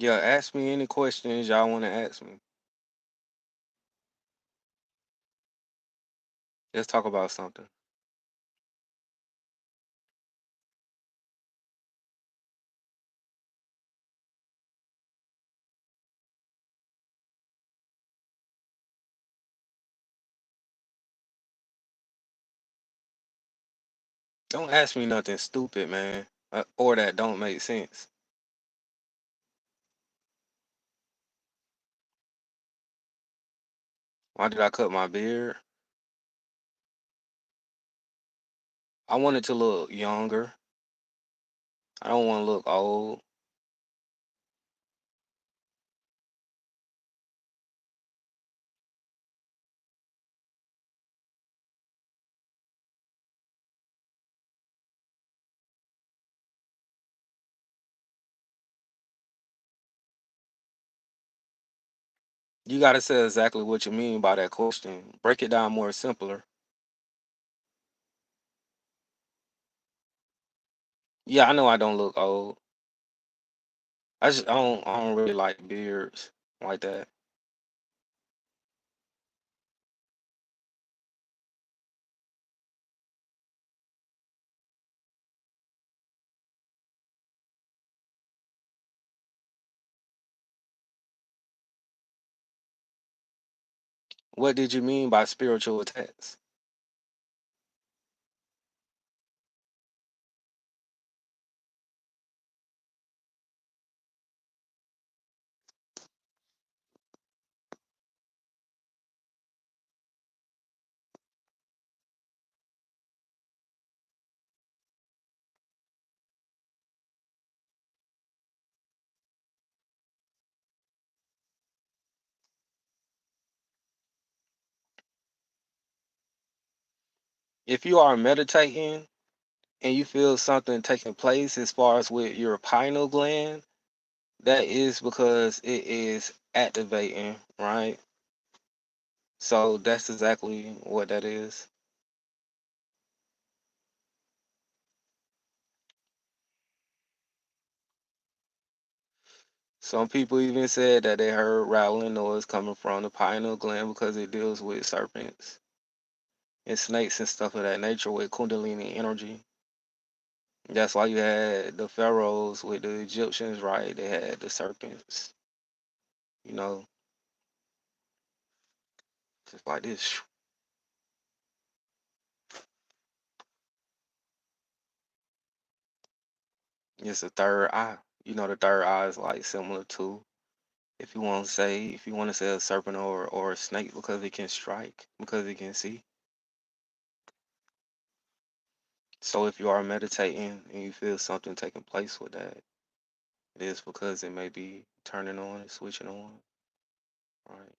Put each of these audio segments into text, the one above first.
Yeah, ask me any questions y'all want to ask me. Let's talk about something. Don't ask me nothing stupid, man, or that don't make sense. Why did I cut my beard? I wanted to look younger. I don't want to look old. You got to say exactly what you mean by that question. Break it down more simpler. Yeah, I know I don't look old. I don't really like beards like that. What did you mean by spiritual attacks? If you are meditating and you feel something taking place as far as with your pineal gland, that is because it is activating, right? So that's exactly what that is. Some people even said that they heard rattling noise coming from the pineal gland because it deals with serpents and snakes and stuff of that nature with kundalini energy. That's why you had the pharaohs with the Egyptians, right? They had the serpents, you know, just like this. It's a third eye. You know, the third eye is like similar to, if you want to say a serpent or a snake because it can strike, because it can see. So if you are meditating and you feel something taking place with that, it is because it may be turning on and switching on, right?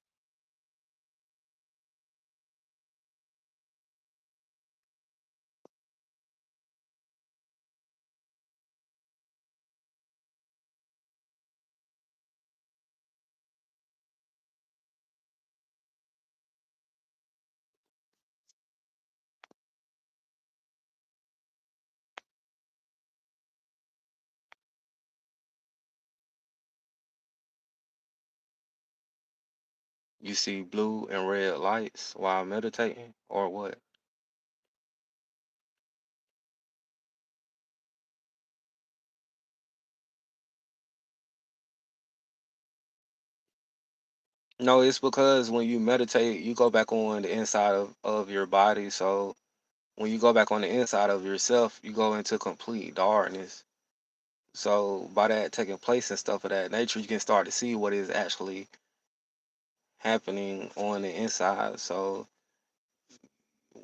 You see blue and red lights while meditating, or what? No, it's because when you meditate, you go back on the inside of your body. So when you go back on the inside of yourself, you go into complete darkness. So by that taking place and stuff of that nature, you can start to see what is actually happening on the inside. So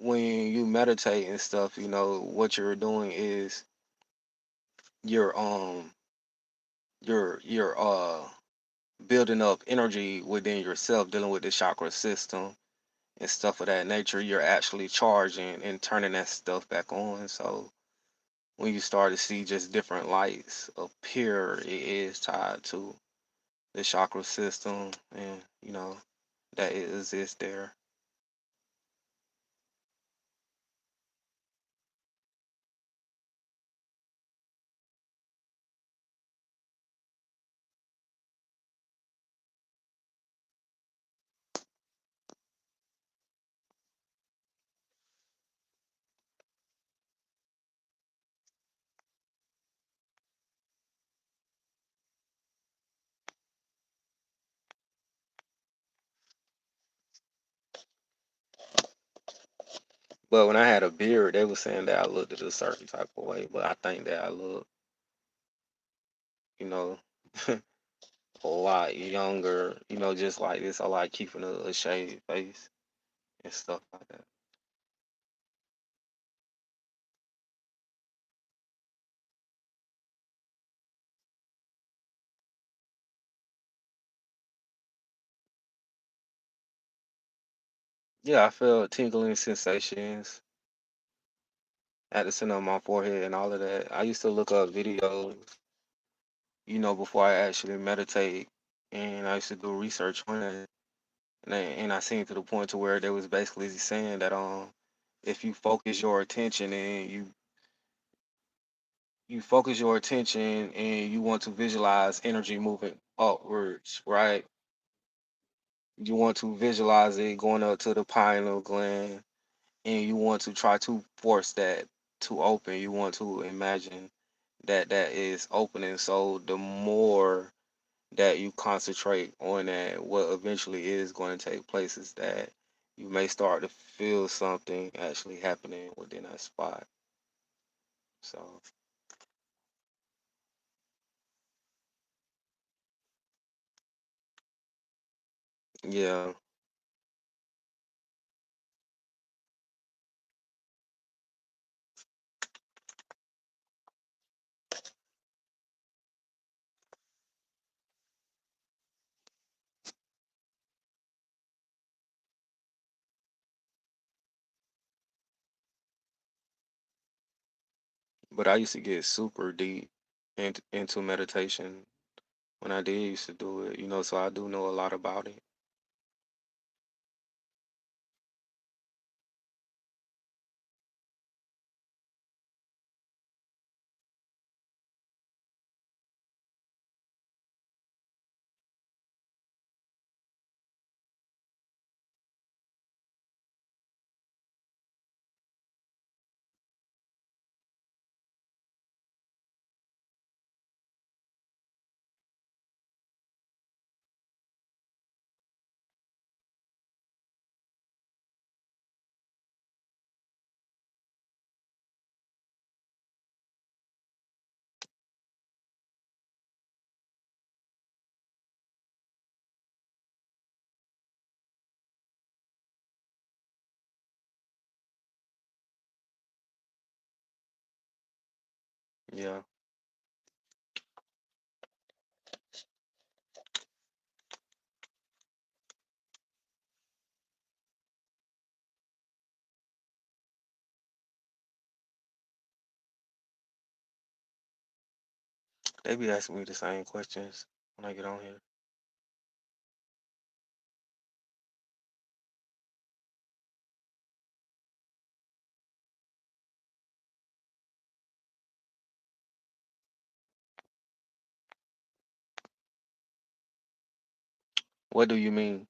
when you meditate and stuff, what you're doing is you're you're building up energy within yourself, dealing with the chakra system and stuff of that nature. You're actually charging and turning that stuff back on. So when you start to see just different lights appear, it is tied to the chakra system, and that it exists there. But when I had a beard, they were saying that I looked at a certain type of way. But I think that I look, you know, a lot younger. Just like this. I like keeping a shaved face and stuff like that. Yeah, I felt tingling sensations at the center of my forehead and all of that. I used to look up videos, before I actually meditate, and I used to do research on it. And I seen to the point to where they was basically saying that if you focus your attention and you focus your attention and you want to visualize energy moving upwards, right? You want to visualize it going up to the pineal gland, and you want to try to force that to open. You want to imagine that that is opening. So the more that you concentrate on that, what eventually is going to take place is that you may start to feel something actually happening within that spot. So yeah, but I used to get super deep into meditation when I did used to do it, so I do know a lot about it. Yeah, they be asking me the same questions when I get on here. What do you mean?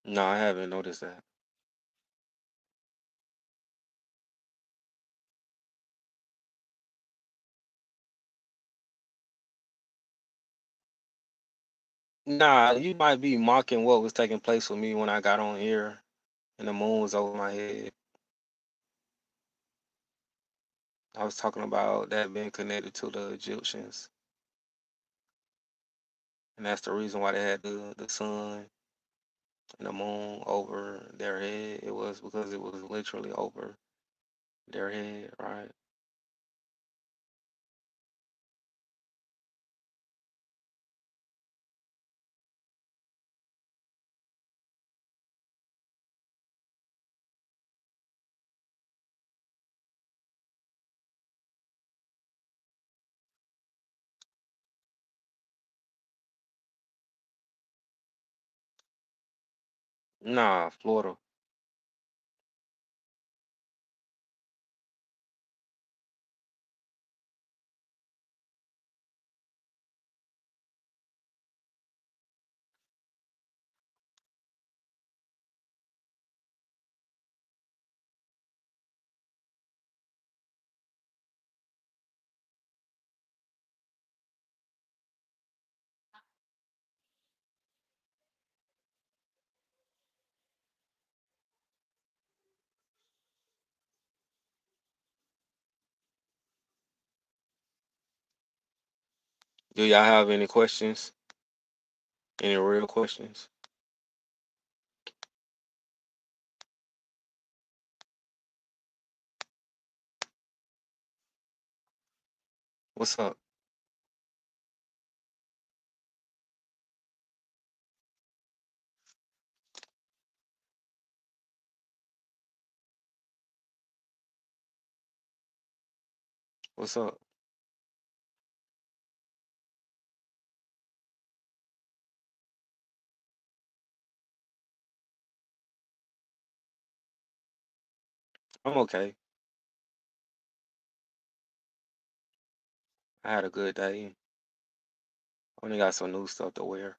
No, I haven't noticed that. Nah, you might be mocking what was taking place with me when I got on here and the moon was over my head. I was talking about that being connected to the Egyptians, and that's the reason why they had the sun and the moon over their head. It was because it was literally over their head, right? Nah, Florida. Do y'all have any questions? Any real questions? What's up? What's up? I'm okay. I had a good day. Only got some new stuff to wear.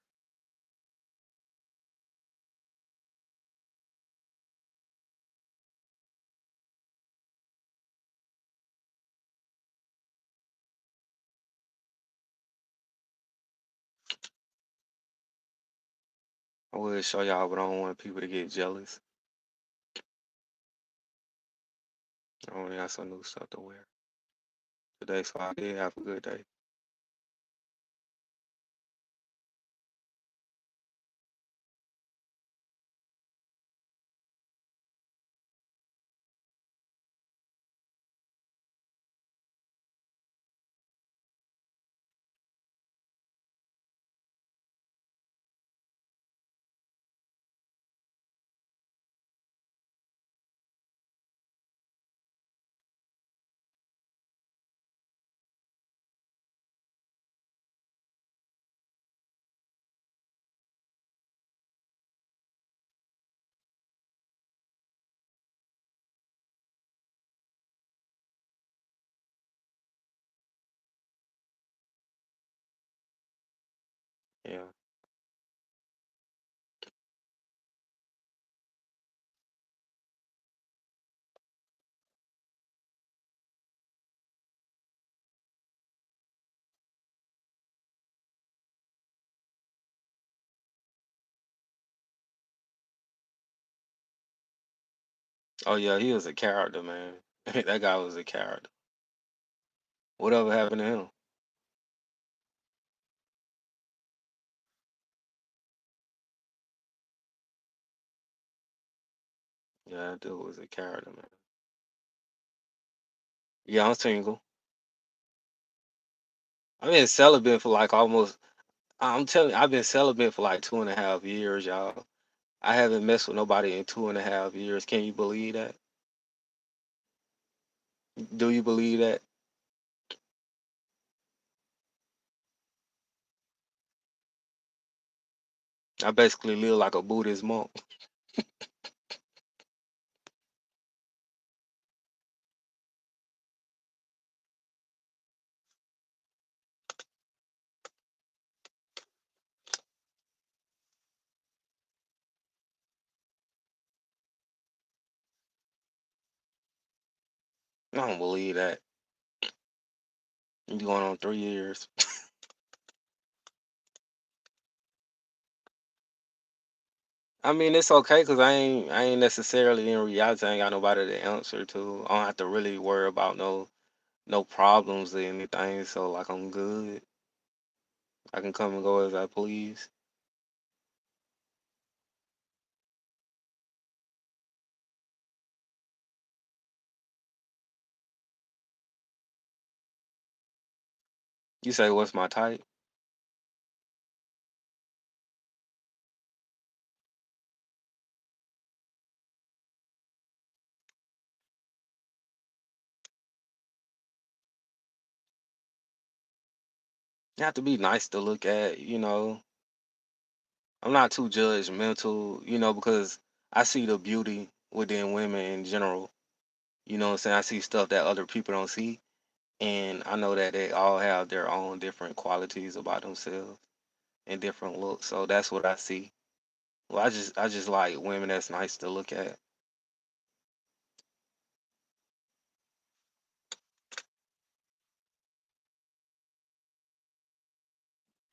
I will show y'all, but I don't want people to get jealous. I only got some new stuff to wear today, so I did have a good day. Yeah. Oh yeah, he was a character, man. That guy was a character. Whatever happened to him? Yeah, that dude was a character, man. Yeah, I'm single. I've been celibate for like almost. I'm telling you, I've been celibate for like 2.5 years, y'all. I haven't messed with nobody in 2.5 years. Can you believe that? Do you believe that? I basically live like a Buddhist monk. I don't believe that. You going on 3 years? I mean, it's okay because I ain't necessarily in reality. I ain't got nobody to answer to. I don't have to really worry about no problems or anything. So like I'm good. I can come and go as I please. You say what's my type? You have to be nice to look at. I'm not too judgmental, because I see the beauty within women in general. You know what I'm saying? I see stuff that other people don't see. And I know that they all have their own different qualities about themselves and different looks. So that's what I see. Well, I just like women that's nice to look at.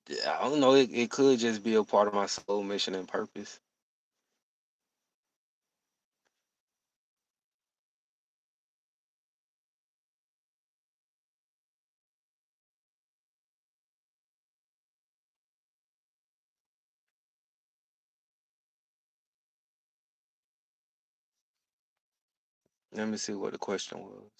Yeah, I don't know. It could just be a part of my soul mission and purpose. Let me see what the question was.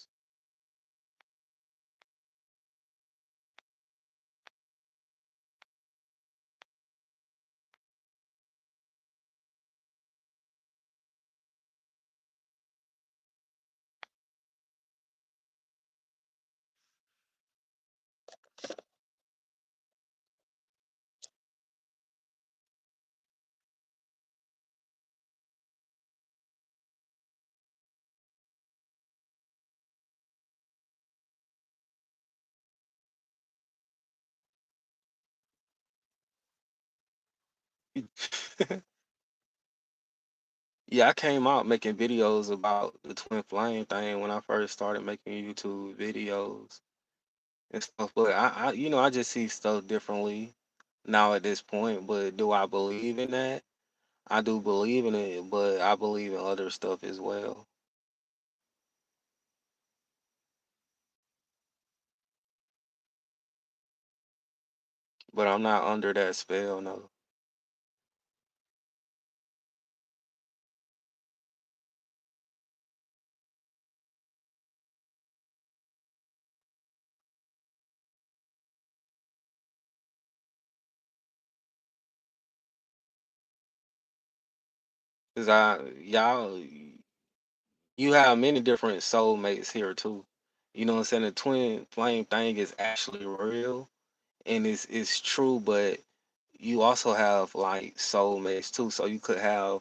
Yeah, I came out making videos about the twin flame thing when I first started making YouTube videos and stuff. But I just see stuff differently now at this point. But do I believe in that? I do believe in it, but I believe in other stuff as well. But I'm not under that spell, no. Cause you have many different soulmates here too. You know what I'm saying? The twin flame thing is actually real and it's true, but you also have like soulmates too. So you could have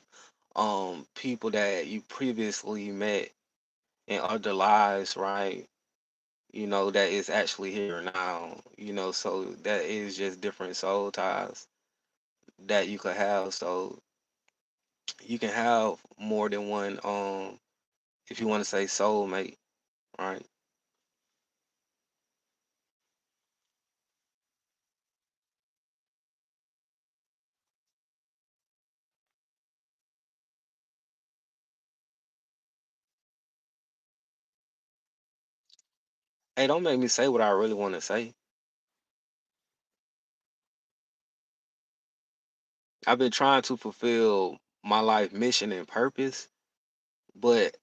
people that you previously met in other lives, right? That is actually here now. So that is just different soul ties that you could have. So you can have more than one if you want to say soulmate, right? Hey, don't make me say what I really want to say. I've been trying to fulfill my life mission and purpose, but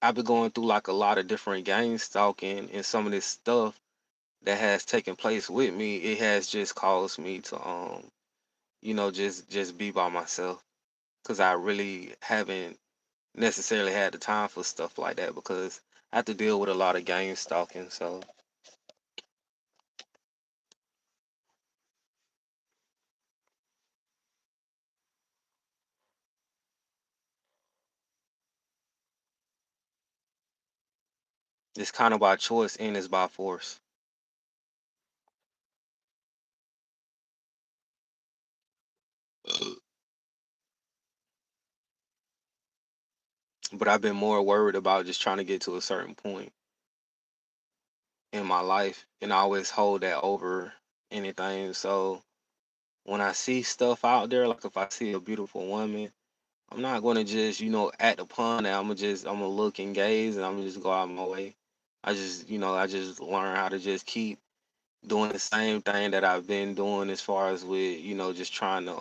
I've been going through like a lot of different gang stalking and some of this stuff that has taken place with me. It has just caused me to just be by myself because I really haven't necessarily had the time for stuff like that because I have to deal with a lot of gang stalking. So it's kind of by choice and it's by force. But I've been more worried about just trying to get to a certain point in my life and I always hold that over anything. So when I see stuff out there, like if I see a beautiful woman, I'm not gonna just, act upon that. I'm gonna look and gaze and I'm gonna just go out my way. I just learn how to just keep doing the same thing that I've been doing as far as with, just trying to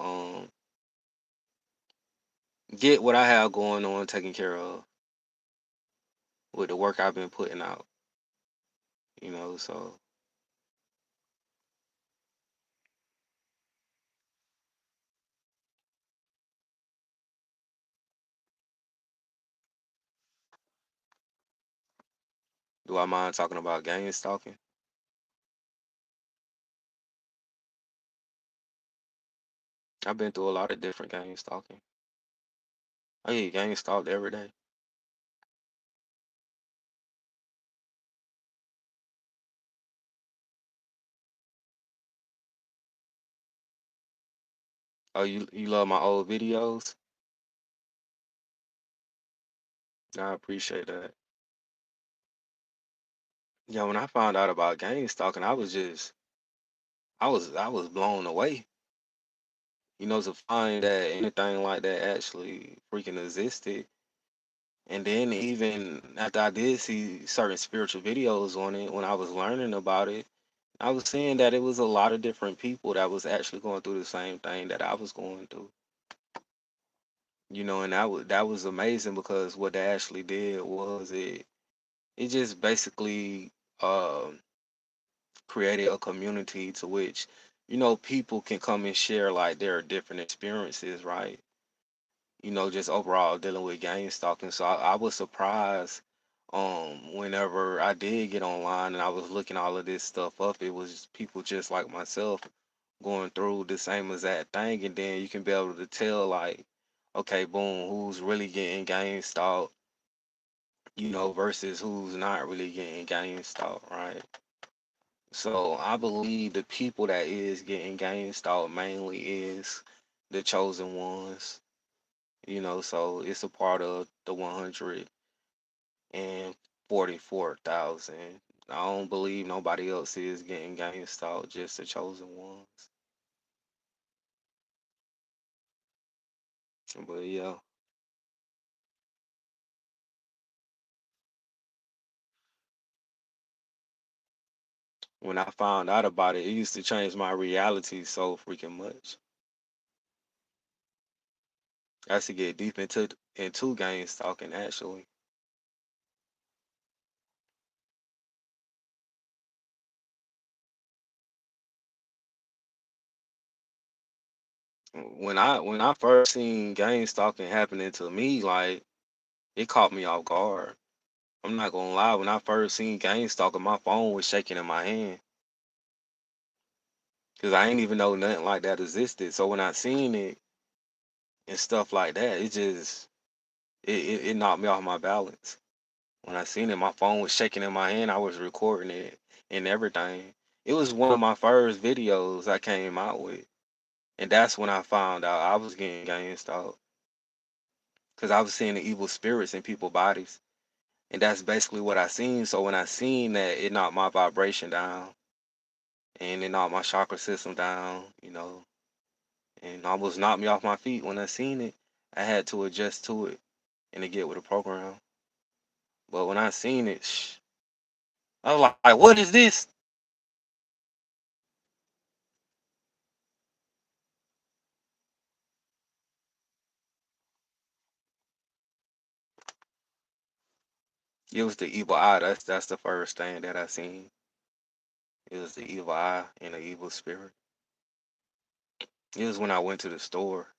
get what I have going on taken care of with the work I've been putting out, so do I mind talking about gang stalking? I've been through a lot of different gang stalking. I get gang stalked every day. Oh, you love my old videos? I appreciate that. Yeah, when I found out about gang stalking, I was blown away. To find that anything like that actually freaking existed. And then even after I did see certain spiritual videos on it, when I was learning about it, I was seeing that it was a lot of different people that was actually going through the same thing that I was going through. And that was amazing because what they actually did was it just basically um created a community to which people can come and share like their different experiences, right? Just overall dealing with gang stalking. So I was surprised whenever I did get online and I was looking all of this stuff up, it was people just like myself going through the same exact thing, and then you can be able to tell like, okay, boom, who's really getting gang stalked, versus who's not really getting gang stalked, right? So I believe the people that is getting gang stalked mainly is the chosen ones. So it's a part of the 144,000. I don't believe nobody else is getting gang stalked, just the chosen ones. But yeah, when I found out about it, it used to change my reality so freaking much. I used to get deep into gang stalking actually. When I first seen gang stalking happening to me, like it caught me off guard. I'm not gonna lie, when I first seen gang stalking, my phone was shaking in my hand because I ain't even know nothing like that existed. So when I seen it and stuff like that, it knocked me off my balance. When I seen it, my phone was shaking in my hand. I was recording it and everything. It was one of my first videos I came out with, and that's when I found out I was getting gang stalked because I was seeing the evil spirits in people's bodies, and that's basically what I seen. So when I seen that, it knocked my vibration down and it knocked my chakra system down, and almost knocked me off my feet. When I seen it, I had to adjust to it and to get with the program. But when I seen it, I was like, "What is this?" It was the evil eye. That's the first thing that I seen. It was the evil eye and the evil spirit. It was when I went to the store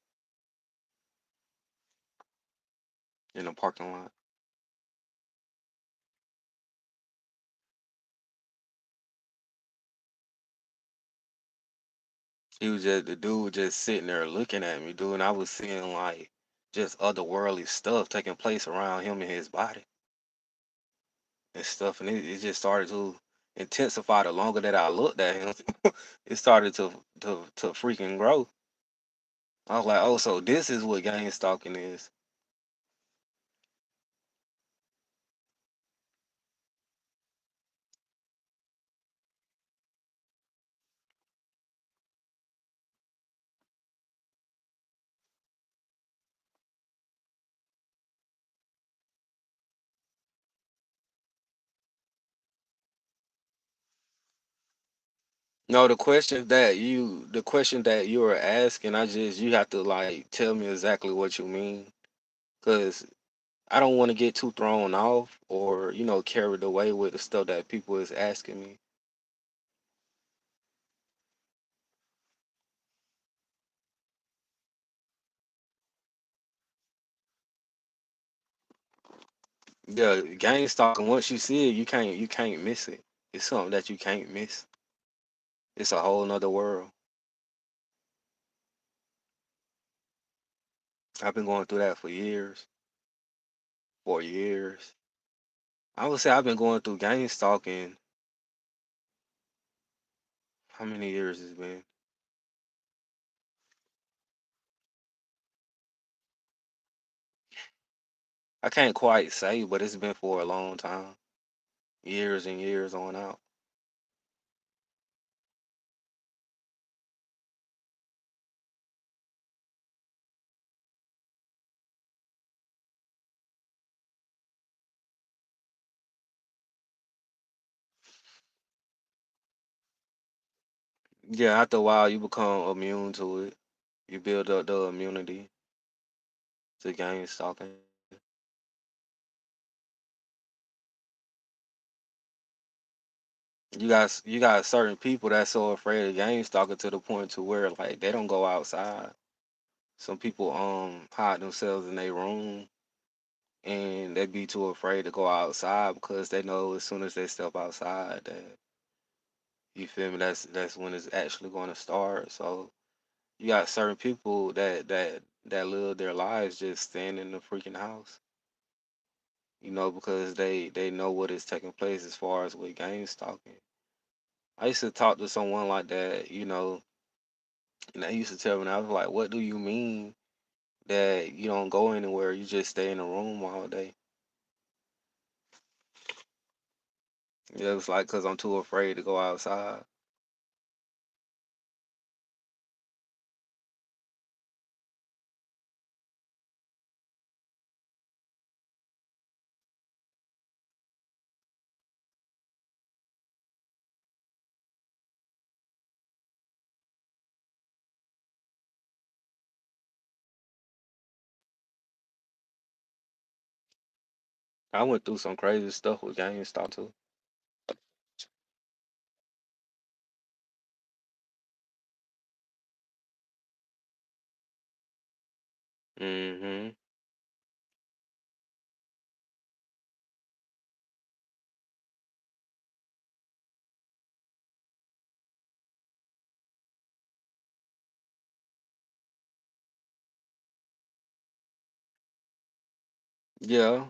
in the parking lot. He was just the dude just sitting there looking at me, dude, and I was seeing like just otherworldly stuff taking place around him and his body and stuff, and it just started to intensify the longer that I looked at him. It started to freaking grow. I was like, oh, so this is what gang stalking is. No, the question that you were asking, you have to like tell me exactly what you mean, cause I don't want to get too thrown off or carried away with the stuff that people is asking me. Yeah, gang stalking. Once you see it, you can't miss it. It's something that you can't miss. It's a whole nother world. I've been going through that for years, for years. I would say I've been going through gang stalking. How many years it's been? I can't quite say, but it's been for a long time, years and years on out. Yeah, after a while, you become immune to it. You build up the immunity to gang stalking. You got certain people that's so afraid of gang stalking to the point to where like they don't go outside. Some people hide themselves in their room and they be too afraid to go outside because they know as soon as they step outside that you feel me, that's when it's actually going to start. So you got certain people that live their lives just staying in the freaking house, because they know what is taking place as far as with gang stalking. I used to talk to someone like that, and they used to tell me, I was like, what do you mean that you don't go anywhere, you just stay in the room all day? Yeah, it was like, because I'm too afraid to go outside. I went through some crazy stuff with gang stalking too. Hmm. Yeah,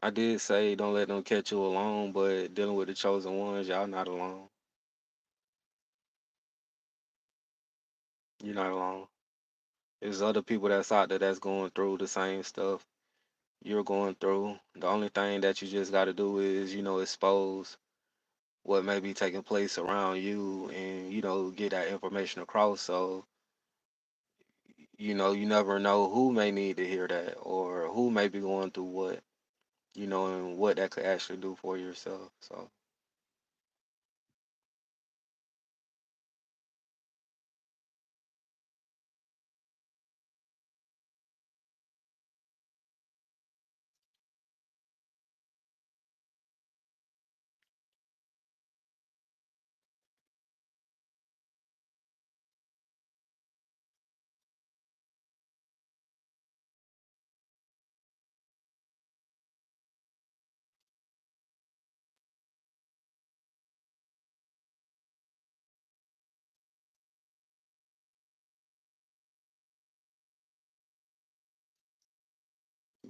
I did say don't let them catch you alone, but dealing with the chosen ones, y'all not alone. You're not alone. There's other people that's out there that's going through the same stuff you're going through. The only thing that you just got to do is, expose what may be taking place around you and, get that information across. So, you never know who may need to hear that or who may be going through what, and what that could actually do for yourself. So,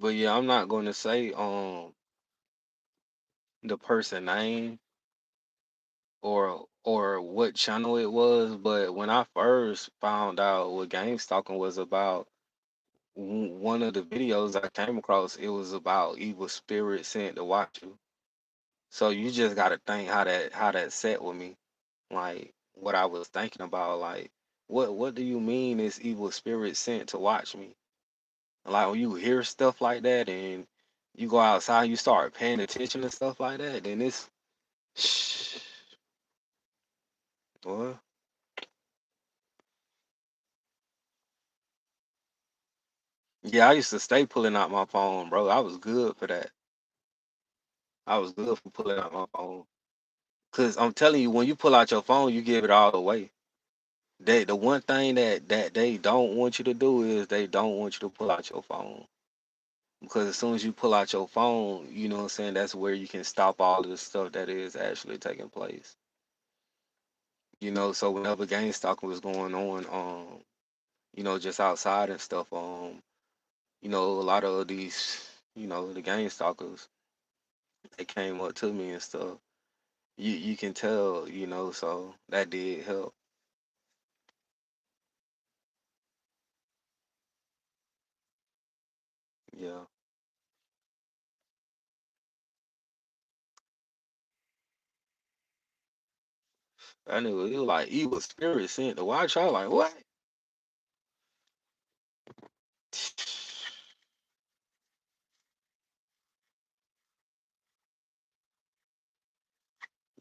but yeah, I'm not going to say the person name or what channel it was, but when I first found out what game stalking was about, one of the videos I came across, it was about evil spirits sent to watch you. So you just got to think how that set with me, like what I was thinking about, like what do you mean is evil spirits sent to watch me? Like when you hear stuff like that and you go outside, you start paying attention to stuff like that, then it's boy. Yeah, I used to stay pulling out my phone, bro. I was good for that. I was good for pulling out my phone. Cause I'm telling you, when you pull out your phone, you give it all away. The one thing that they don't want you to do is they don't want you to pull out your phone. Because as soon as you pull out your phone, you know what I'm saying, that's where you can stop all of the stuff that is actually taking place. So whenever gang stalking was going on, just outside and stuff, a lot of these, the gang stalkers, they came up to me and stuff. You can tell, so that did help. Yeah. I knew it was like evil spirit sent to watch. I was like, what?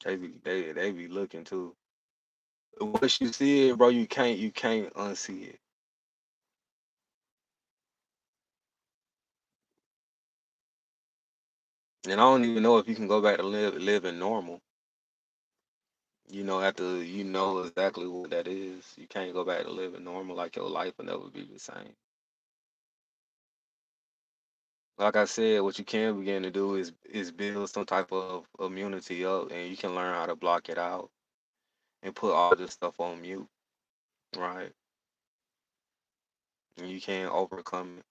They be looking too. Once you see it, bro, you can't unsee it. And I don't even know if you can go back to living normal. After you know exactly what that is, you can't go back to living normal. Like your life will never be the same. Like I said, what you can begin to do is build some type of immunity up, and you can learn how to block it out and put all this stuff on mute, right? And you can't overcome it.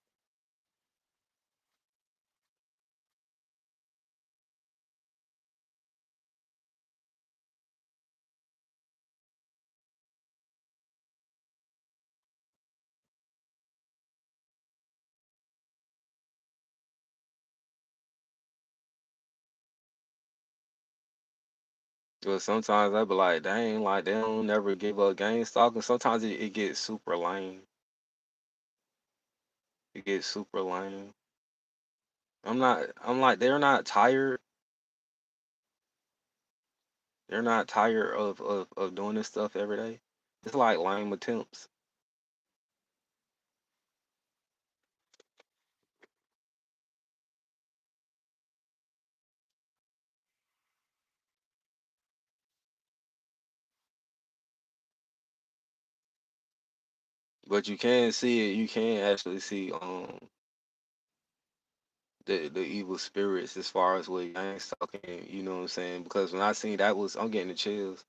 But sometimes I be like, dang, like they don't never give up game stalking. Sometimes it gets super lame. It gets super lame. I'm like, they're not tired. They're not tired of doing this stuff every day. It's like lame attempts. But you can see it. You can actually see the evil spirits as far as with gang stalking. You know what I'm saying? Because when I seen that was I'm getting the chills.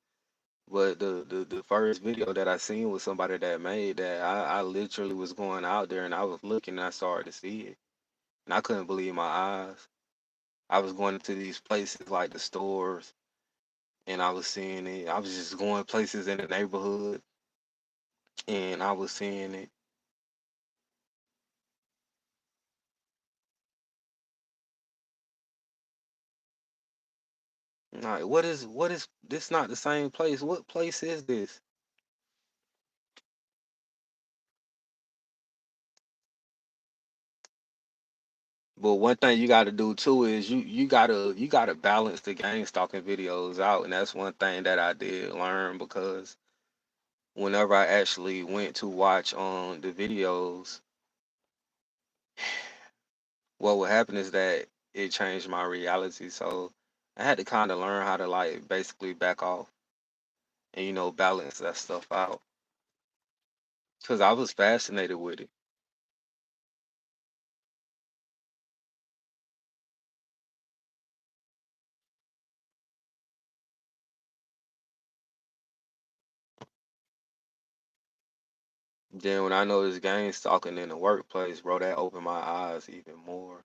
But the first video that I seen was somebody that made that. I literally was going out there and I was looking and I started to see it. And I couldn't believe my eyes. I was going to these places like the stores and I was seeing it. I was just going places in the neighborhood and I was seeing it. Like, what is this not the same place? What place is this? But one thing you gotta do too is you gotta balance the gang stalking videos out. And that's one thing that I did learn because whenever I actually went to watch on the videos, what would happen is that it changed my reality. So I had to kind of learn how to like basically back off and balance that stuff out because I was fascinated with it. Then when I noticed gang stalking in the workplace, bro, that opened my eyes even more.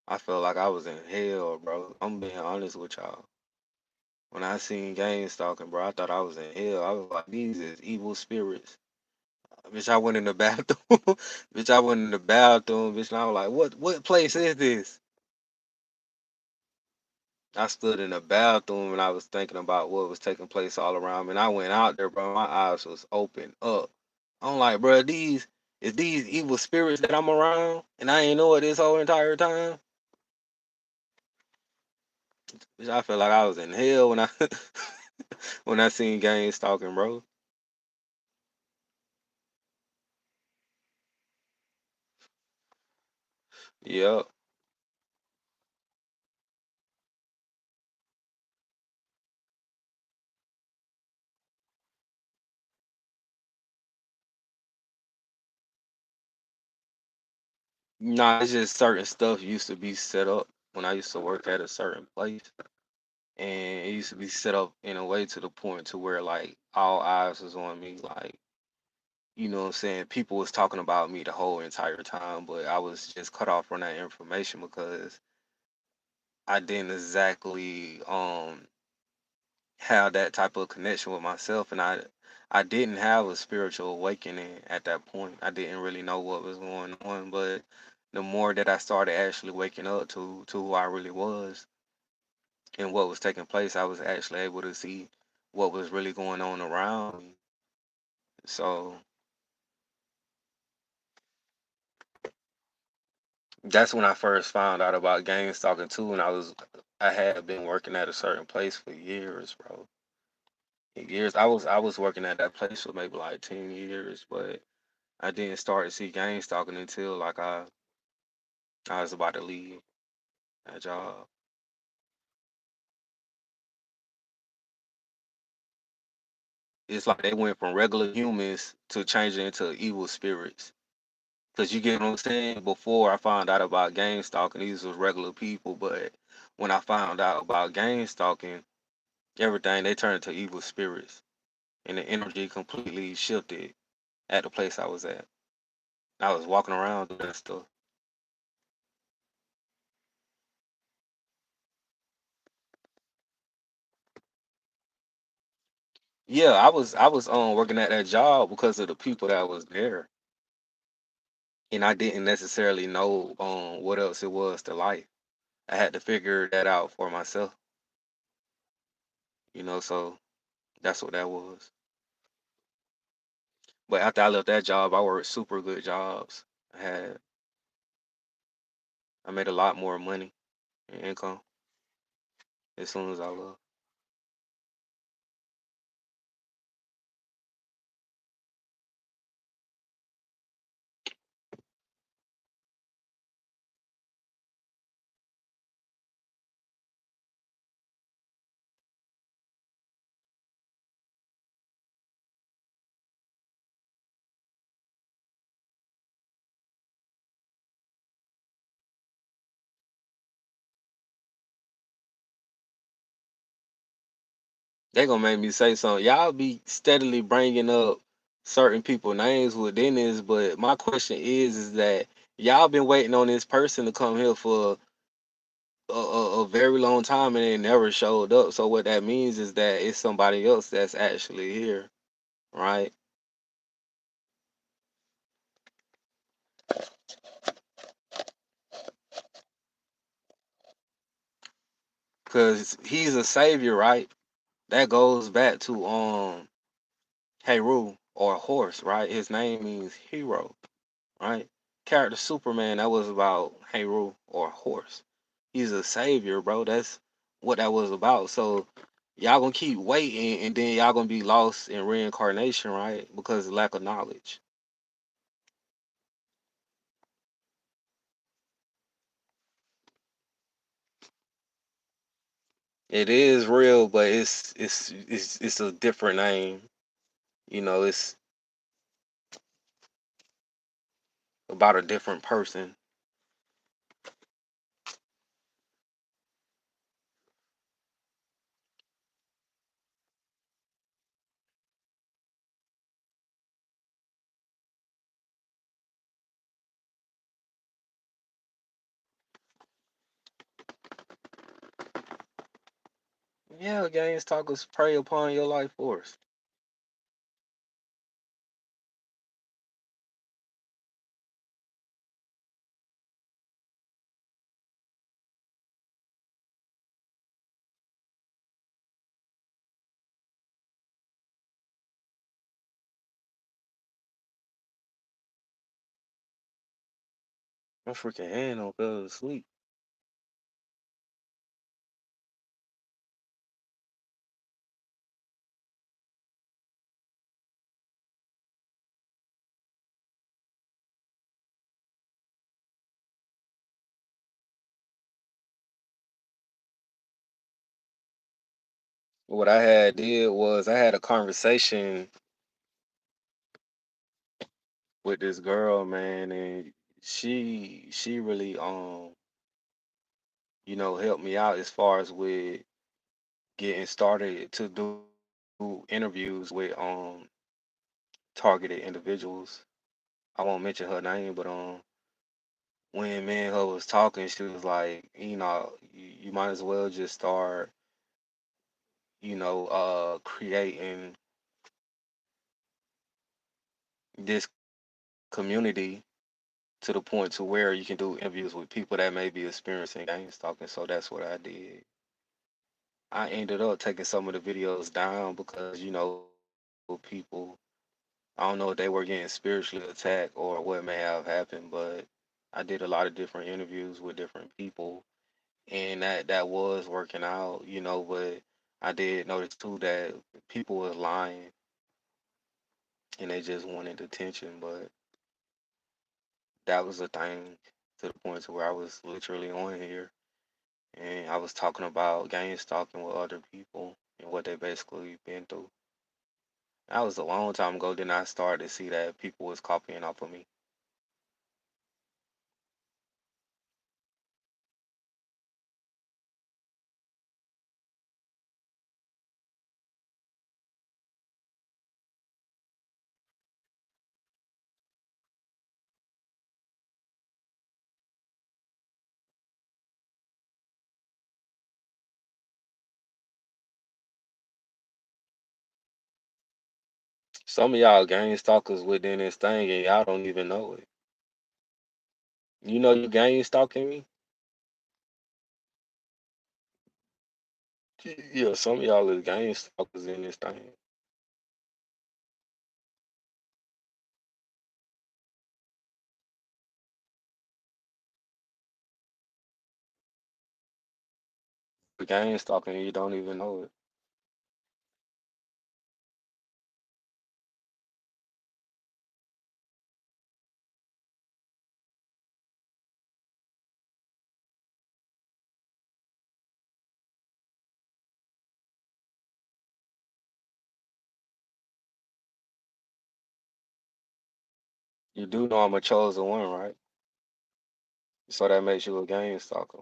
I felt like I was in hell, bro. I'm being honest with y'all. When I seen gang stalking, bro, I thought I was in hell. I was like, these is evil spirits. Bitch, I went in the bathroom. Bitch, I went in the bathroom. Bitch, and I was like, what place is this? I stood in the bathroom and I was thinking about what was taking place all around me. And I went out there, bro. My eyes was open up. I'm like, bro, these evil spirits that I'm around, and I ain't know it this whole entire time. Bitch, I felt like I was in hell when I when I seen gang stalking, bro. Yep. Nah, it's just certain stuff used to be set up when I used to work at a certain place. And it used to be set up in a way to the point to where like all eyes was on me. Like, what I'm saying? People was talking about me the whole entire time, but I was just cut off from that information because I didn't exactly have that type of connection with myself and I didn't have a spiritual awakening at that point. I didn't really know what was going on, but the more that I started actually waking up to who I really was and what was taking place, I was actually able to see what was really going on around me. So that's when I first found out about gang stalking too, and I had been working at a certain place for years, bro. Years. I was working at that place for maybe like 10 years, but I didn't start to see gang stalking until like I was about to leave. that job. It's like they went from regular humans to changing into evil spirits. Cause you get what I'm saying? Before I found out about gang stalking, these was regular people, but when I found out about gang stalking, everything they turned into evil spirits, and the energy completely shifted at the place I was at. I was walking around doing that stuff. Yeah, I was working at that job because of the people that was there, and I didn't necessarily know what else it was to life. I had to figure that out for myself, so that's what that was. But after I left that job, I worked super good jobs. I had I made a lot more money and income as soon as I left. They gonna make me say something. Y'all be steadily bringing up certain people names within this, but my question is that y'all been waiting on this person to come here for a very long time and they never showed up. So what that means is that it's somebody else that's actually here, right? Because he's a savior, right? That goes back to Heru or horse, right? His name means hero, right? Character Superman, that was about Heru or horse. He's a savior, bro. That's what that was about. So y'all gonna keep waiting and then y'all gonna be lost in reincarnation, right? Because of lack of knowledge. It is real, but it's a different name. It's about a different person. Yeah, gangs talkers prey upon your life force. My freaking hand don't fell asleep. What I had did was I had a conversation with this girl, man, and she really helped me out as far as with getting started to do interviews with targeted individuals. I won't mention her name, but when me and her was talking, she was like, you might as well just start, creating this community to the point to where you can do interviews with people that may be experiencing gang stalking. So that's what I did. I ended up taking some of the videos down because, people, I don't know if they were getting spiritually attacked or what may have happened, but I did a lot of different interviews with different people and that was working out, but I did notice too that people was lying and they just wanted attention, but that was a thing to the point to where I was literally on here. and I was talking about gang stalking with other people and what they basically been through. That was a long time ago. Then I started to see that people was copying off of me. Some of y'all gang stalkers within this thing, and y'all don't even know it. You know you gang stalking me? Yeah, some of y'all is gang stalkers in this thing. The gang stalking, you don't even know it. You do know I'm a chosen one, right? So that makes you a gang stalker.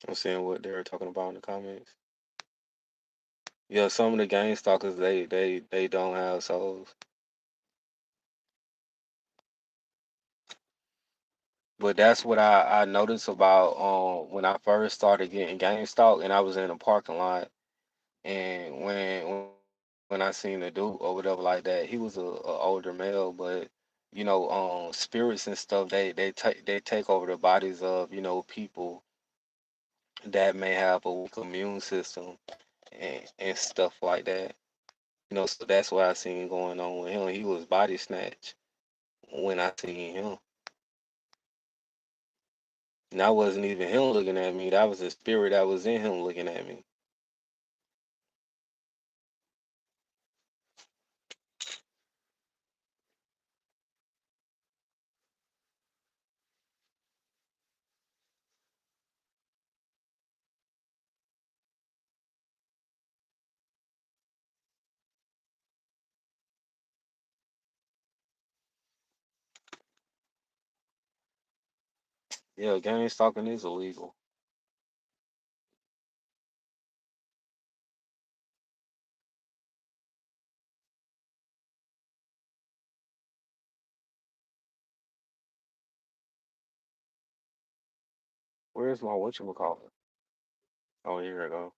I'm seeing what they're talking about in the comments. Yeah, some of the gang stalkers they don't have souls. But that's what I noticed about when I first started getting gang stalked and I was in a parking lot and when I seen the dude or whatever like that, he was a older male, but spirits and stuff they take over the bodies of people that may have a weak immune system and stuff like that. So that's what I seen going on with him. He was body snatched when I seen him. And that wasn't even him looking at me. That was the spirit that was in him looking at me. Yeah, gang stalking is illegal. Where's my whatchamacallit? Oh, here I go.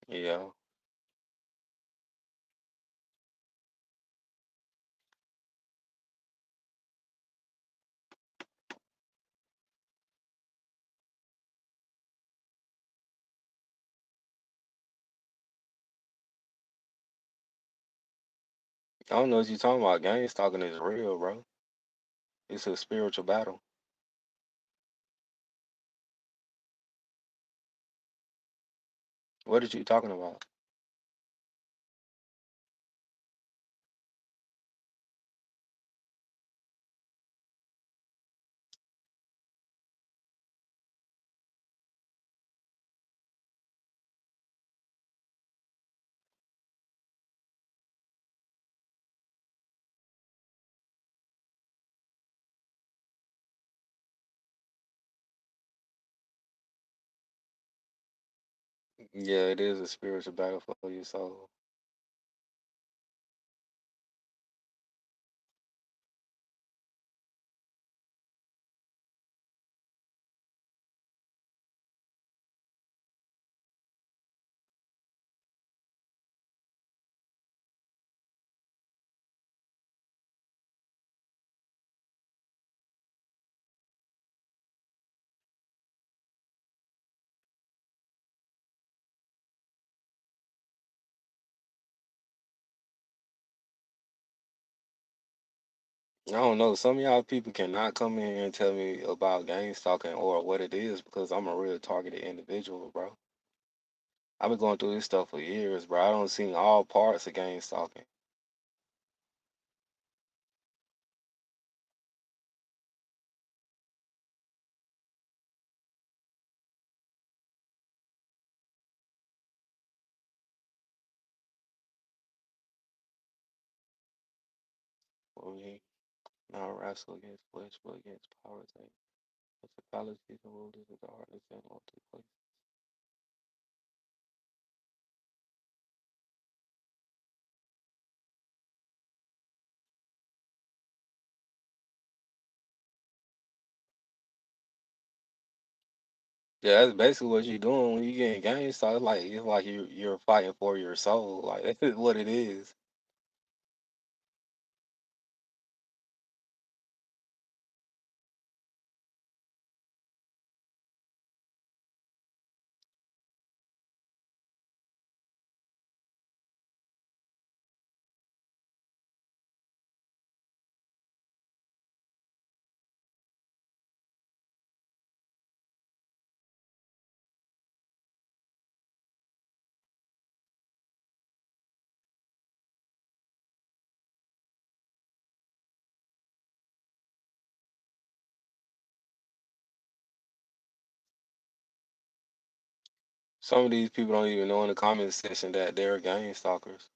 Yeah. I don't know what you're talking about. Gang stalking is real, bro. It's a spiritual battle. What are you talking about? Yeah, it is a spiritual battle for your soul. I don't know. Some of y'all people cannot come in here and tell me about gang stalking or what it is because I'm a real targeted individual, bro. I've been going through this stuff for years, bro. I don't seen all parts of gang stalking. For me, not wrestle against flesh, but against powers and principalities and rulers of darkness and multiple places. Yeah, that's basically what you're doing when you get in gang stalk. It's like you're fighting for your soul. Like that's what it is. Some of these people don't even know in the comment section that they're gang stalkers.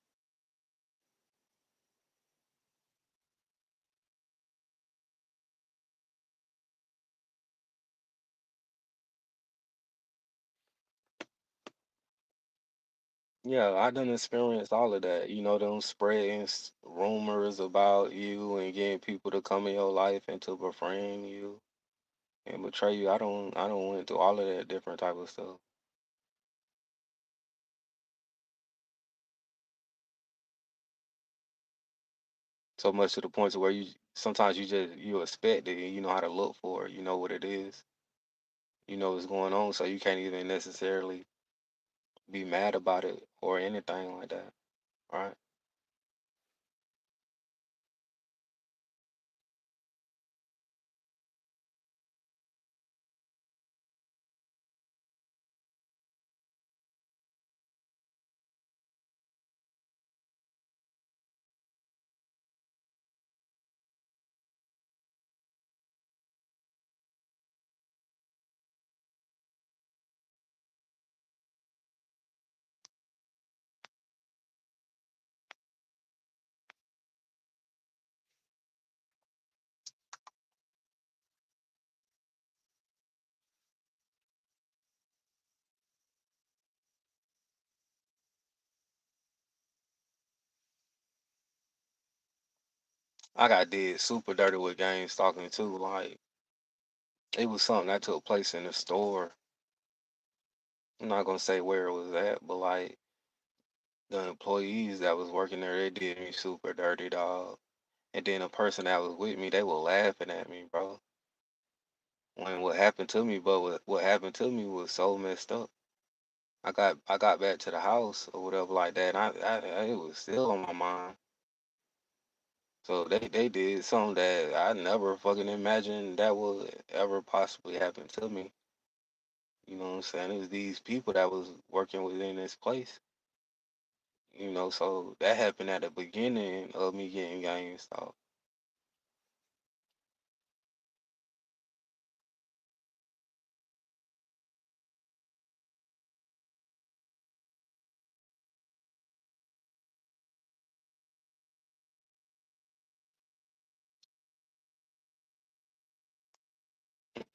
Yeah, I done experienced all of that. You know, them spreading rumors about you and getting people to come in your life and to befriend you and betray you. I don't went through all of that different type of stuff. So much to the point to where you sometimes you expect it and you know how to look for it. You know what it is. You know what's going on, so you can't even necessarily be mad about it or anything like that. Right? I got did super dirty with gang stalking too. Like it was something that took place in the store. I'm not gonna say where it was at, but like the employees that was working there, they did me super dirty, dog. And then the person that was with me, they were laughing at me, bro. When what happened to me, but what happened to me was so messed up. I got back to the house or whatever like that. And it was still on my mind. So they did something that I never fucking imagined that would ever possibly happen to me. You know what I'm saying? It was these people that was working within this place. You know, so that happened at the beginning of me getting gang stalked.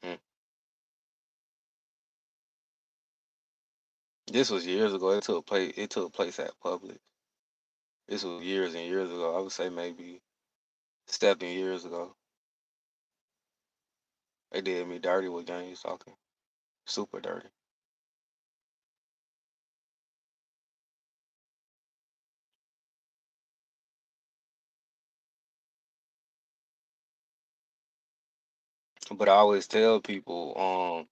Mm. This was years ago. It took place at Publix. This was years and years ago. I would say maybe 7 years ago. They did me dirty with gang stalking. Super dirty. But I always tell people,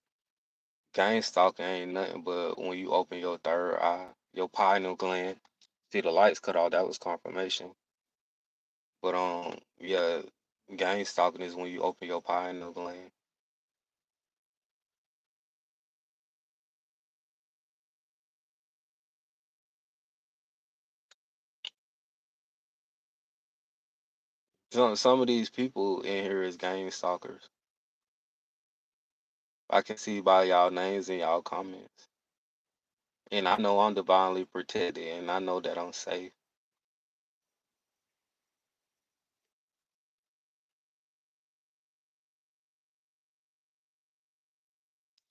gang stalking ain't nothing but when you open your third eye, your pineal gland. See the lights cut off, that was confirmation. But yeah, gang stalking is when you open your pineal gland. Some of these people in here is gang stalkers. I can see by y'all names and y'all comments. And I know I'm divinely protected and I know that I'm safe.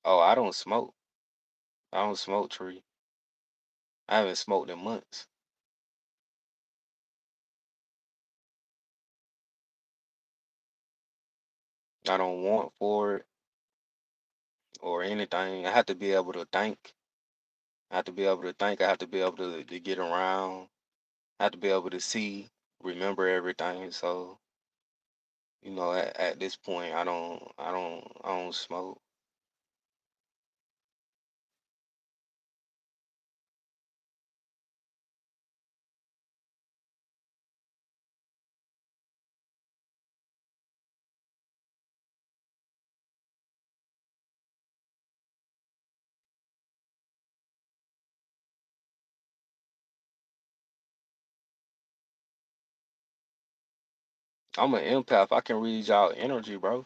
Oh, I don't smoke. I don't smoke tree. I haven't smoked in months. I don't want for it or anything. I have to be able to think. I have to be able to think. I have to be able to get around. I have to be able to see, remember everything. So, at this point I don't smoke. I'm an empath. I can read y'all energy, bro.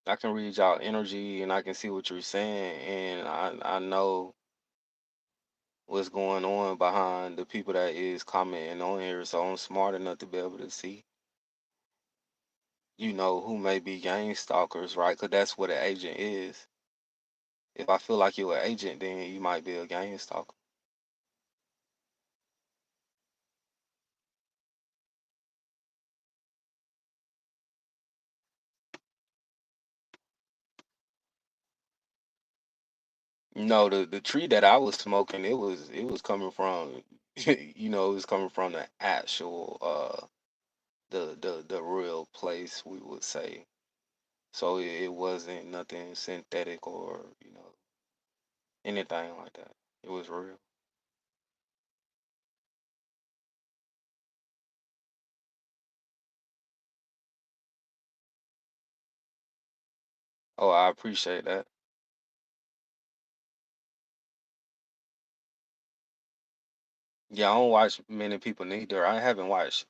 I can read y'all energy and I can see what you're saying and I know what's going on behind the people that is commenting on here. So I'm smart enough to be able to see, who may be gang stalkers, right? Because that's what an agent is. If I feel like you're an agent, then you might be a gang stalker. No, the tree that I was smoking, it was coming from, it was coming from the actual the real place we would say. So it wasn't nothing synthetic or anything like that. It was real. Oh, I appreciate that. Yeah, I don't watch many people neither. I haven't watched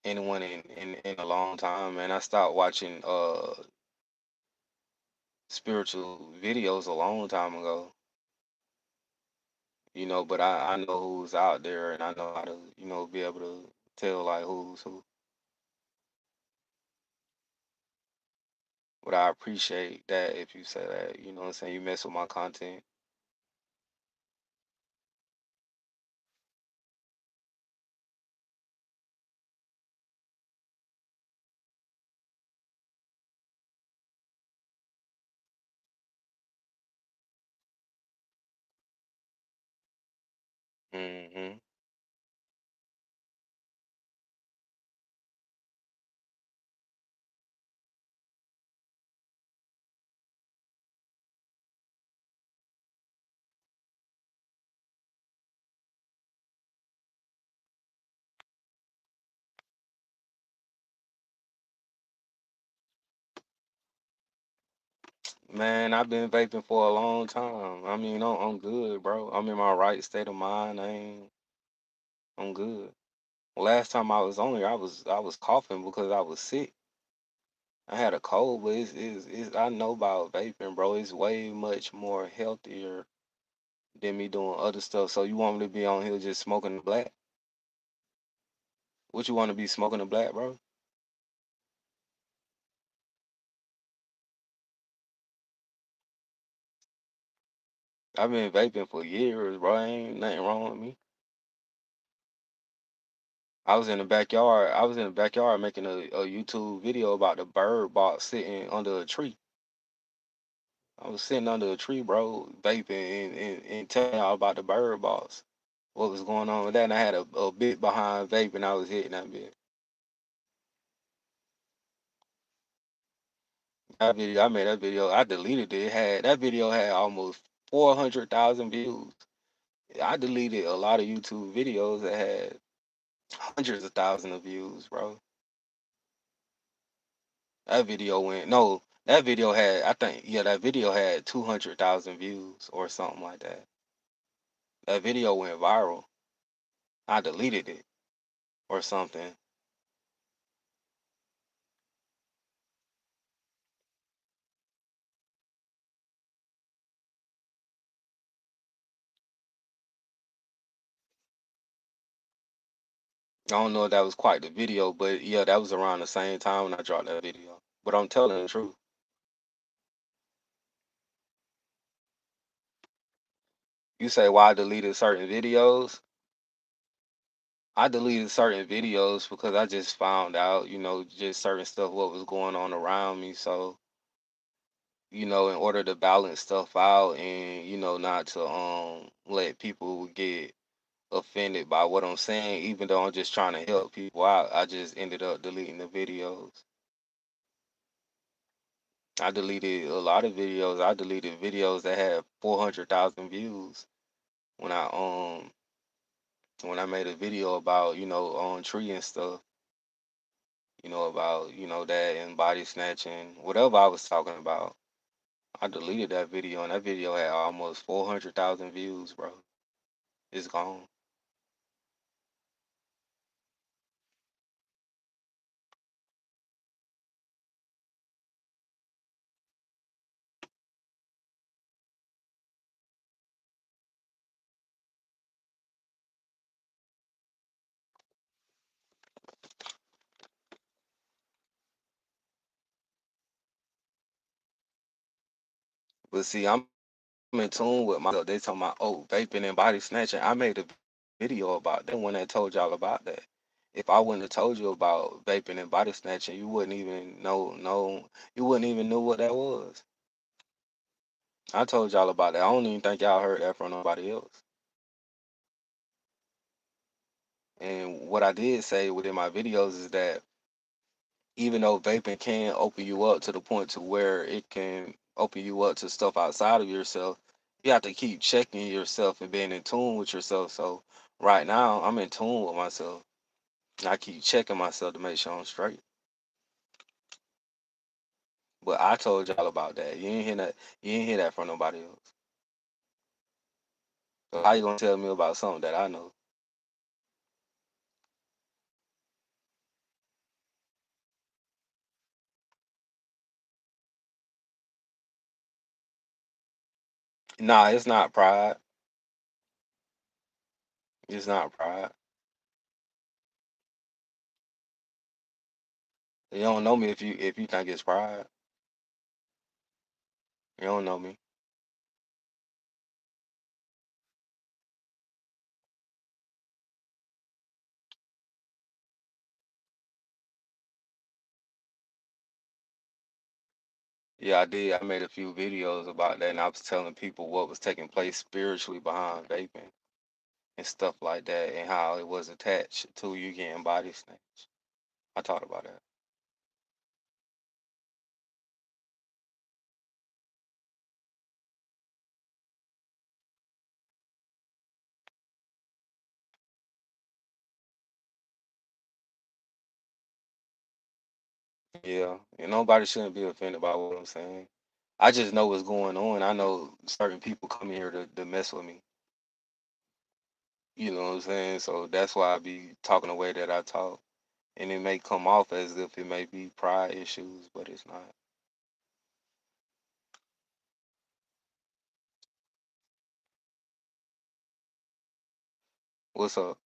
anyone in a long time, man. I stopped watching spiritual videos a long time ago. But I know who's out there and I know how to, be able to tell like who's who. But I appreciate that if you say that, you know what I'm saying, you mess with my content. Hmm. Man, I've been vaping for a long time. I mean, I'm good, bro. I'm in my right state of mind. I'm good. Last time I was on here, I was coughing because I was sick. I had a cold, but it's I know about vaping, bro. It's way much more healthier than me doing other stuff. So you want me to be on here just smoking the black? What you want to be smoking the black, bro? I've been vaping for years, bro. Ain't nothing wrong with me. I was in the backyard making a YouTube video about the bird box sitting under a tree. I was sitting under a tree, bro, vaping and telling y'all about the bird box. What was going on with that? And I had a bit behind vaping. I was hitting that bit. That video, I made that video. I deleted it. That video had almost 400,000 views. I deleted a lot of YouTube videos that had hundreds of thousands of views, bro. That video went no. That video had I think yeah that video had 200,000 views or something like that. That video went viral. I deleted it or something. I don't know if that was quite the video, but yeah, that was around the same time when I dropped that video. But I'm telling the truth. You say why I deleted certain videos? I deleted certain videos because I just found out, just certain stuff what was going on around me. So, in order to balance stuff out and, not to let people get offended by what I'm saying, even though I'm just trying to help people out, I just ended up deleting the videos. I deleted a lot of videos. I deleted videos that had 400,000 views when I made a video about, on tree and stuff, about, that and body snatching, whatever I was talking about. I deleted that video and that video had almost 400,000 views, bro. It's gone. But see, I'm in tune with myself. They talking about, oh, vaping and body snatching. I made a video about that when I told y'all about that. If I wouldn't have told you about vaping and body snatching, you wouldn't even you wouldn't even know what that was. I told y'all about that. I don't even think y'all heard that from nobody else. And what I did say within my videos is that even though vaping can open you up to the point to where it can open you up to stuff outside of yourself, you have to keep checking yourself and being in tune with yourself. So right now, I'm in tune with myself. And I keep checking myself to make sure I'm straight. But I told y'all about that. You ain't hear that. You ain't hear that from nobody else. So how you gonna tell me about something that I know? Nah, it's not pride. It's not pride. You don't know me if you think it's pride. You don't know me. Yeah, I did. I made a few videos about that, and I was telling people what was taking place spiritually behind vaping and stuff like that, and how it was attached to you getting body snatched. I talked about that. Yeah, and nobody shouldn't be offended by what I'm saying. I just know what's going on. I know certain people come here to mess with me. You know what I'm saying? So that's why I be talking the way that I talk. And it may come off as if it may be pride issues, but it's not. What's up?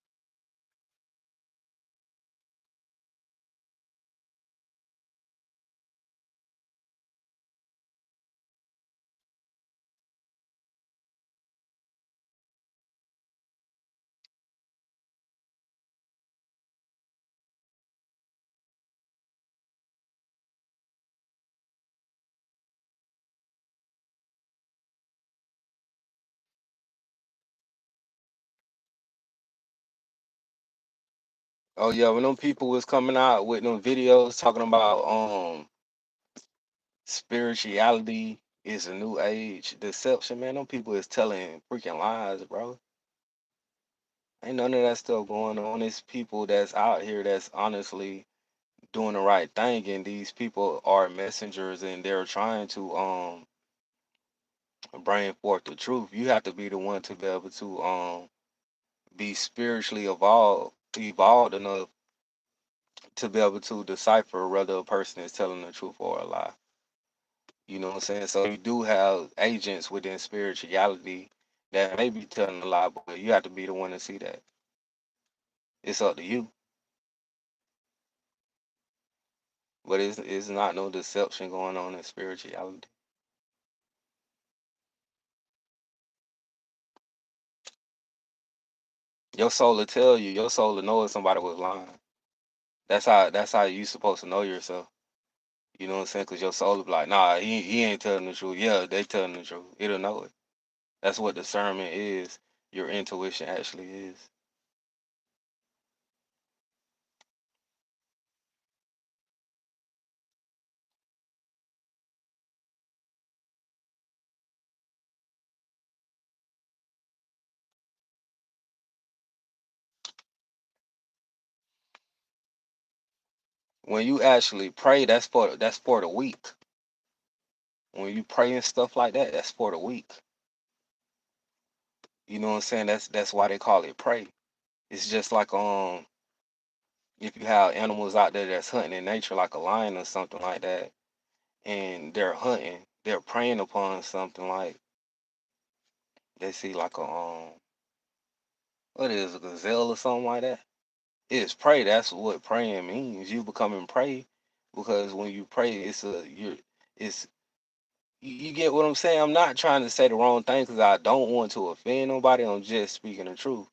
Oh yeah, when them people was coming out with them videos talking about spirituality is a new age deception, man, them people is telling freaking lies, bro. Ain't none of that stuff going on. It's people that's out here that's honestly doing the right thing, and these people are messengers, and they're trying to bring forth the truth. You have to be the one to be able to be spiritually evolved enough to be able to decipher whether a person is telling the truth or a lie. You know what I'm saying? So you do have agents within spirituality that may be telling a lie, but you have to be the one to see that. It's up to you. But it's not no deception going on in spirituality. Your soul will tell you. Your soul will know if somebody was lying. That's how you supposed to know yourself. You know what I'm saying? Because your soul will be like, nah, he ain't telling the truth. Yeah, they telling the truth. It'll know it. That's what discernment is. Your intuition actually is. When you actually pray, that's for the weak. When you pray and stuff like that, that's for the weak. You know what I'm saying? That's why they call it pray. It's just like if you have animals out there that's hunting in nature, like a lion or something like that, and they're hunting, they're preying upon something like they see like what is a gazelle or something like that. It's prey. That's what praying means. You becoming prey because when you pray, it's you get what I'm saying. I'm not trying to say the wrong thing because I don't want to offend nobody. I'm just speaking the truth.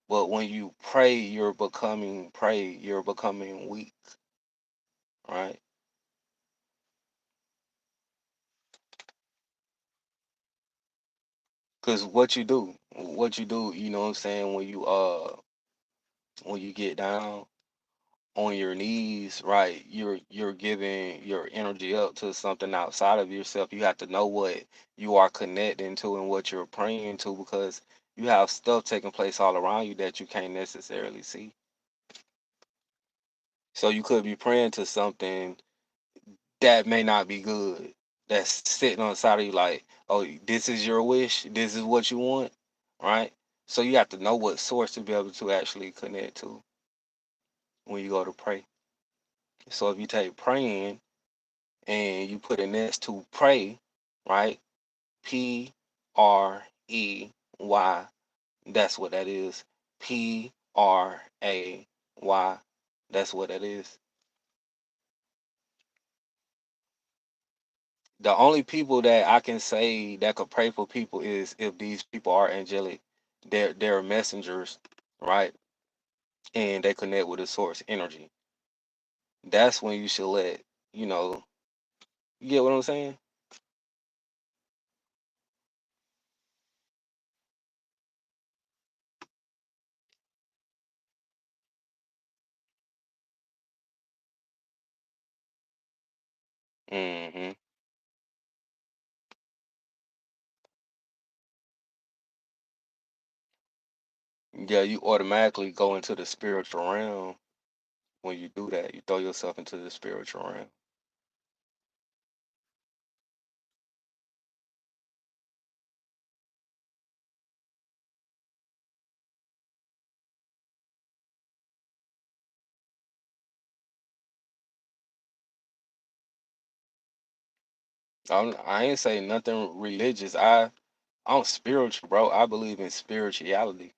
But when you pray, you're becoming prey. You're becoming weak, right? Because what you do, you know what I'm saying, when you get down on your knees, right, you're giving your energy up to something outside of yourself. You have to know what you are connecting to and what you're praying to because you have stuff taking place all around you that you can't necessarily see. So you could be praying to something that may not be good. That's sitting on the side of you like, oh, this is your wish, this is what you want, right? So you have to know what source to be able to actually connect to when you go to pray. So if you take praying and you put it next to pray, right? Prey. That's what that is. Pray. That's what that is. The only people that I can say that could pray for people is if these people are angelic. They're messengers, right? And they connect with the source energy. That's when you should let, you know, you get what I'm saying? hmm Yeah, you automatically go into the spiritual realm when you do that. You throw yourself into the spiritual realm. I ain't say nothing religious. I'm spiritual, bro. I believe in spirituality.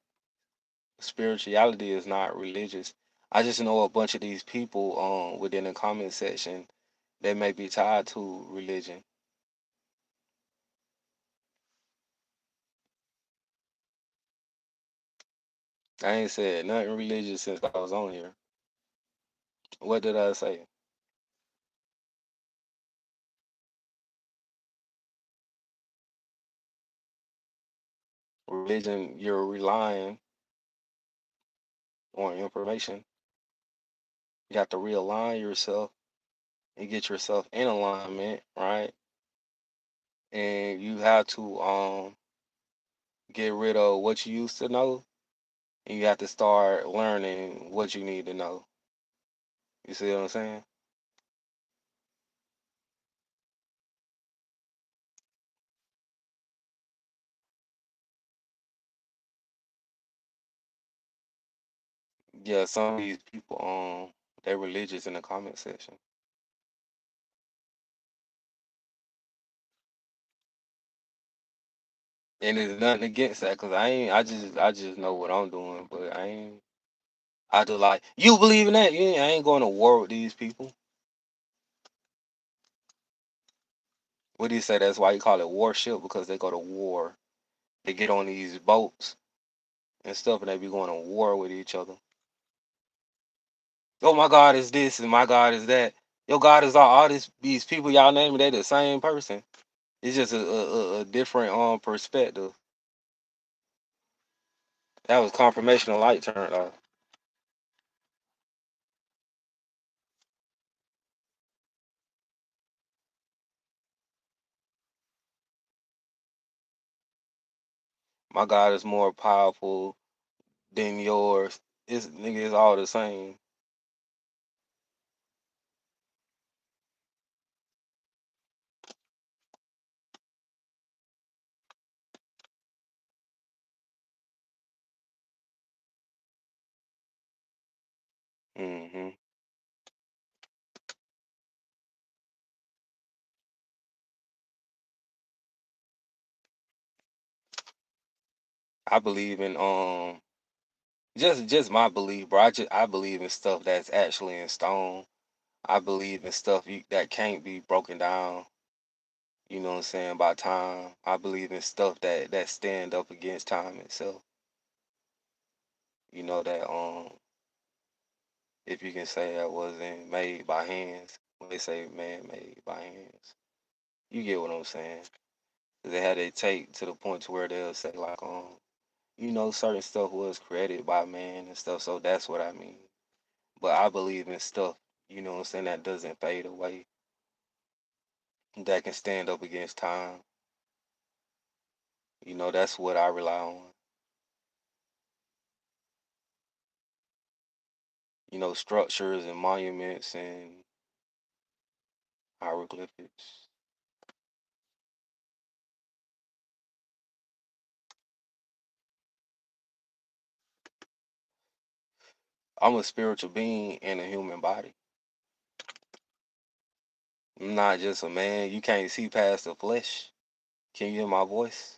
Spirituality is not religious. I just know a bunch of these people within the comment section that may be tied to religion. I ain't said nothing religious since I was on here. What did I say? Religion, you're relying on information. You have to realign yourself and get yourself in alignment, right? And you have to get rid of what you used to know, and you have to start learning what you need to know. You see what I'm saying? Yeah, some of these people they're religious in the comment section. And there's nothing against that because I just know what I'm doing, but I do like you believe in that. Yeah, I ain't going to war with these people. What do you say? That's why you call it warship because they go to war. They get on these boats and stuff, and they be going to war with each other. Oh, my God is this, and my God is that. Your God is all these people y'all naming. They the same person. It's just a different perspective. That was confirmation of light turned off. My God is more powerful than yours. It's nigga, it's all the same. hmm I believe in just my belief, bro. I believe in stuff that's actually in stone. I believe in stuff that can't be broken down. You know what I'm saying by time. I believe in stuff that stand up against time itself. You know that if you can say that wasn't made by hands, when they say man made by hands, you get what I'm saying. 'Cause they had they take to the point to where they'll say like certain stuff was created by man and stuff. So that's what I mean. But I believe in stuff, you know what I'm saying, that doesn't fade away, that can stand up against time. That's what I rely on. Structures and monuments and hieroglyphics. I'm a spiritual being in a human body. I'm not just a man. You can't see past the flesh. Can you hear my voice?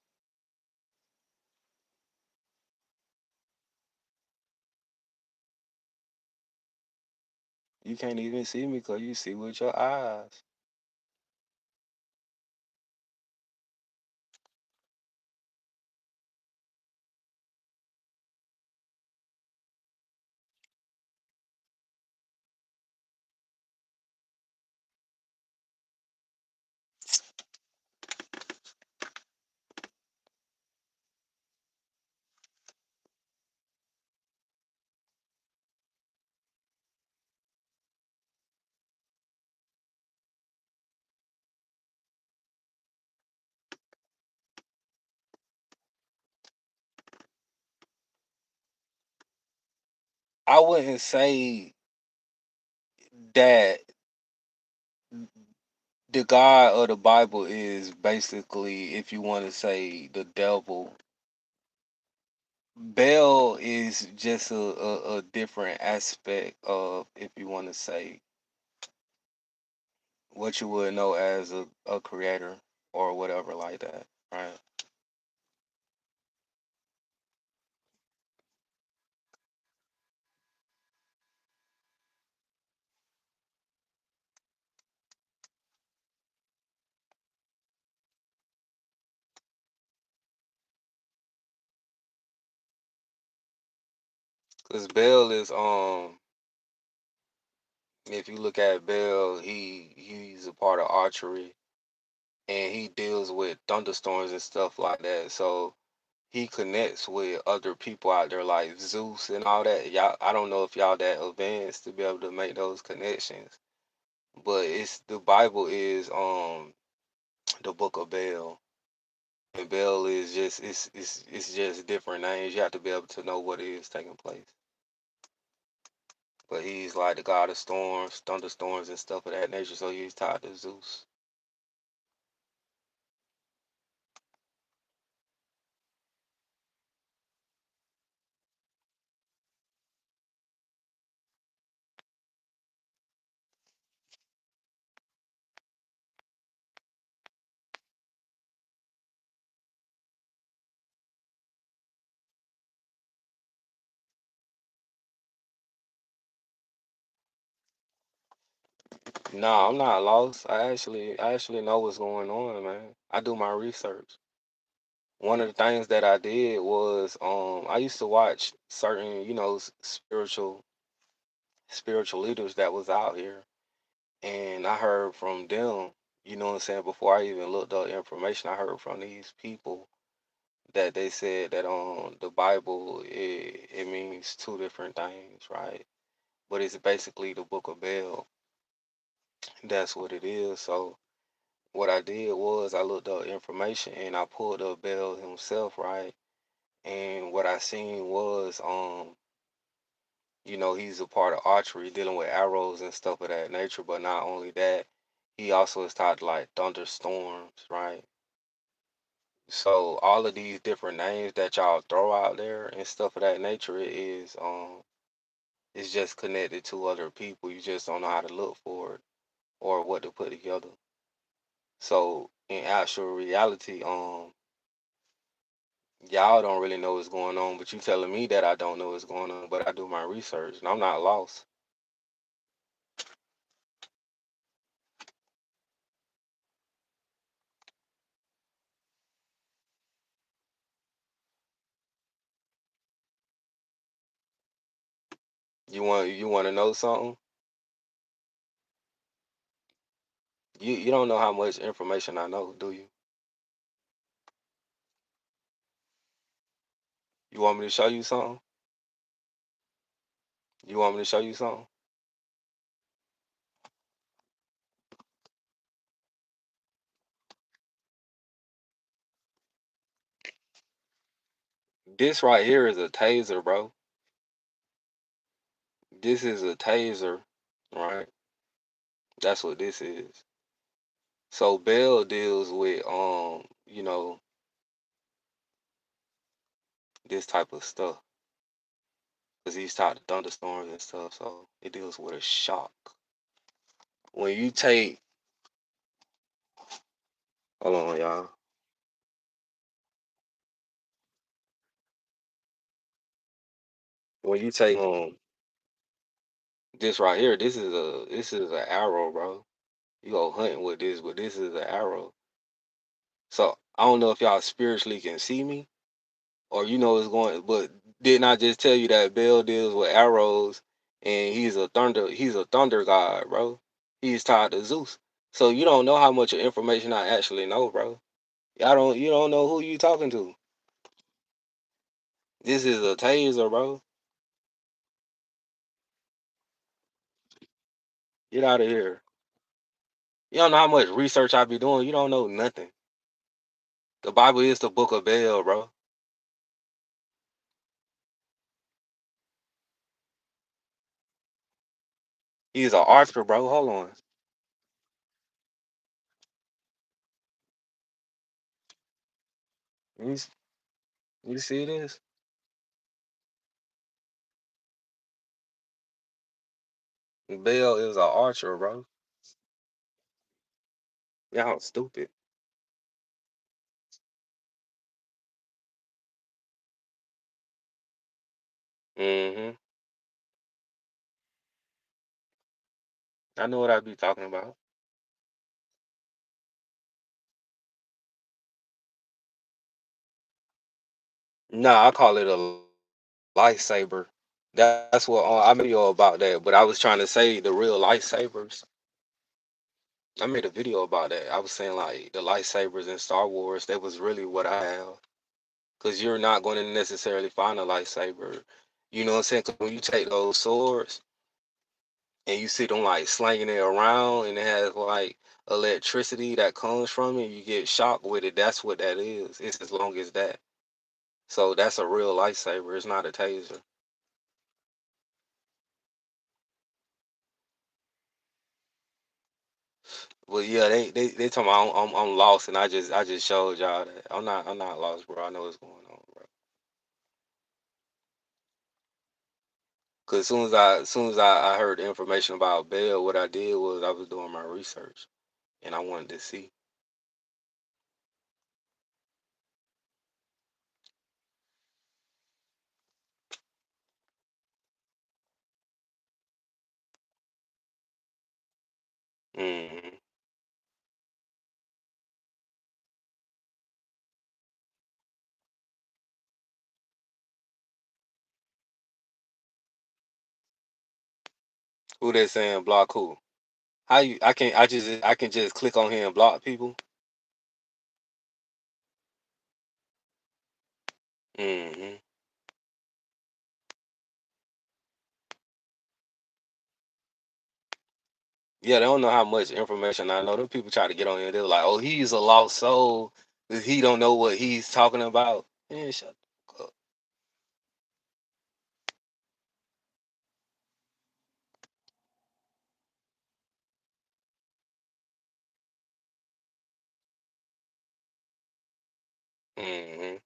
You can't even see me because you see with your eyes. I wouldn't say that the God of the Bible is basically, if you want to say the devil. Baal is just a different aspect of, if you want to say, what you would know as a creator or whatever like that, right? Because Baal is if you look at Baal, he's a part of archery and he deals with thunderstorms and stuff like that. So he connects with other people out there like Zeus and all that. Y'all, I don't know if y'all that advanced to be able to make those connections, but it's the Bible is the book of Bel. And Bel is just it's just different names. You have to be able to know what is taking place. But he's like the god of storms, thunderstorms, and stuff of that nature. So he's tied to Zeus. No, I'm not lost. I actually know what's going on, man. I do my research. One of the things that I did was I used to watch certain, spiritual leaders that was out here, and I heard from them, you know what I'm saying, before I even looked up information, I heard from these people that they said that the Bible it means two different things, right? But it's basically the book of Bel. That's what it is. So what I did was I looked up information and I pulled up Bell himself, right? And what I seen was he's a part of archery dealing with arrows and stuff of that nature, but not only that, he also is taught like thunderstorms, right? So all of these different names that y'all throw out there and stuff of that nature is just connected to other people. You just don't know how to look for it or what to put together. So in actual reality, y'all don't really know what's going on, but you telling me that I don't know what's going on, but I do my research and I'm not lost. You want to know something? You don't know how much information I know, do you? You want me to show you something? You want me to show you something? This right here is a taser, bro. This is a taser, right? That's what this is. So Bell deals with this type of stuff because he's taught the thunderstorms and stuff. So it deals with a shock. When you take, hold on, y'all. When you take this right here, this is an arrow, bro. You go hunting with this, but this is an arrow. So I don't know if y'all spiritually can see me or it's going, but didn't I just tell you that Bell deals with arrows and he's a thunder god, bro. He's tied to Zeus. So you don't know how much information I actually know, bro. You don't know who you talking to. This is a taser, bro. Get out of here. You don't know how much research I be doing. You don't know nothing. The Bible is the book of Bell, bro. He's an archer, bro. Hold on. You, s- you see this? Bell is an archer, bro. Y'all stupid. Hmm. I know what I be talking about. Nah, I call it a lightsaber. That's what I made a video about that. But I was trying to say the real lightsabers. I made a video about that. I was saying like the lightsabers in Star Wars. That was really what I have. because you're not going to necessarily find a lightsaber. You know what I'm saying? 'Cause when you take those swords and you see them like slanging it around and it has like electricity that comes from it, you get shocked with it. That's what that is. It's as long as that. So that's a real lightsaber. It's not a taser. But yeah, they talking about I'm lost, and I just showed y'all that I'm not lost, bro. I know what's going on, bro. Cause as soon as I heard the information about Bell, what I did was I was doing my research, and I wanted to see. Hmm. Who they saying block who? How you? I can just click on here and block people. Hmm. Yeah, they don't know how much information I know. Them people try to get on here. They're like, "Oh, he's a lost soul. He don't know what he's talking about." Man, shut the fuck up. Hmm.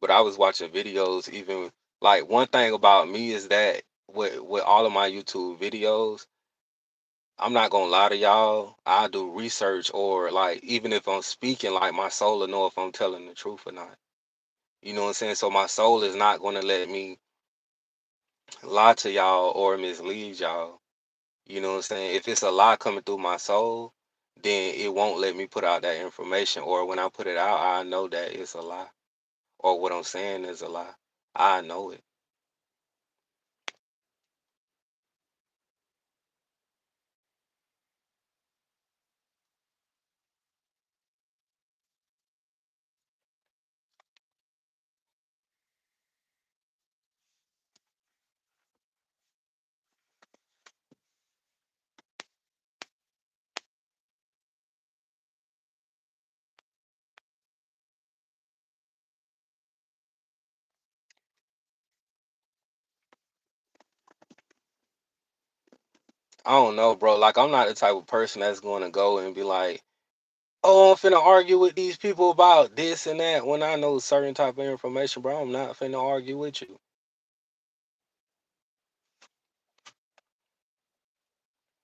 But I was watching videos. Even like one thing about me is that with all of my YouTube videos, I'm not gonna lie to y'all. I do research, or like even if I'm speaking, like my soul will know if I'm telling the truth or not. You know what I'm saying? So my soul is not gonna let me lie to y'all or mislead y'all. You know what I'm saying? If it's a lie coming through my soul, then it won't let me put out that information. Or when I put it out, I know that it's a lie. Or what I'm saying is a lie. I know it. I don't know, bro. Like I'm not the type of person that's going to go and be like, "Oh, I'm finna argue with these people about this and that." When I know certain type of information, bro, I'm not finna argue with you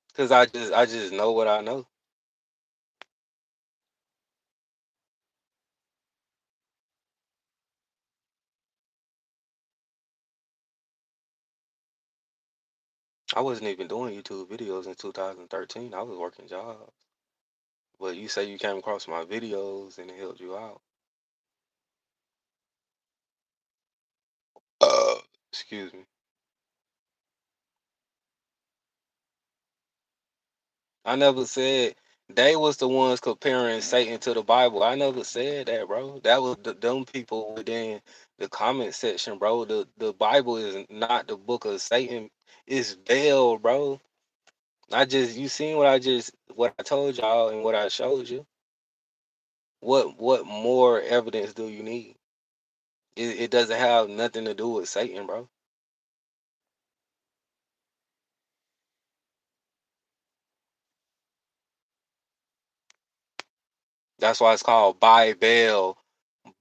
because I just know what I know. I wasn't even doing YouTube videos in 2013. I was working jobs. But you say you came across my videos and it helped you out. Uh, Excuse me. I never said they was the ones comparing Satan to the Bible. I never said that, bro. That was them people within the comment section, bro. The Bible is not the book of Satan. It's veiled, bro. You seen what I told y'all and what I showed you. What more evidence do you need? It doesn't have nothing to do with Satan, bro. That's why it's called Bible.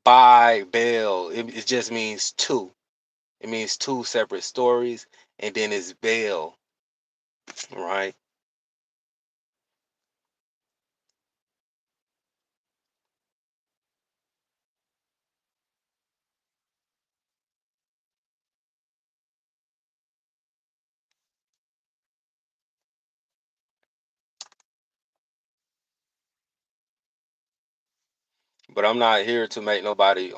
Bible. It just means two. It means two separate stories, and then it's Baal, right? But I'm not here to make nobody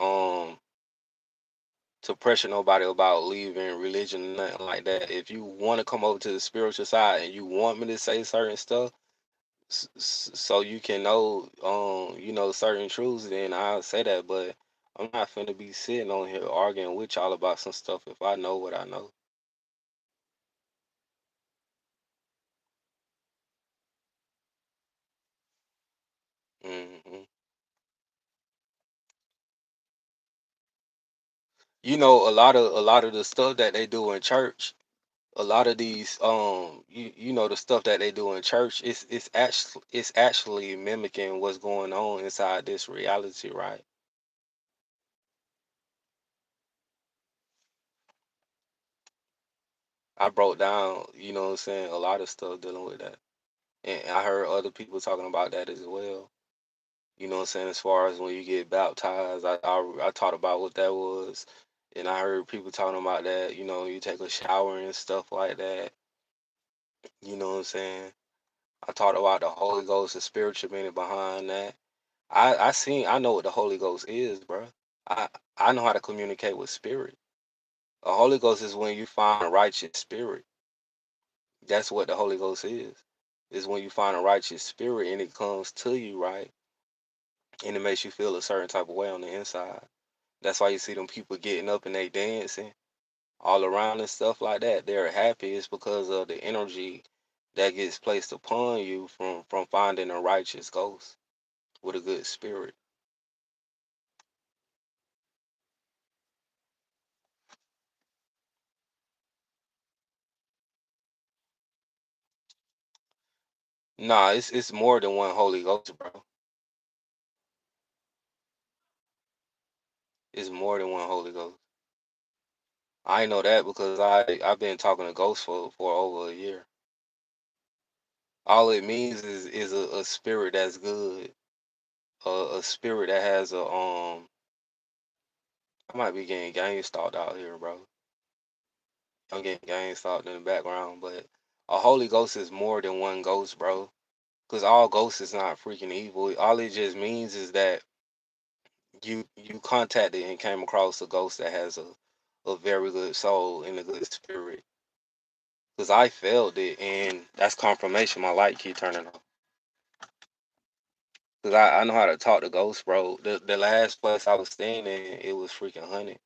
to pressure nobody about leaving religion, nothing like that. If you want to come over to the spiritual side and you want me to say certain stuff, So you can know, certain truths, then I'll say that. But I'm not finna be sitting on here arguing with y'all about some stuff if I know what I know. hmm a lot of the stuff that they do in church, a lot of these, the stuff that they do in church, it's actually mimicking what's going on inside this reality, right? I broke down, what I'm saying, a lot of stuff dealing with that. And I heard other people talking about that as well. You know what I'm saying? As far as when you get baptized, I taught about what that was. And I heard people talking about that, you take a shower and stuff like that. You know what I'm saying? I taught about the Holy Ghost, the spiritual meaning behind that. I know what the Holy Ghost is, bro. I I know how to communicate with spirit. The Holy Ghost is when you find a righteous spirit. That's what the Holy Ghost is. Is when you find a righteous spirit and it comes to you, right? And it makes you feel a certain type of way on the inside. That's why you see them people getting up and they dancing all around and stuff like that. They're happy. It's because of the energy that gets placed upon you from finding a righteous ghost with a good spirit. Nah, it's more than one Holy Ghost, bro. It's more than one Holy Ghost. I know that because I've been talking to ghosts for over a year. All it means is a spirit that's good, a spirit that has a I might be getting gang stalked out here, bro. I'm getting gang stalked in the background, but a Holy Ghost is more than one ghost, bro. Because all ghosts is not freaking evil. All it just means is that you contacted and came across a ghost that has a very good soul and a good spirit. Because I failed it, and that's confirmation. My light keep turning on. Because I know how to talk to ghosts, bro. The last place I was staying in, it was freaking hunted.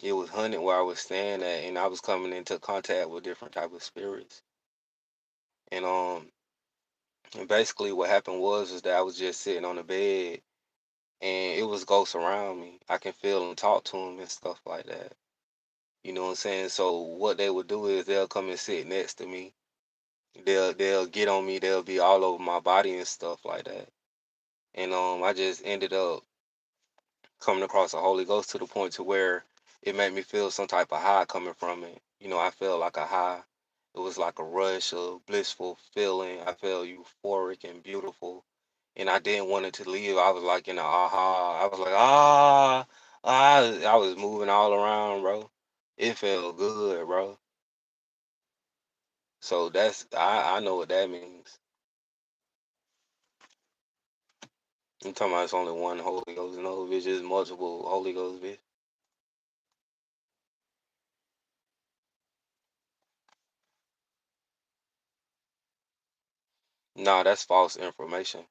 It was hunted where I was staying at, and I was coming into contact with different type of spirits. And and basically what happened was that I was just sitting on the bed, and it was ghosts around me. I can feel and talk to them and stuff like that. You know what I'm saying? So what they would do is they'll come and sit next to me. They'll get on me. They'll be all over my body and stuff like that. And I just ended up coming across the Holy Ghost to the point to where it made me feel some type of high coming from it. I felt like a high. It was like a rush, a blissful feeling. I felt euphoric and beautiful. And I didn't want it to leave. I was like in a aha. I was like, I was moving all around, bro. It felt good, bro. So I know what that means. You talking about it's only one Holy Ghost? No, it's just multiple Holy Ghost, bitch. Nah, that's false information.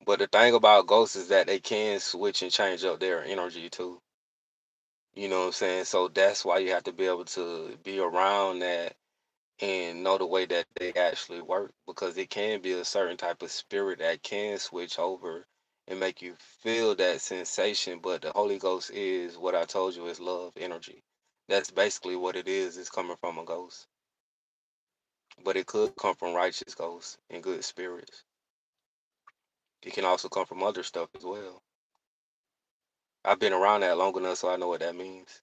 But the thing about ghosts is that they can switch and change up their energy too. You know what I'm saying? So that's why you have to be able to be around that and know the way that they actually work, because it can be a certain type of spirit that can switch over and make you feel that sensation. But the Holy Ghost is what I told you is love energy. That's basically what it is. It's coming from a ghost, but it could come from righteous ghosts and good spirits. It can also come from other stuff as well. I've been around that long enough so I know what that means.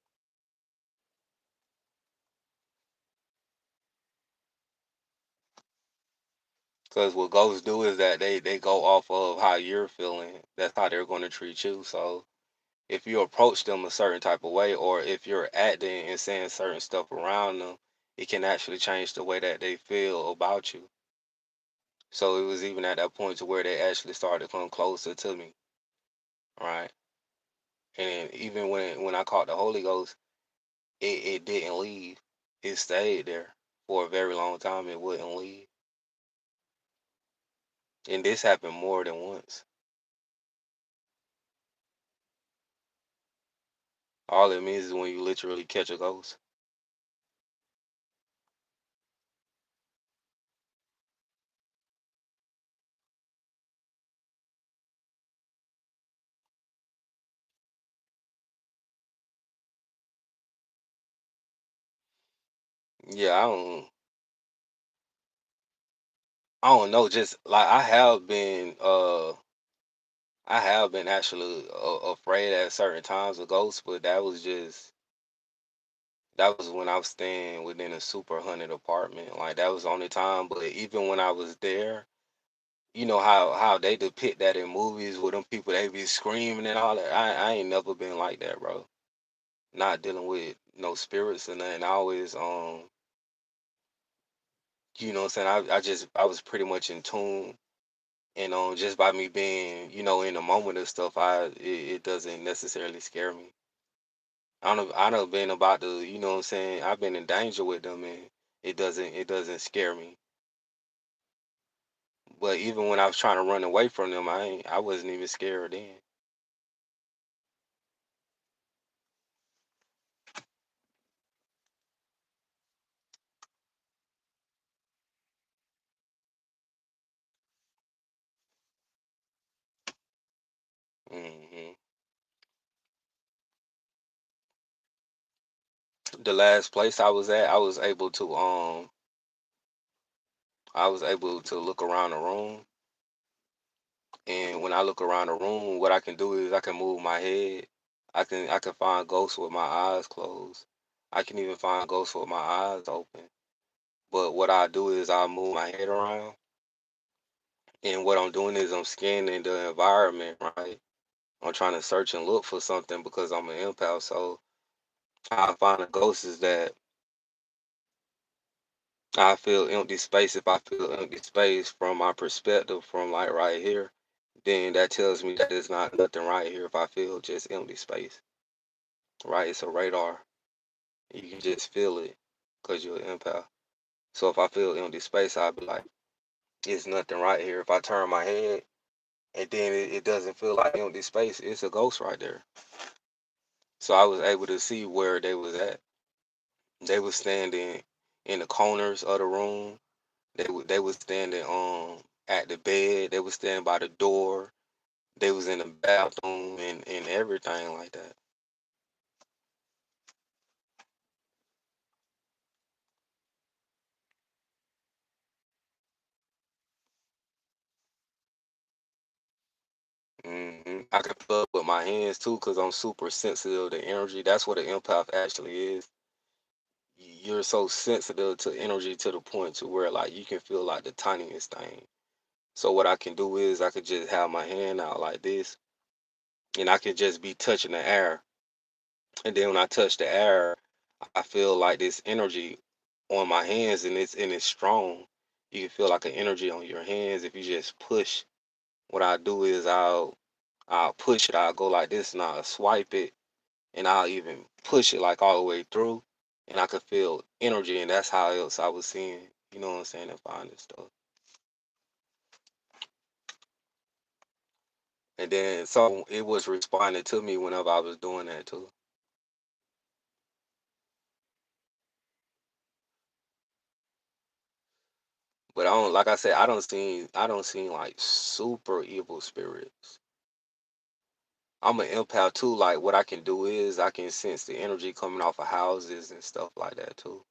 Because what ghosts do is that they go off of how you're feeling. That's how they're going to treat you. So if you approach them a certain type of way, or if you're acting and saying certain stuff around them, it can actually change the way that they feel about you. So it was even at that point to where they actually started to come closer to me. right? And even when I caught the Holy Ghost, it didn't leave. It stayed there for a very long time. It wouldn't leave. And this happened more than once. All it means is when you literally catch a ghost. Yeah, I don't know. Just like I have been actually afraid at certain times of ghosts, but that was when I was staying within a super haunted apartment. Like that was the only time. But even when I was there, you know how they depict that in movies with them people they be screaming and all that. I ain't never been like that, bro. Not dealing with no spirits or nothing. I always you know what I'm saying, I was pretty much in tune. And just by me being, in the moment of stuff, it doesn't necessarily scare me. I don't been about to, what I'm saying, I've been in danger with them, and it doesn't scare me. But even when I was trying to run away from them, I wasn't even scared then. hmm The last place I was at, I was able to look around the room, and when I look around the room, what I can do is I can move my head. I can find ghosts with my eyes closed. I can even find ghosts with my eyes open. But what I do is I move my head around, and what I'm doing is I'm scanning the environment, right? I'm trying to search and look for something because I'm an empath. So I find a ghost is that I feel empty space. If I feel empty space from my perspective, from like right here, then that tells me that there's not nothing right here. If I feel just empty space, right? It's a radar. You can just feel it because you're an empath. So if I feel empty space, I'll be like, "It's nothing right here." If I turn my head and then it doesn't feel like empty space, it's a ghost right there. So I was able to see where they was at. They was standing in the corners of the room. They was standing at the bed. They was standing by the door. They was in the bathroom and everything like that. I can plug with my hands too because I'm super sensitive to energy. That's what an empath actually is. You're so sensitive to energy to the point to where like you can feel like the tiniest thing. So what I can do is I could just have my hand out like this, and I could just be touching the air. And then when I touch the air, I feel like this energy on my hands, and it's strong. You can feel like an energy on your hands if you just push. What I do is I'll push it. I'll go like this, and I'll swipe it, and I'll even push it like all the way through, and I could feel energy, and that's how else I was seeing. You know what I'm saying? And finding stuff. And then so it was responding to me whenever I was doing that too. But I don't, like I said, I don't see like super evil spirits. I'm an empath too. Like what I can do is I can sense the energy coming off of houses and stuff like that too.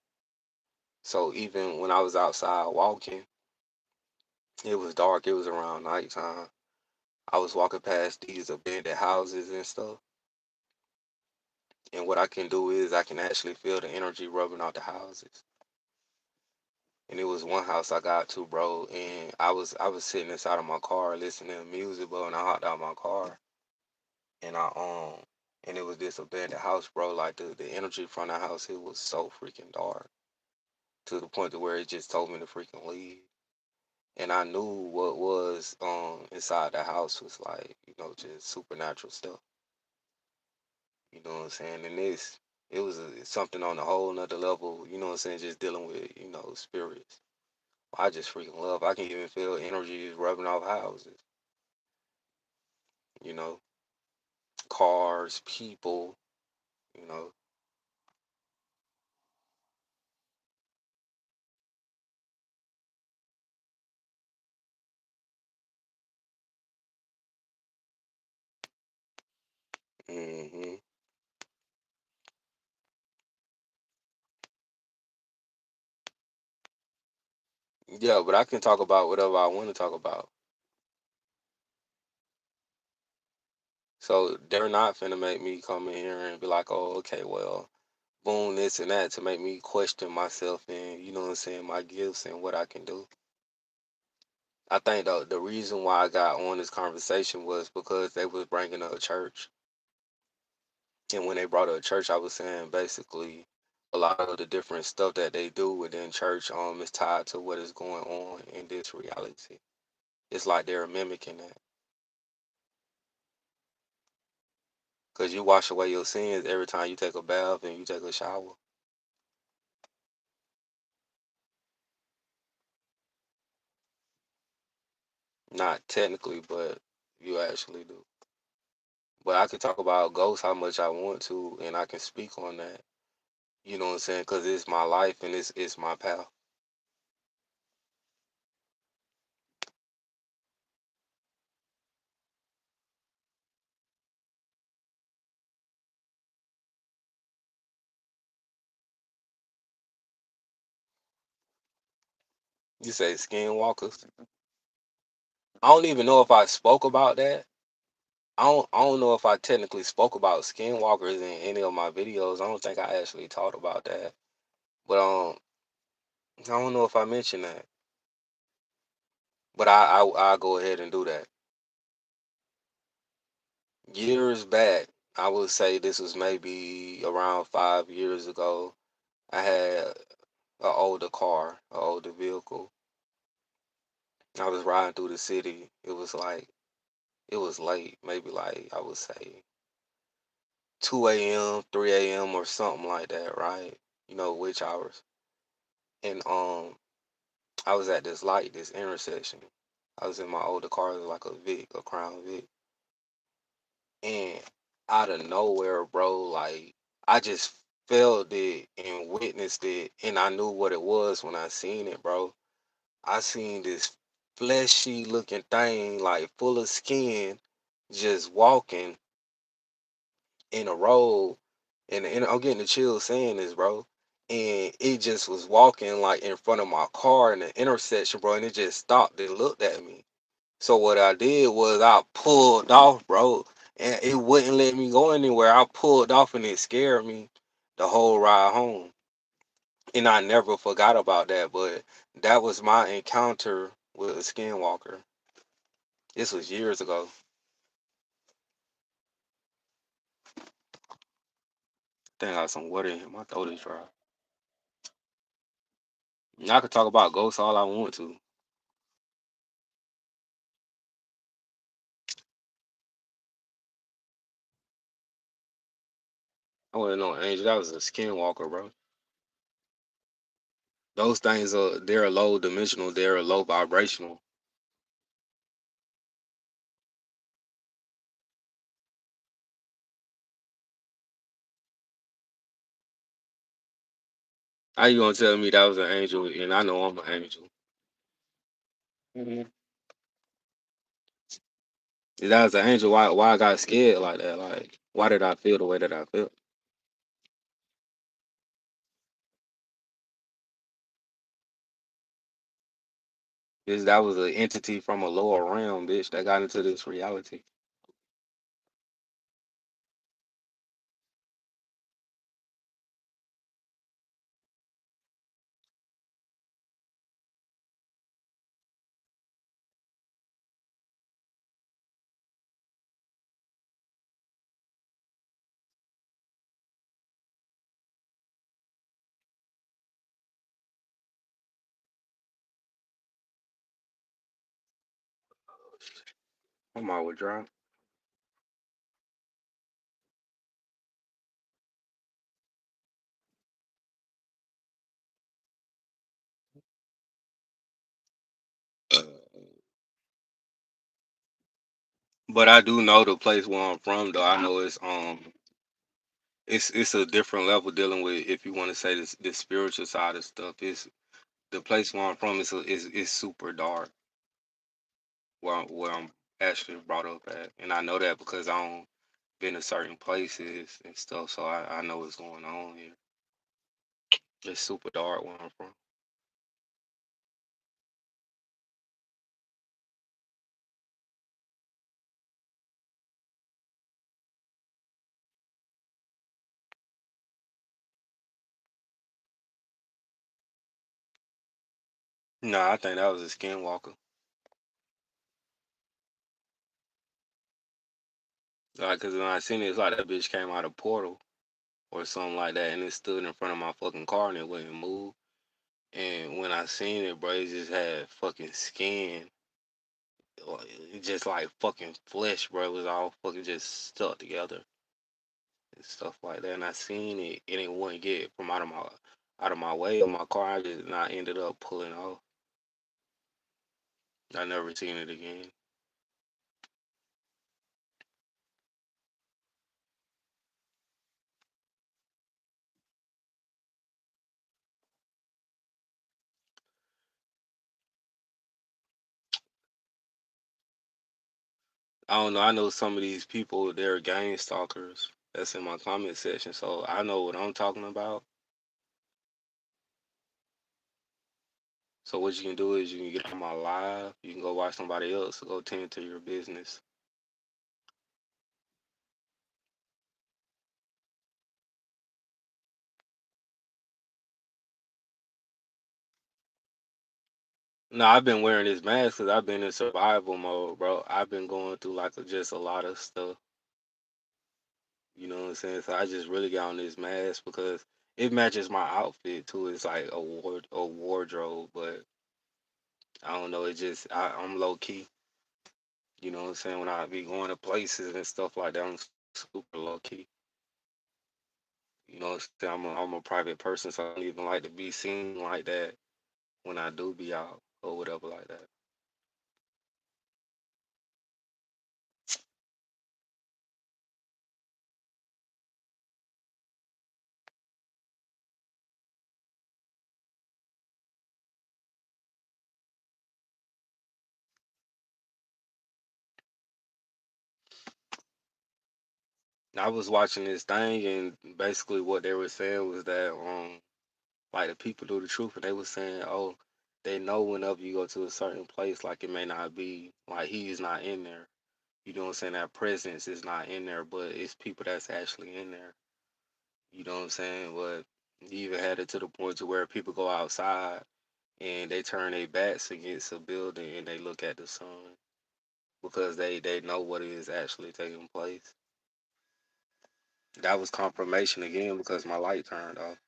So even when I was outside walking, it was dark. It was around nighttime. I was walking past these abandoned houses and stuff. And what I can do is I can actually feel the energy rubbing off the houses. And it was one house I got to, bro, and I was sitting inside of my car listening to music, bro, and I hopped out my car, and and it was this abandoned house, bro. Like the energy from the house, it was so freaking dark to the point to where it just told me to freaking leave. and I knew what was inside the house was like, just supernatural stuff. You know what I'm saying? And it was something on a whole nother level. You know what I'm saying? Just dealing with spirits. I just freaking love. I can even feel energies rubbing off houses. You know, cars, people. You know. Hmm. Yeah, but I can talk about whatever I want to talk about. So they're not finna make me come in here and be like, oh, okay, well, boom, this and that to make me question myself and, you know what I'm saying, my gifts and what I can do. I think the reason why I got on this conversation was because they was bringing up church. And when they brought up church, I was saying basically a lot of the different stuff that they do within church is tied to what is going on in this reality. It's like they're mimicking that. Because you wash away your sins every time you take a bath and you take a shower. Not technically, but you actually do. But I can talk about ghosts how much I want to, and I can speak on that. You know what I'm saying? Because it's my life and it's my path. You say skinwalkers. I don't even know if I spoke about that. I don't know if I technically spoke about skinwalkers in any of my videos. I don't think I actually talked about that. But I don't know if I mentioned that. But I'll go ahead and do that. Years back, I would say this was maybe around 5 years ago. I had an older car, an older vehicle. I was riding through the city. It was late, maybe like I would say 2 a.m., 3 a.m. or something like that, right? Which hours. And I was at this light, this intersection. I was in my older car, it was like a Vic, a Crown Vic. And out of nowhere, bro, like I just felt it and witnessed it, and I knew what it was when I seen it, bro. I seen this fleshy looking thing, like full of skin, just walking in a road. And I'm getting the chills saying this, bro. And it just was walking like in front of my car in the intersection, bro. And it just stopped and looked at me. So what I did was I pulled off, bro. And it wouldn't let me go anywhere. I pulled off and it scared me the whole ride home. And I never forgot about that. But that was my encounter with a skinwalker. This was years ago. I think I got some water in my throat is dry. And I could talk about ghosts all I want to. I wasn't no angel. That was a skinwalker, bro. Those things are they're low dimensional. They're low vibrational. How you gonna tell me that was an angel and I know I'm an angel? Mhm. If that was an angel, why I got scared like that? Like why did I feel the way that I felt? Is that was an entity from a lower realm, bitch, that got into this reality. I'm out with drunk. But I do know the place where I'm from, though. I know it's a different level dealing with, if you want to say this spiritual side of stuff. It's the place where I'm from is super dark, where I'm actually brought up at, and I know that because I don't been to certain places and stuff, so I know what's going on here. It's super dark where I'm from. No, I think that was a skinwalker. Like, cause when I seen it, it's like that bitch came out of portal or something like that, and it stood in front of my fucking car and it wouldn't move. And when I seen it, bro, it just had fucking skin, just like fucking flesh, bro. It was all fucking just stuck together and stuff like that. And I seen it, and it wouldn't get from out of my way of my car. And I ended up pulling off. I never seen it again. I don't know. I know some of these people, they're gang stalkers. That's in my comment section, so I know what I'm talking about. So what you can do is you can get on my live. You can go watch somebody else. Go tend to your business. No, I've been wearing this mask because I've been in survival mode, bro. I've been going through like just a lot of stuff. You know what I'm saying? So I just really got on this mask because it matches my outfit too. It's like a wardrobe, but I don't know. It just I'm low key. You know what I'm saying? When I be going to places and stuff like that, I'm super low key. You know what I'm saying? I'm a private person, so I don't even like to be seen like that when I do be out or whatever like that. I was watching this thing, and basically what they were saying was that like the people knew the truth, and they were saying, oh, they know whenever you go to a certain place, like it may not be like he's not in there. You know what I'm saying? That presence is not in there, but it's people that's actually in there. You know what I'm saying? But you even had it to the point to where people go outside and they turn their backs against a building and they look at the sun because they know what is actually taking place. That was confirmation again because my light turned off.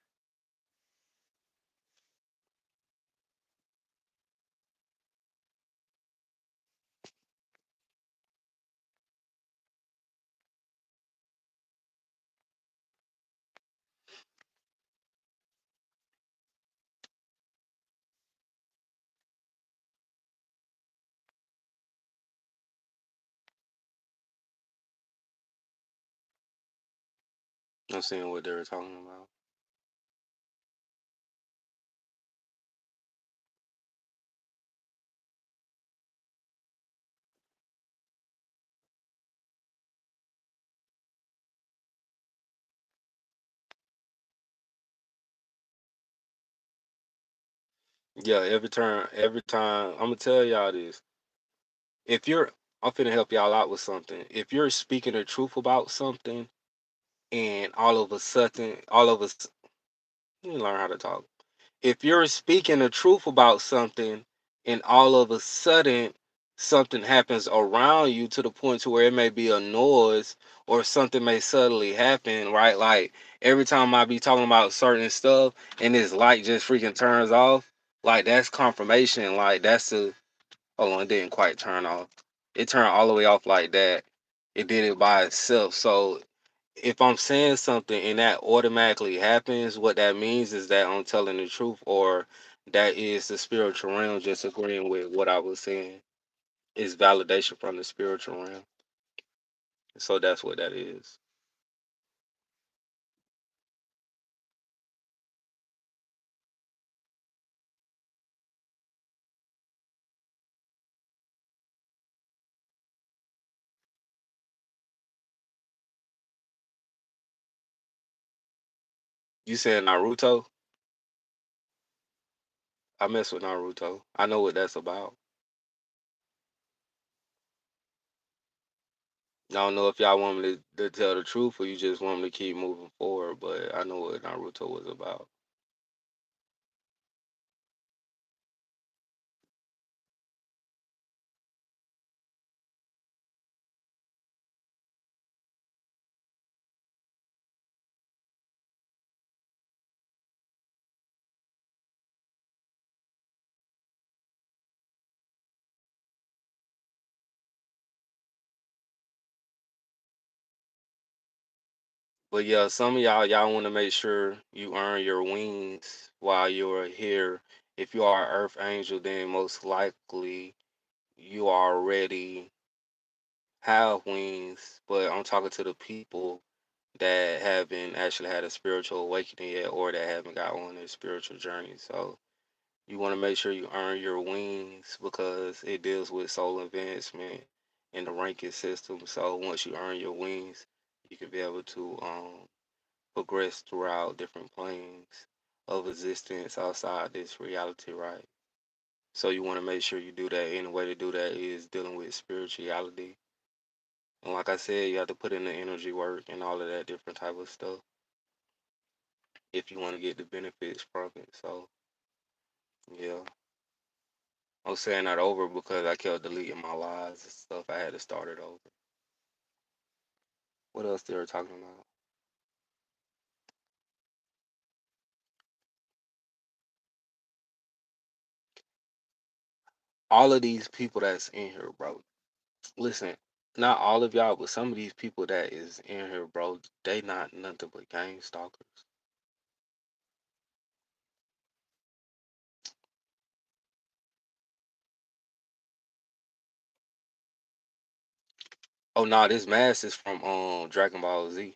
I'm seeing what they were talking about. Yeah, every time, I'm gonna tell y'all this. If you're, I'm finna help y'all out with something. If you're speaking the truth about something, and all of a sudden, let me learn how to talk. If you're speaking the truth about something, and all of a sudden something happens around you to the point to where it may be a noise or something may suddenly happen, right? Like every time I be talking about certain stuff and this light just freaking turns off, like that's confirmation. Like that's the hold on, it didn't quite turn off. It turned all the way off like that. It did it by itself. So if I'm saying something and that automatically happens, what that means is that I'm telling the truth, or that is the spiritual realm just agreeing with what I was saying. It's validation from the spiritual realm. So that's what that is. You said Naruto? I mess with Naruto. I know what that's about. I don't know if y'all want me to tell the truth or you just want me to keep moving forward, but I know what Naruto was about. But yeah, some of y'all want to make sure you earn your wings while you're here. If you are an Earth Angel, then most likely you already have wings. But I'm talking to the people that haven't actually had a spiritual awakening yet, or that haven't got on their spiritual journey. So you want to make sure you earn your wings because it deals with soul advancement in the ranking system. So once you earn your wings, you can be able to progress throughout different planes of existence outside this reality, right? So you want to make sure you do that. And the way to do that is dealing with spirituality. And like I said, you have to put in the energy work and all of that different type of stuff if you want to get the benefits from it. So yeah, I'm saying that over because I kept deleting my lives and stuff. I had to start it over. What else they were talking about? All of these people that's in here, bro. Listen, not all of y'all, but some of these people that is in here, bro, they not nothing but gang stalkers. Oh no, this mask is from Dragon Ball Z.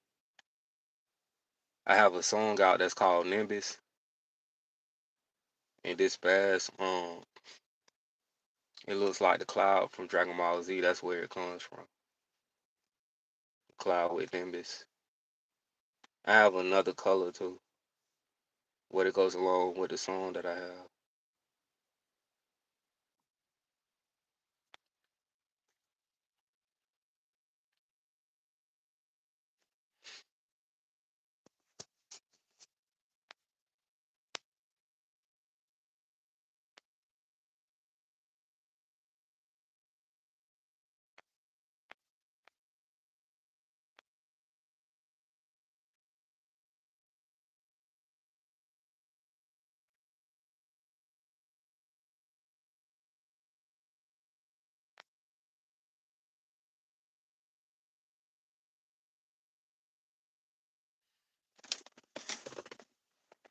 I have a song out that's called Nimbus, and this mask, it looks like the cloud from Dragon Ball Z. That's where it comes from. Cloud with Nimbus. I have another color too, what it goes along with the song that I have.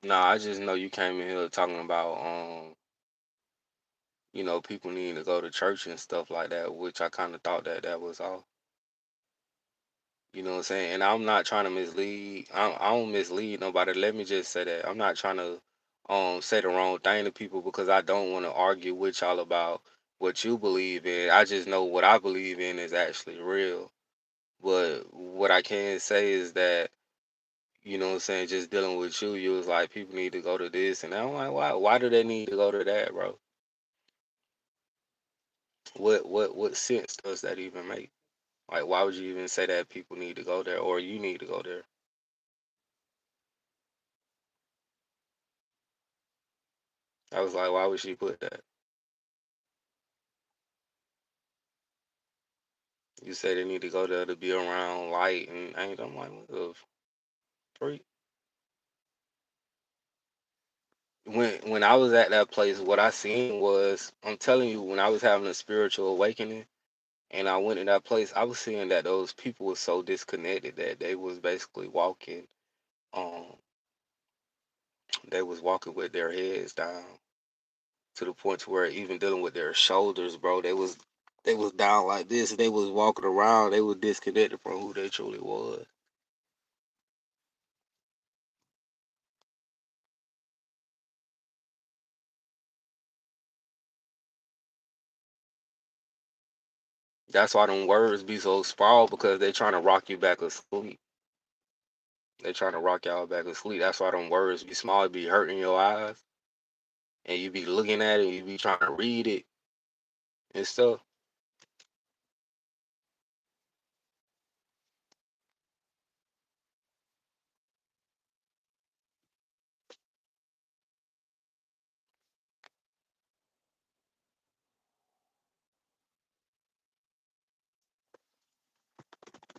Nah, I just know you came in here talking about people needing to go to church and stuff like that, which I kind of thought that that was all. You know what I'm saying? And I'm not trying to mislead. I don't mislead nobody. Let me just say that I'm not trying to say the wrong thing to people because I don't want to argue with y'all about what you believe in. I just know what I believe in is actually real. But what I can say is that what I'm saying, just dealing with you, you was like people need to go to this, and I'm like, why do they need to go to that, bro? What sense does that even make? Like, why would you even say that people need to go there or you need to go there? I was like, why would she put that? You say they need to go there to be around light and ain't. I'm like, what the freak? When I was at that place, what I seen was, I'm telling you, when I was having a spiritual awakening And I went in that place. I was seeing that those people were so disconnected that they was basically walking. Um, they was walking with their heads down to the point to where even dealing with their shoulders, bro, they was down like this. They was walking around. They was disconnected from who they truly was. That's why them words be so sprawled because they trying to rock you back asleep. They trying to rock y'all back asleep. That's why them words be small. It be hurting your eyes, and you be looking at it. And you be trying to read it and stuff.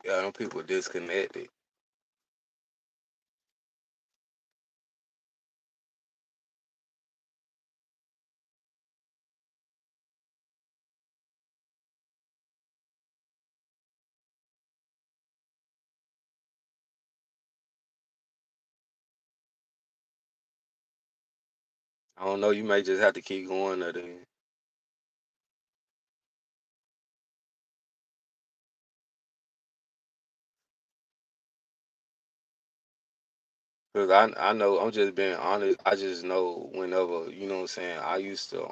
Yeah, them people disconnected. I don't know. You may just have to keep going there then. Cause I know I'm just being honest. I just know whenever what I'm saying. I used to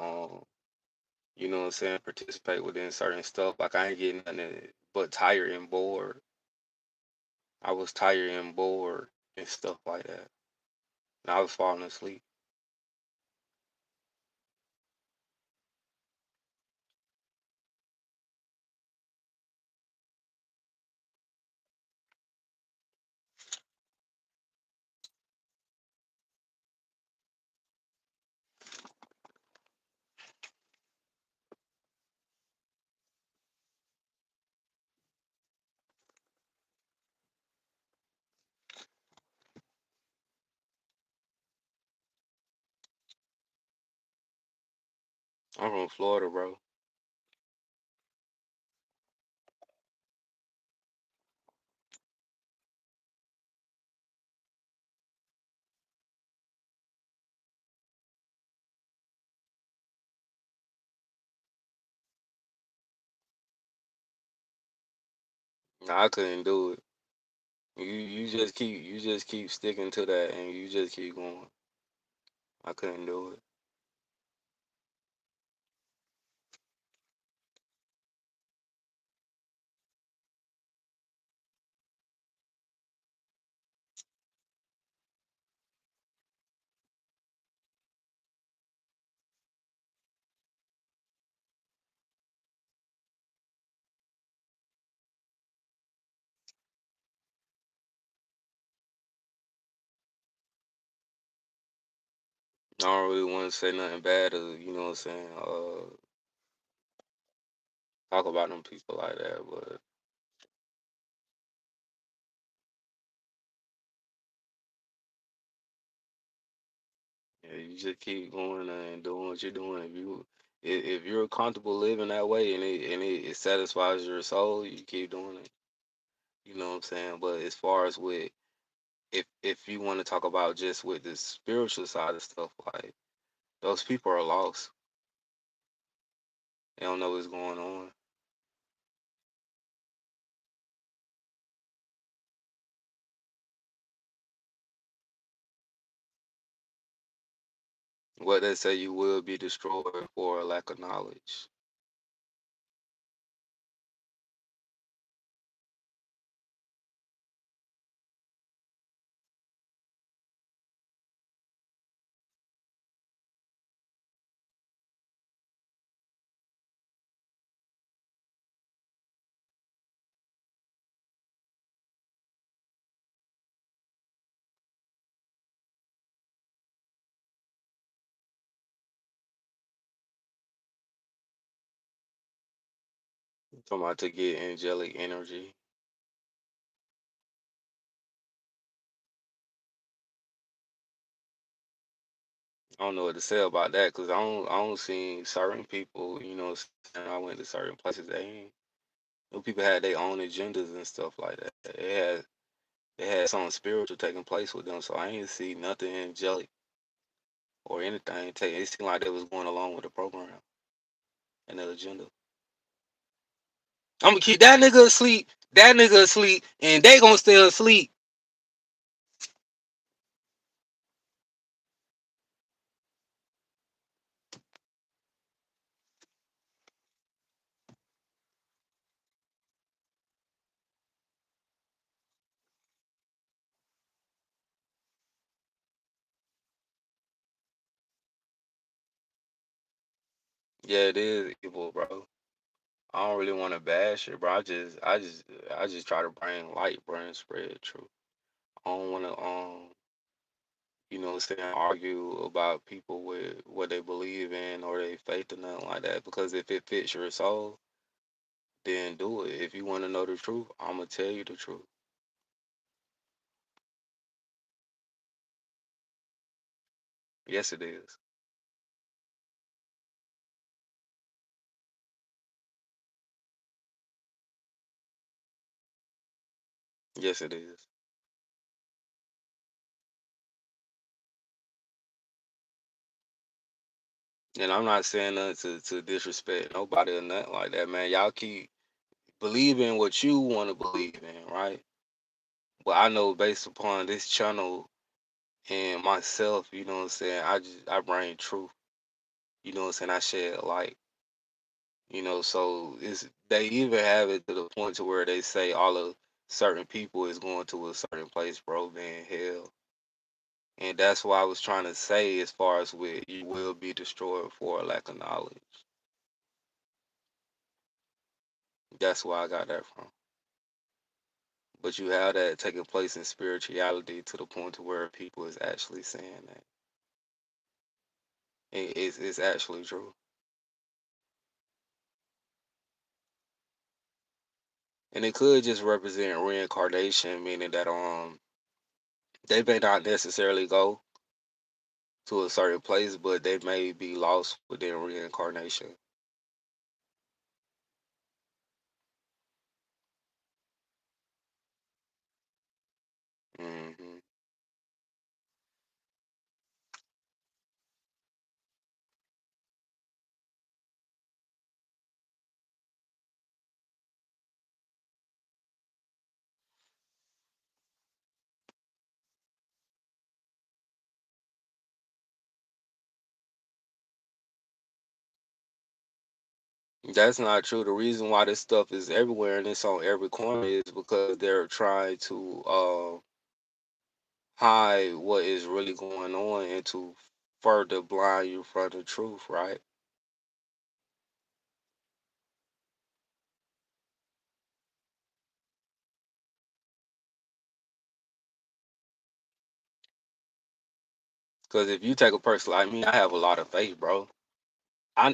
what I'm saying, participate within certain stuff. Like I ain't getting nothing but tired and bored. I was tired and bored and stuff like that. And I was falling asleep. I'm from Florida, bro. Nah, I couldn't do it. You just keep sticking to that and you just keep going. I couldn't do it. I don't really want to say nothing bad or what I'm saying, talk about them people like that, but yeah, you just keep going and doing what you're doing. If you're comfortable living that way and it satisfies your soul, you keep doing it. You know what I'm saying? But as far as with if you want to talk about just with the spiritual side of stuff, like those people are lost. They don't know what's going on. What they say you will be destroyed for a lack of knowledge. Talking about to get angelic energy. I don't know what to say about that because I don't see certain people. I went to certain places they ain't. People had their own agendas and stuff like that. They had something spiritual taking place with them. So I ain't see nothing angelic or anything. It seemed like they was going along with the program and the agenda. I'm gonna keep that nigga asleep, and they gonna stay asleep. Yeah, it is evil, bro. I don't really want to bash it, bro. I just try to bring light, bro, and spread truth. I don't want to sit and argue about people with what they believe in or their faith or nothing like that. Because if it fits your soul, then do it. If you want to know the truth, I'm gonna tell you the truth. Yes, it is. Yes, it is. And I'm not saying nothing to disrespect nobody or nothing like that, man. Y'all keep believing what you want to believe in, right? But I know based upon this channel and myself, you know what I'm saying, I bring truth. You know what I'm saying? I shed light. So they even have it to the point to where they say all of certain people is going to a certain place, bro, being hell. And that's why I was trying to say as far as with you will be destroyed for a lack of knowledge. That's where I got that from. But you have that taking place in spirituality to the point to where people is actually saying that. It's actually true. And it could just represent reincarnation, meaning that they may not necessarily go to a certain place, but they may be lost within reincarnation. hmm That's not true. The reason why this stuff is everywhere and it's on every corner is because they're trying to hide what is really going on and to further blind you from the truth, right? Because if you take a person like me, I have a lot of faith, bro.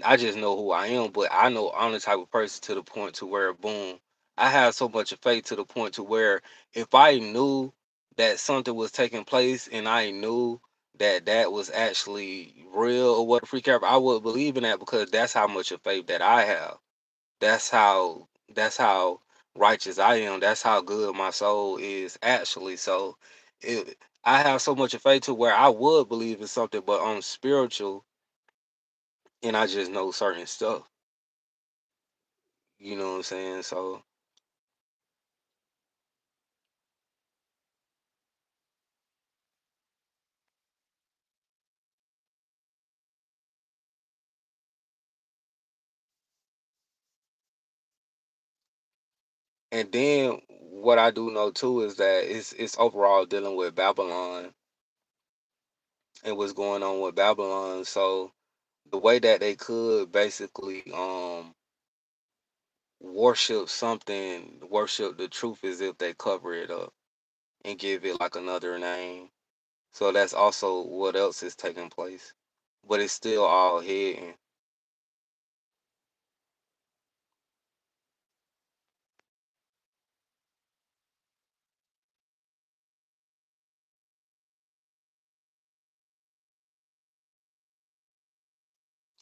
I just know who I am, but I know I'm the type of person to the point to where boom, I have so much of faith to the point to where if I knew that something was taking place and I knew that that was actually real or what a free care, I would believe in that because that's how much of faith that I have. That's how righteous I am. That's how good my soul is actually. So I have so much of faith to where I would believe in something, but I'm spiritual and I just know certain stuff. You know what I'm saying? So, and then what I do know too is that it's overall dealing with Babylon and what's going on with Babylon. So the way that they could basically worship the truth is if they cover it up and give it like another name. So that's also what else is taking place. But it's still all hidden.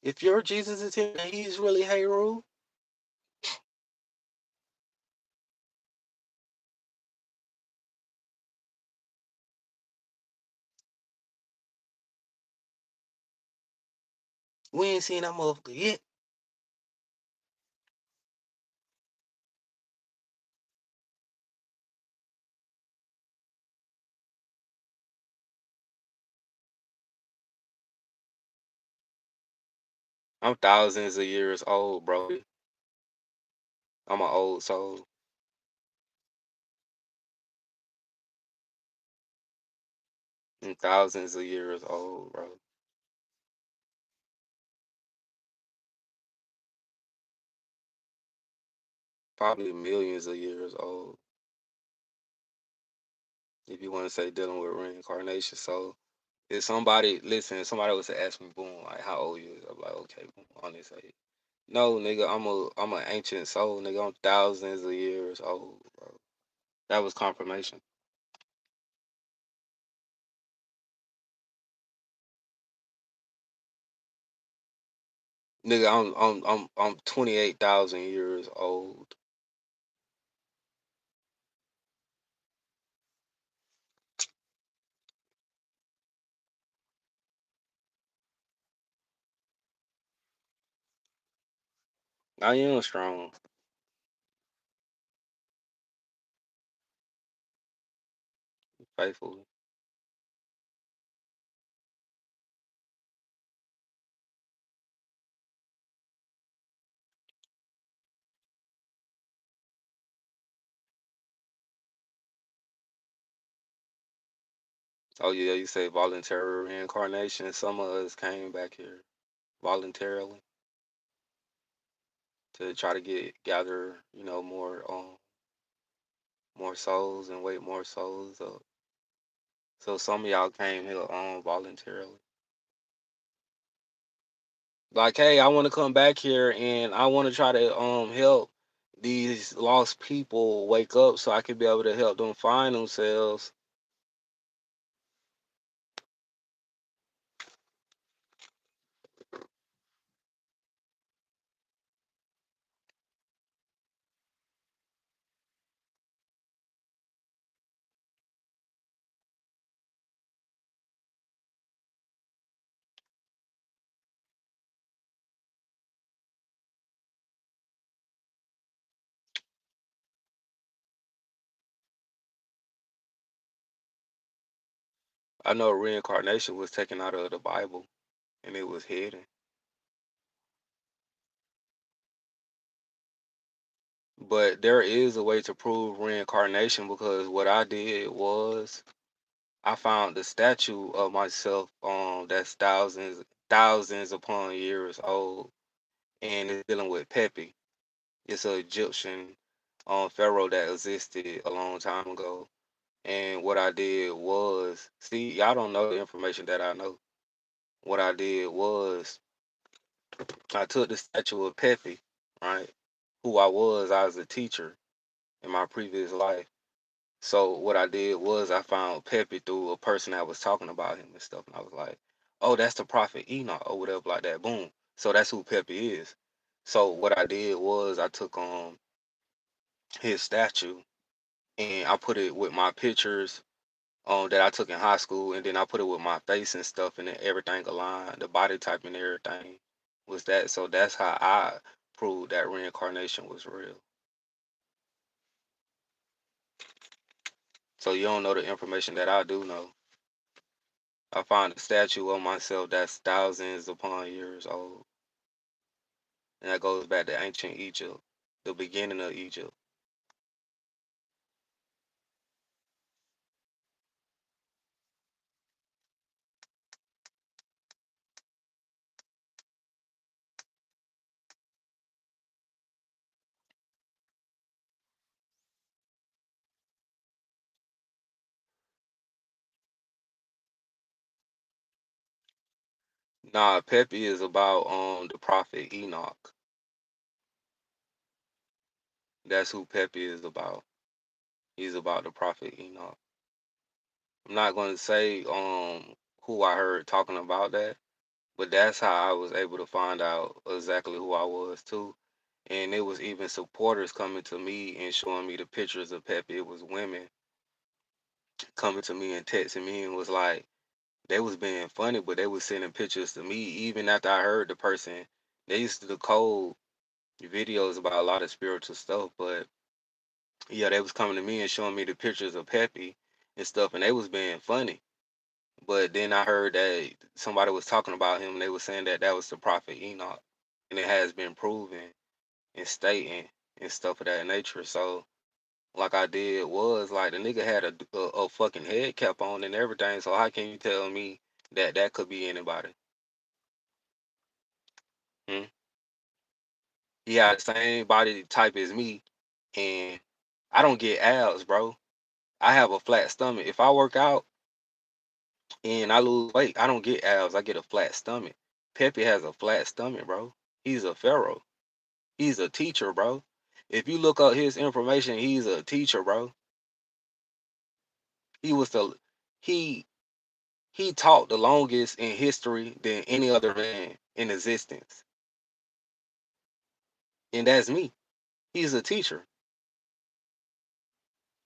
If your Jesus is here and he's really Heru, We ain't seen that motherfucker yet. I'm thousands of years old, bro. I'm an old soul. I'm thousands of years old, bro. Probably millions of years old. If you want to say dealing with reincarnation. So if somebody listen, if somebody was to ask me, boom, like how old you is, I'm like, okay, boom, on this age. No, nigga, I'm an ancient soul, nigga. I'm thousands of years old, bro. That was confirmation. Nigga, I'm 28,000 years old. I am strong, faithfully. Oh yeah, you say voluntary reincarnation. Some of us came back here voluntarily to try to gather, more souls and wake more souls up. So some of y'all came here voluntarily. Like, hey, I want to come back here and I want to try to help these lost people wake up so I can be able to help them find themselves. I know reincarnation was taken out of the Bible and it was hidden. But there is a way to prove reincarnation because what I did was I found the statue of myself that's thousands upon years old and it's dealing with Pepi. It's an Egyptian pharaoh that existed a long time ago. And what I did was, see, y'all don't know the information that I know. What I did was I took the statue of Pepi, right? Who I was a teacher in my previous life. So what I did was I found Pepe through a person that was talking about him and stuff, and I was like, "Oh, that's the prophet Enoch or whatever like that." Boom. So that's who Pepe is. So what I did was I took his statue and I put it with my pictures that I took in high school, and then I put it with my face and stuff, and then everything aligned, the body type and everything was that. So that's how I proved that reincarnation was real. So you don't know the information that I do know. I found a statue of myself that's thousands upon years old. And that goes back to ancient Egypt, the beginning of Egypt. Nah, Pepe is about the prophet Enoch. That's who Pepe is about. He's about the prophet Enoch. I'm not gonna say who I heard talking about that, but that's how I was able to find out exactly who I was too. And it was even supporters coming to me and showing me the pictures of Pepe. It was women coming to me and texting me and was like, they was being funny, but they was sending pictures to me even after I heard the person. They used to code videos about a lot of spiritual stuff, but yeah, they was coming to me and showing me the pictures of Peppy and stuff, and they was being funny. But then I heard that somebody was talking about him, and they was saying that that was the prophet Enoch, and it has been proven and stating and stuff of that nature. So, like I did was like the nigga had a fucking head cap on and everything. So how can you tell me that that could be anybody? Hmm? He had the same body type as me, and I don't get abs, bro. I have a flat stomach. If I work out and I lose weight, I don't get abs. I get a flat stomach. Pepe has a flat stomach, bro. He's a pharaoh. He's a teacher, bro. If you look up his information, he's a teacher, bro. He was the he he taught the longest in history than any other man in existence, and that's me. He's a teacher.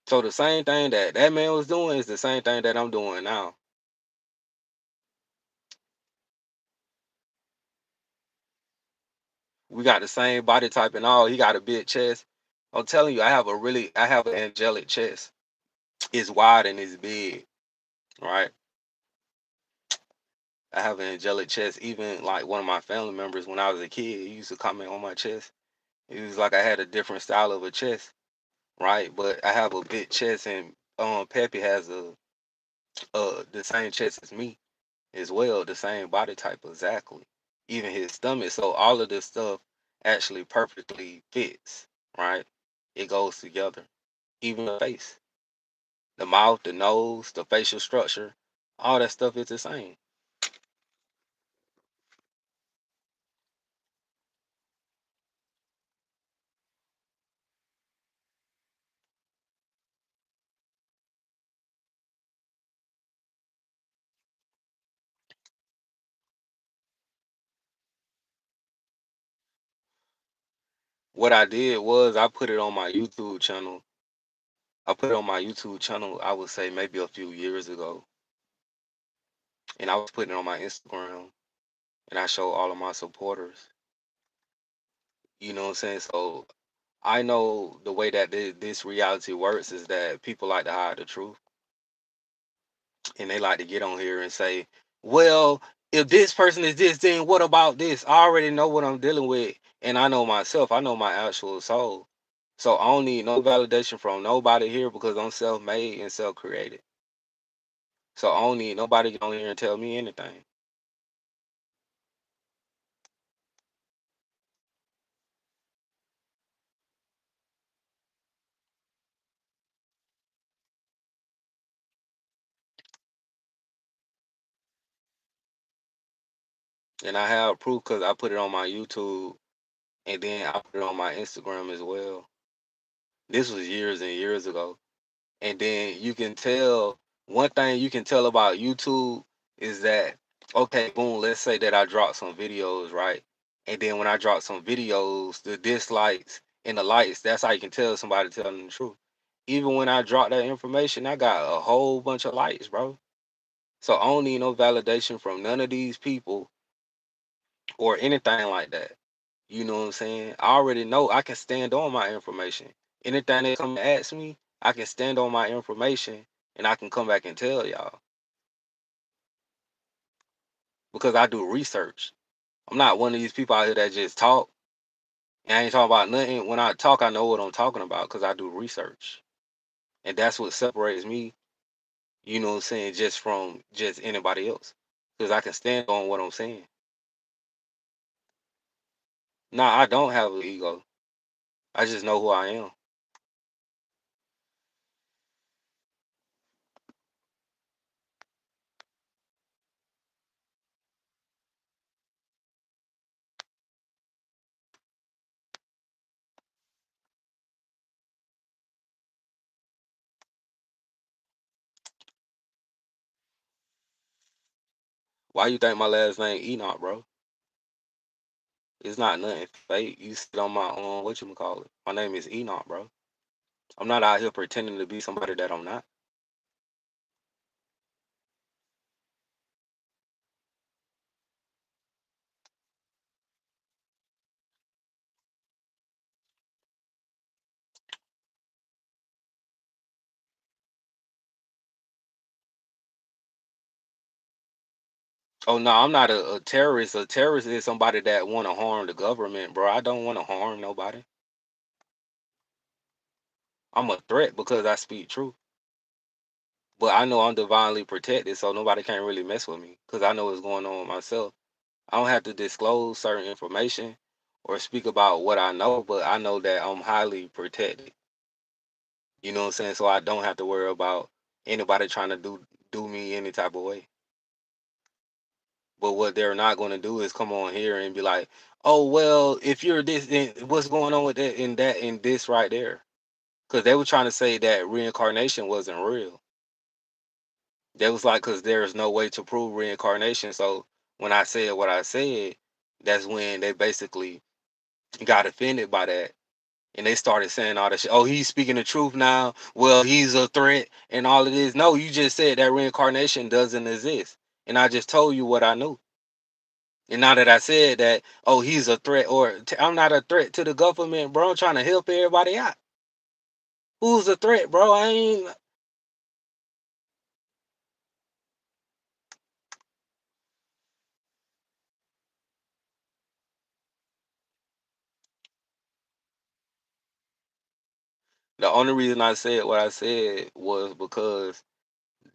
So the same thing that that man was doing is the same thing that I'm doing now. We got the same body type and all. He got a big chest. I'm telling you, I have an angelic chest. It's wide and it's big, right? I have an angelic chest. Even like one of my family members, when I was a kid, he used to comment on my chest. It was like I had a different style of a chest, right? But I have a big chest, and Peppy has a the same chest as me as well, the same body type exactly. Even his stomach. So all of this stuff actually perfectly fits, right? It goes together. Even the face, the mouth, the nose, the facial structure, all that stuff is the same. What I did was I put it on my YouTube channel. I put it on my YouTube channel, I would say maybe a few years ago. And I was putting it on my Instagram and I showed all of my supporters. You know what I'm saying? So I know the way that this reality works is that people like to hide the truth and they like to get on here and say, well, if this person is this, then what about this? I already know what I'm dealing with. And I know myself, I know my actual soul. So I don't need no validation from nobody here because I'm self made and self created. So I don't need nobody to get on here and tell me anything. And I have proof because I put it on my YouTube and then I put it on my Instagram as well. This was years and years ago. And then you can tell one thing you can tell about YouTube is that okay, boom, let's say that I dropped some videos, right? And then when I drop some videos, the dislikes and the likes, that's how you can tell somebody telling the truth. Even when I drop that information, I got a whole bunch of likes, bro. So I don't need no validation from none of these people or anything like that. You know what I'm saying? I already know I can stand on my information. Anything they come to ask me, I can stand on my information and I can come back and tell y'all because I do research. I'm not one of these people out here that just talk and I ain't talking about nothing. When I talk, I know what I'm talking about because I do research. And that's what separates me, you know what I'm saying, just from just anybody else. Because I can stand on what I'm saying. Nah, I don't have an ego. I just know who I am. Why you think my last name Enoch, bro? It's not nothing fake. You sit on my what you call it. My name is Enoch, bro. I'm not out here pretending to be somebody that I'm not. Oh no, I'm not a terrorist. A terrorist is somebody that want to harm the government, bro. I don't want to harm nobody. I'm a threat because I speak truth. But I know I'm divinely protected, so nobody can't really mess with me because I know what's going on with myself. I don't have to disclose certain information or speak about what I know, but I know that I'm highly protected. You know what I'm saying? So I don't have to worry about anybody trying to do me any type of way. But what they're not going to do is come on here and be like, "Oh well, if you're this, then what's going on with that and this right there?" Because they were trying to say that reincarnation wasn't real. They was like, "Because there's no way to prove reincarnation." So when I said what I said, that's when they basically got offended by that. And they started saying all that shit. Oh, he's speaking the truth now. Well, he's a threat and all of this. No, you just said that reincarnation doesn't exist. And I just told you what I knew. And now that I said that, oh, he's a threat, or I'm not a threat to the government, bro. I'm trying to help everybody out. Who's a threat, bro? I ain't. The only reason I said what I said was because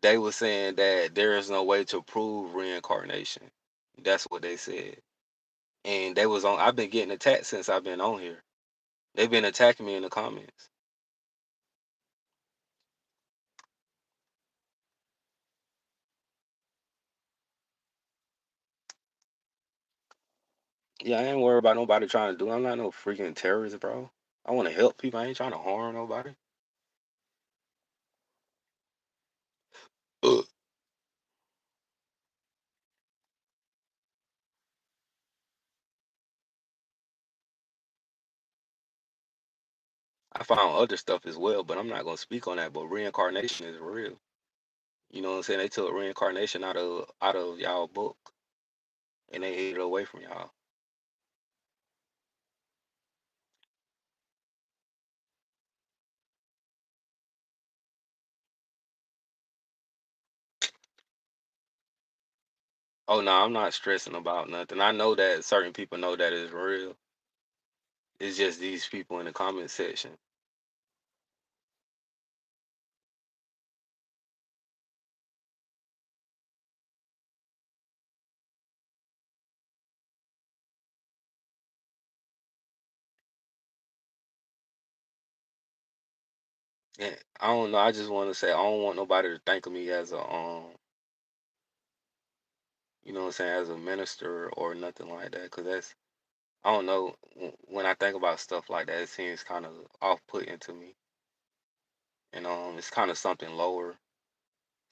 they were saying that there is no way to prove reincarnation. That's what they said. And they was on. I've been getting attacked since I've been on here. They've been attacking me in the comments. Yeah, I ain't worried about nobody trying to do. I'm not no freaking terrorist, bro. I want to help people. I ain't trying to harm nobody. Ugh. I found other stuff as well, but I'm not gonna speak on that. But reincarnation is real. You know what I'm saying? They took reincarnation out of y'all book and they hid it away from y'all. Oh no, I'm not stressing about nothing. I know that certain people know that it's real. It's just these people in the comment section. And I don't know. I just want to say I don't want nobody to think of me as a you know what I'm saying, as a minister or nothing like that. Cause that's I don't know. When I think about stuff like that, it seems kind of off-putting to me, and it's kind of something lower.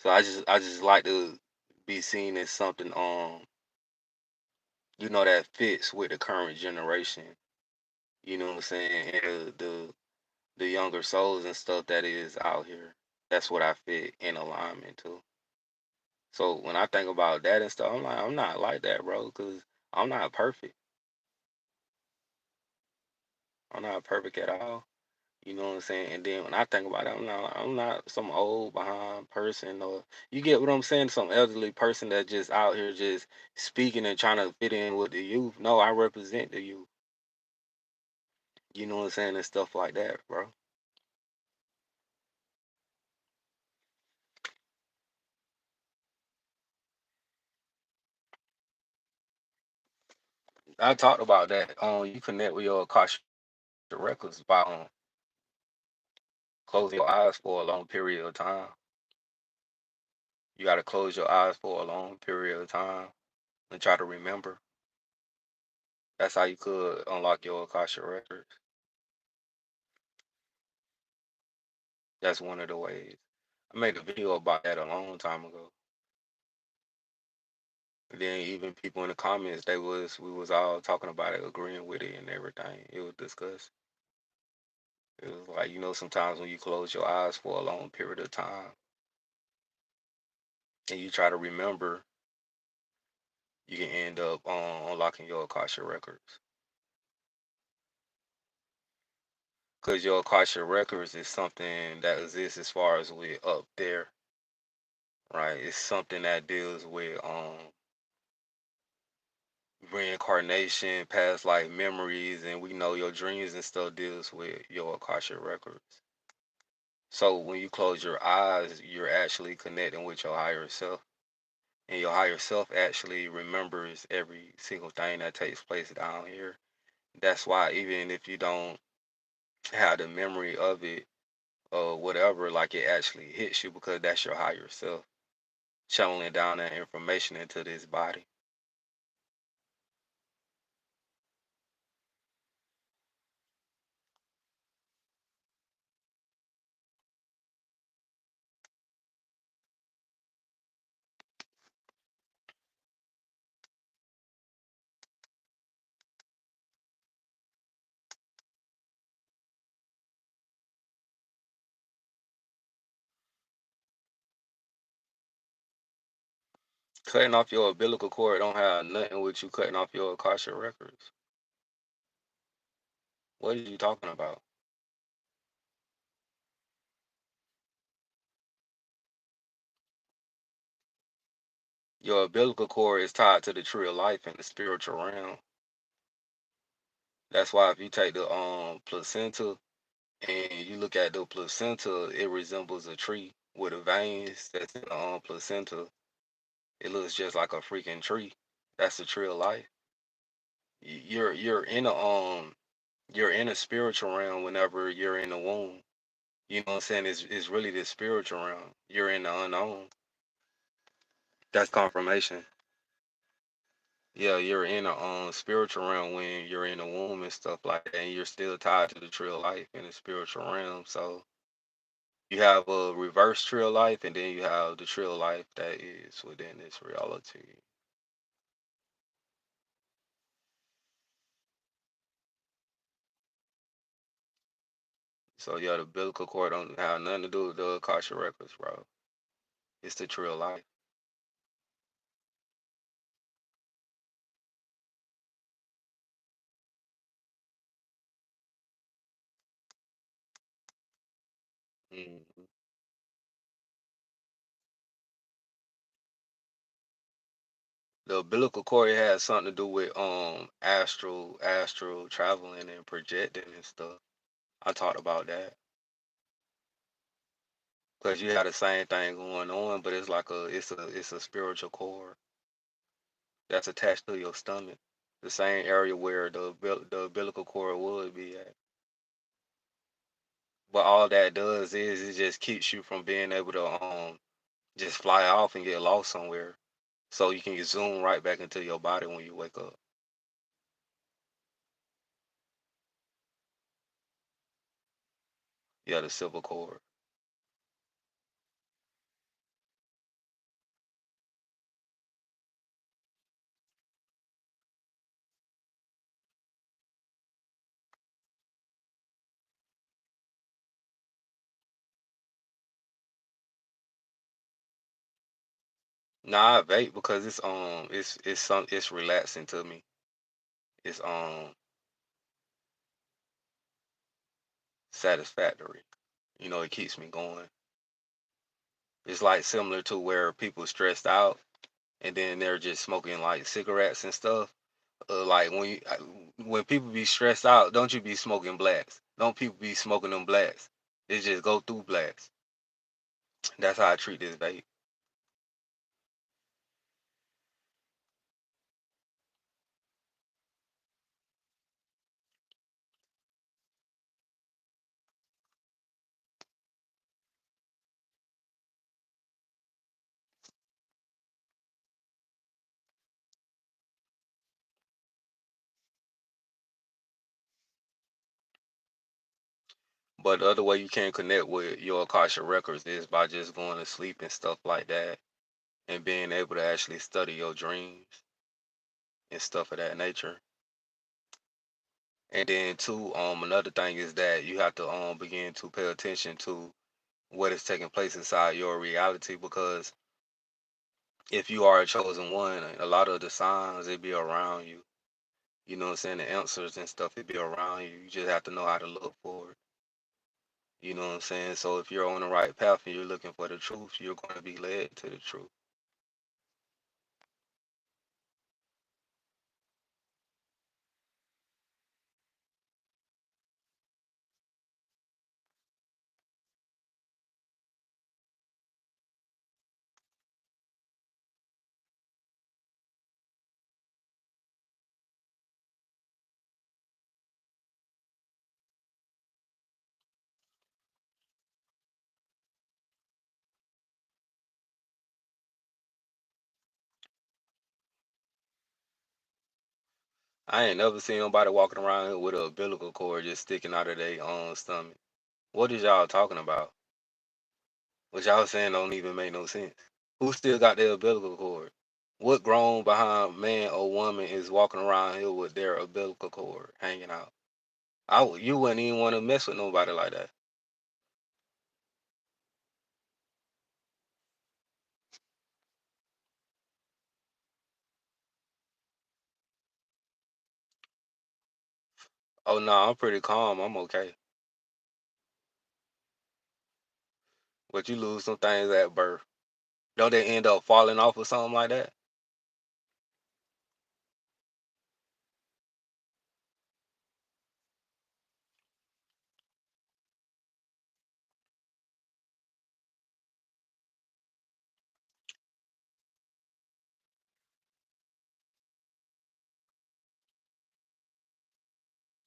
So I just like to be seen as something that fits with the current generation. You know what I'm saying, and the younger souls and stuff that is out here. That's what I fit in alignment to. So when I think about that and stuff, I'm like, I'm not like that, bro, because I'm not perfect. I'm not perfect at all. You know what I'm saying? And then when I think about it, I'm not some old behind person, or you get what I'm saying, some elderly person that just out here just speaking and trying to fit in with the youth. No, I represent the youth. You know what I'm saying? And stuff like that, bro. I talked about that. You connect with your Akashic records by closing your eyes for a long period of time. You got to close your eyes for a long period of time and try to remember. That's how you could unlock your Akasha records. That's one of the ways. I made a video about that a long time ago. And then even people in the comments, we was all talking about it, agreeing with it and everything. It was discussed. It was like, sometimes when you close your eyes for a long period of time and you try to remember, you can end up unlocking your Akasha records. Because your Akasha records is something that exists as far as we up there, right? It's something that deals with reincarnation, past life memories, and we know your dreams and stuff deals with your Akashic records. So when you close your eyes, you're actually connecting with your higher self. And your higher self actually remembers every single thing that takes place down here. That's why even if you don't have the memory of it or whatever, like it actually hits you because that's your higher self channeling down that information into this body. Cutting off your umbilical cord don't have nothing with you cutting off your Akasha records. What are you talking about? Your umbilical cord is tied to the tree of life in the spiritual realm. That's why if you take the placenta and you look at the placenta, it resembles a tree with the veins that's in the placenta. It looks just like a freaking tree. That's the tree of life. You're in a you're in a spiritual realm whenever you're in the womb. You know what I'm saying? It's really the spiritual realm. You're in the unknown. That's confirmation. Yeah, you're in a spiritual realm when you're in the womb and stuff like that, and you're still tied to the tree of life in the spiritual realm. So you have a reverse tree of life, and then you have the tree of life that is within this reality. So yeah, the biblical cord don't have nothing to do with the Akasha records, bro. It's the tree of life. Mhm. The umbilical cord has something to do with astral traveling and projecting and stuff. I talked about that because you have the same thing going on, but it's like a spiritual cord that's attached to your stomach, the same area where the umbilical cord would be at. But all that does is it just keeps you from being able to just fly off and get lost somewhere, so you can zoom right back into your body when you wake up. Yeah, the silver cord. Nah, I vape because it's relaxing to me. It's satisfactory. You know, it keeps me going. It's like similar to where people stressed out and then they're just smoking like cigarettes and stuff. Like when people be stressed out, don't you be smoking blacks? Don't people be smoking them blacks? It just go through blacks. That's how I treat this vape. But the other way you can connect with your Akasha records is by just going to sleep and stuff like that, and being able to actually study your dreams and stuff of that nature. And then too, another thing is that you have to begin to pay attention to what is taking place inside your reality, because if you are a chosen one, a lot of the signs they be around you. You know what I'm saying? The answers and stuff it be around you. You just have to know how to look for it. You know what I'm saying? So if you're on the right path and you're looking for the truth, you're going to be led to the truth. I ain't never seen nobody walking around here with a umbilical cord just sticking out of their own stomach. What is y'all talking about? What y'all saying don't even make no sense. Who still got their umbilical cord? What grown behind man or woman is walking around here with their umbilical cord hanging out? You wouldn't even want to mess with nobody like that. Oh no, I'm pretty calm. I'm okay. But you lose some things at birth. Don't they end up falling off or something like that?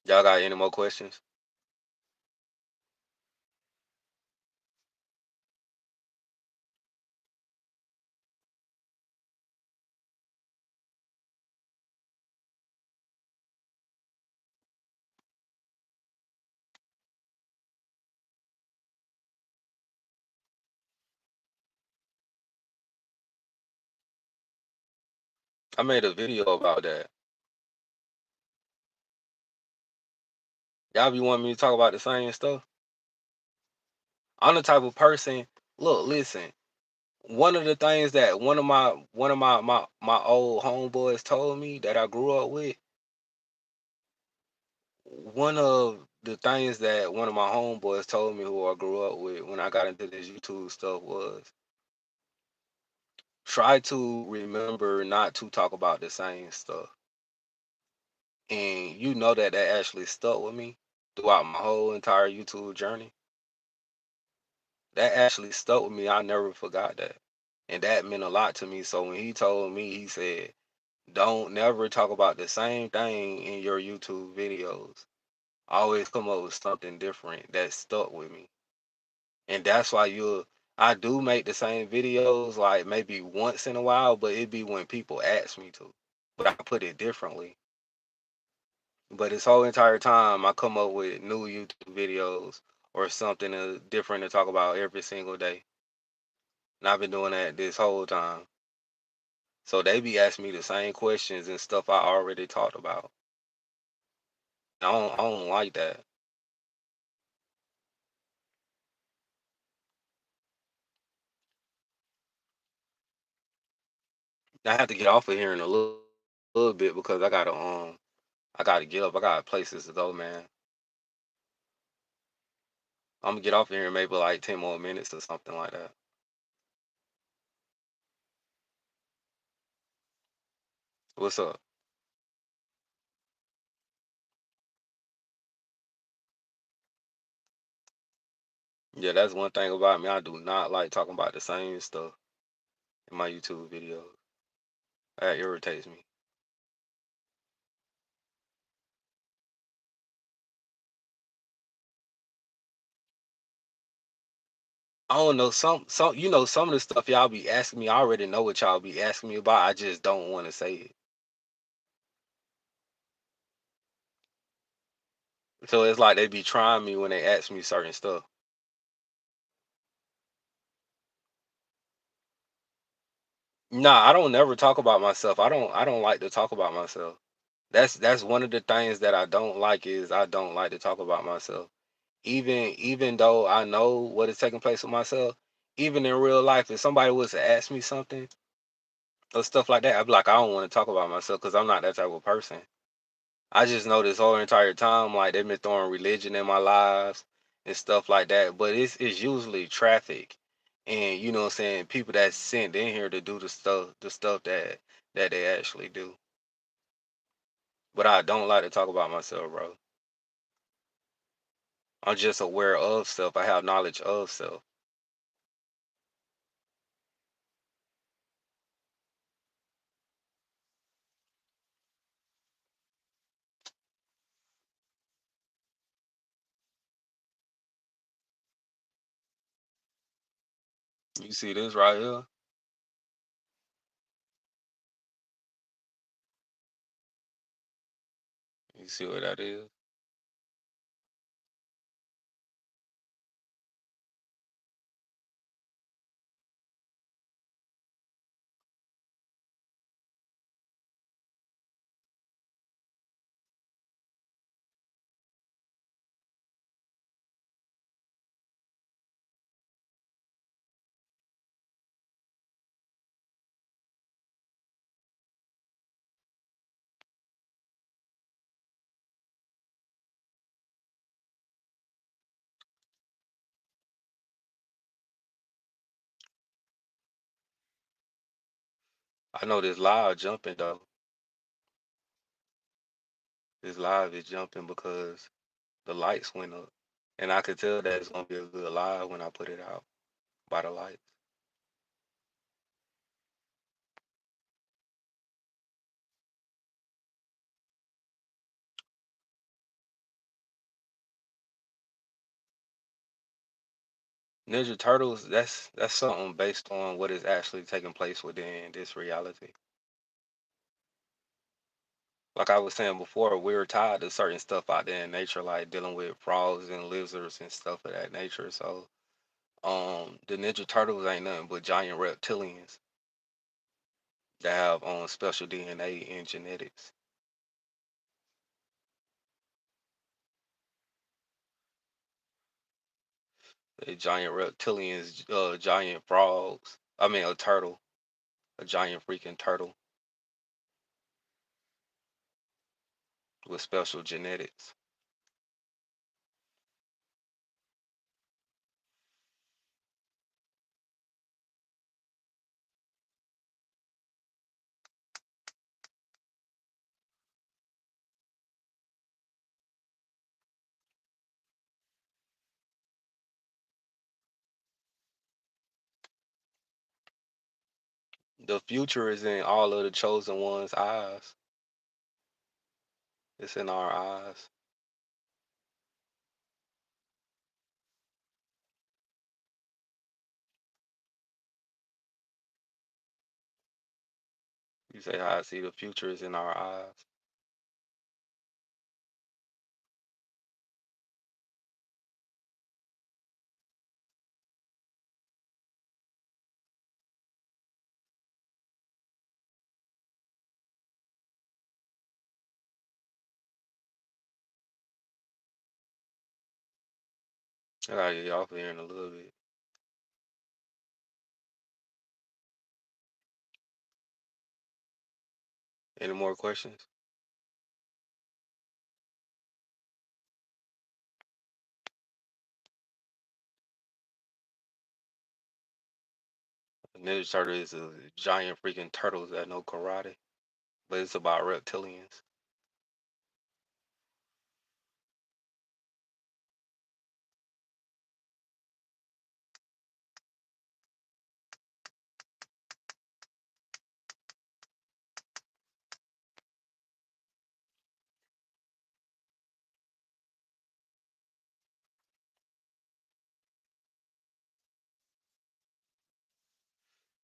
Y'all got any more questions? I made a video about that. Y'all be wanting me to talk about the same stuff? I'm the type of person. Look, listen. One of the things that one of my old homeboys told me that I grew up with. One of the things that one of my homeboys told me who I grew up with when I got into this YouTube stuff was try to remember not to talk about the same stuff. And you know that actually stuck with me throughout my whole entire YouTube journey. That actually stuck with me. I never forgot that. And that meant a lot to me. So when he told me, he said, don't never talk about the same thing in your YouTube videos. Always come up with something different that stuck with me. And that's why I do make the same videos like maybe once in a while, but it be when people ask me to. But I put it differently. But this whole entire time I come up with new YouTube videos or something different to talk about every single day. And I've been doing that this whole time. So they be asking me the same questions and stuff I already talked about. I don't like that. I have to get off of here in a little bit because I gotta get up. I got places to go, man. I'm gonna get off of here in maybe like 10 more minutes or something like that. What's up? Yeah, that's one thing about me. I do not like talking about the same stuff in my YouTube videos. That irritates me. I don't know some some of the stuff y'all be asking me. I already know what y'all be asking me about. I just don't want to say it. So it's like they be trying me when they ask me certain stuff. Nah, I don't never talk about myself. I don't like to talk about myself. That's one of the things that I don't like is I don't like to talk about myself. Even though I know what is taking place with myself, even in real life, if somebody was to ask me something or stuff like that, I'd be like, I don't want to talk about myself because I'm not that type of person. I just know this whole entire time, like they've been throwing religion in my lives and stuff like that. But it's usually traffic and you know what I'm saying, people that's sent in here to do the stuff that they actually do. But I don't like to talk about myself, bro. I'm just aware of self. I have knowledge of self. You see this right here? You see what that is? I know this live jumping though. This live is jumping because the lights went up. And I could tell that it's gonna be a good live when I put it out by the lights. Ninja Turtles, that's something based on what is actually taking place within this reality. Like I was saying before, we're tied to certain stuff out there in nature, like dealing with frogs and lizards and stuff of that nature. So, the Ninja Turtles ain't nothing but giant reptilians that have special DNA and genetics. They giant reptilians, giant frogs. I mean, a turtle, a giant freaking turtle with special genetics. The future is in all of the chosen ones' eyes. It's in our eyes. You say how I see the future is in our eyes. I gotta get off here in a little bit. Any more questions? A Ninja Turtle is a giant freaking turtles that know karate, but it's about reptilians.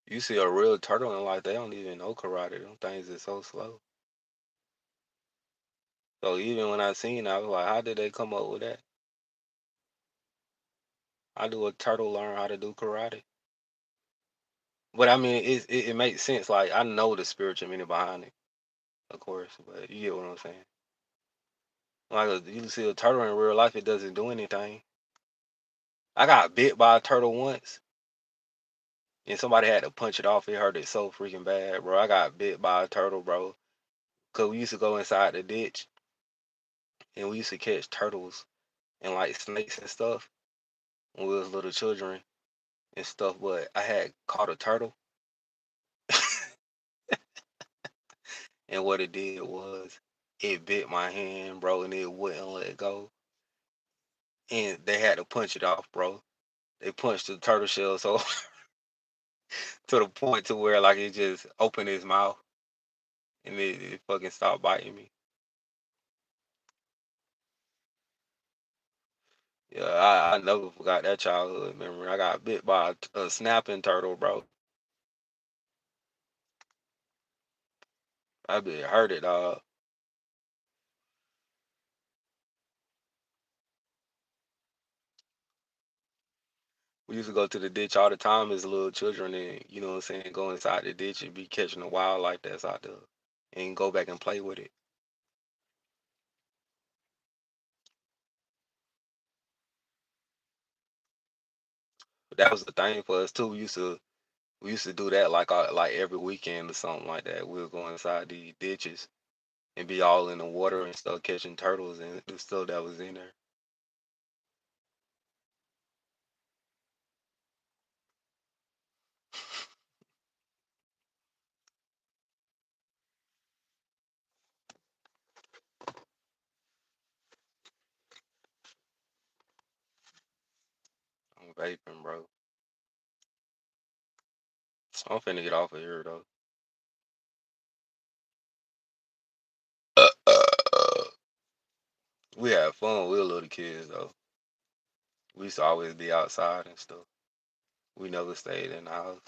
You see a real turtle and like they don't even know karate. Them things is so slow. So even when I seen it, I was like, how did they come up with that? How do a turtle learn how to do karate? But I mean, it makes sense. Like I know the spiritual meaning behind it, of course. But you get what I'm saying. Like you see a turtle in real life, it doesn't do anything. I got bit by a turtle once, and somebody had to punch it off. It hurt it so freaking bad, bro. I got bit by a turtle, bro. Cause we used to go inside the ditch, and we used to catch turtles and like snakes and stuff when we was little children and stuff. But I had caught a turtle, and what it did was it bit my hand, bro, and it wouldn't let go. And they had to punch it off, bro. They punched the turtle shell so to the point to where like it just opened its mouth and it fucking stopped biting me. Yeah, I never forgot that childhood memory. I got bit by a snapping turtle, bro. I been hurt it, dog. We used to go to the ditch all the time as little children and, you know what I'm saying, go inside the ditch and be catching the wildlife that's out there and go back and play with it. But that was the thing for us too. We used to do that like every weekend or something like that. We'll go inside the ditches and be all in the water and stuff catching turtles and the stuff that was in there. I'm vaping, bro. I'm finna get off of here though. We had fun. We were little kids though. We used to always be outside and stuff. We never stayed in the house.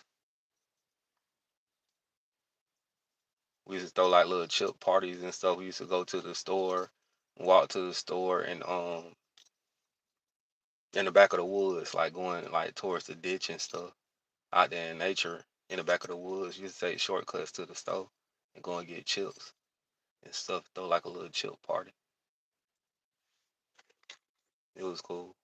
We used to throw like little chip parties and stuff. We used to go to the store, walk to the store, and in the back of the woods, like going like towards the ditch and stuff, out there in nature, in the back of the woods. We used to take shortcuts to the store and go and get chips and stuff. Throw like a little chip party. It was cool.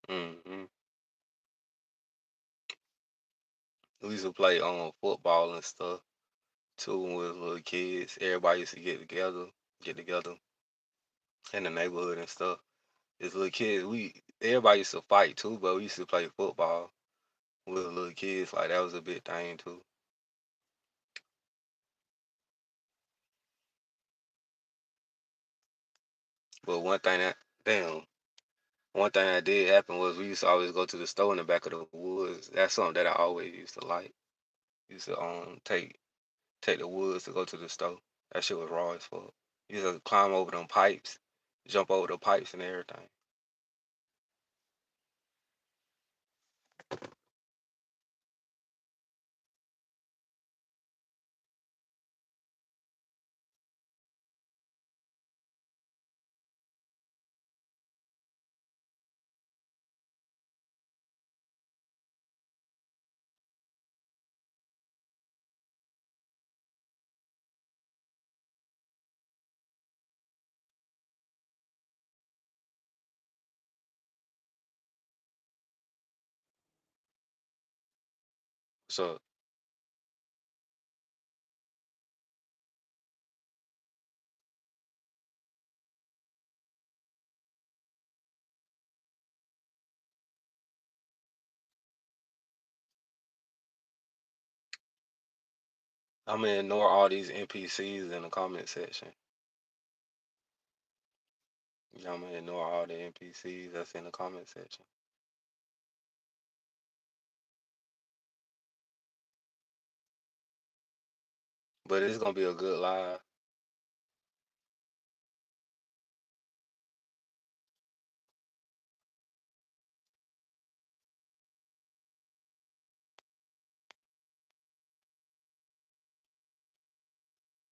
hmm We used to play football and stuff too when we was little kids. Everybody used to get together in the neighborhood and stuff. As little kids, we everybody used to fight too, but we used to play football with little kids. Like that was a big thing too. But one thing that did happen was we used to always go to the store in the back of the woods. That's something that I always used to like. Used to take the woods to go to the store. That shit was raw as fuck. Used to climb over them pipes, jump over the pipes and everything. So I'm gonna ignore all these NPCs in the comment section. I'm gonna ignore all the NPCs that's in the comment section. But it's gonna be a good live.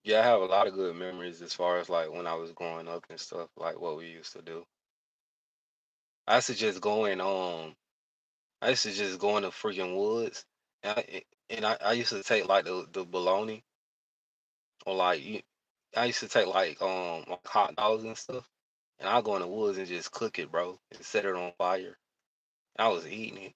Yeah, I have a lot of good memories as far as like when I was growing up and stuff, like what we used to do. I used to just go in I used to just go in the freaking woods and I used to take like the bologna or I used to take like hot dogs and stuff and I go in the woods and just cook it, bro, and set it on fire. I was eating it.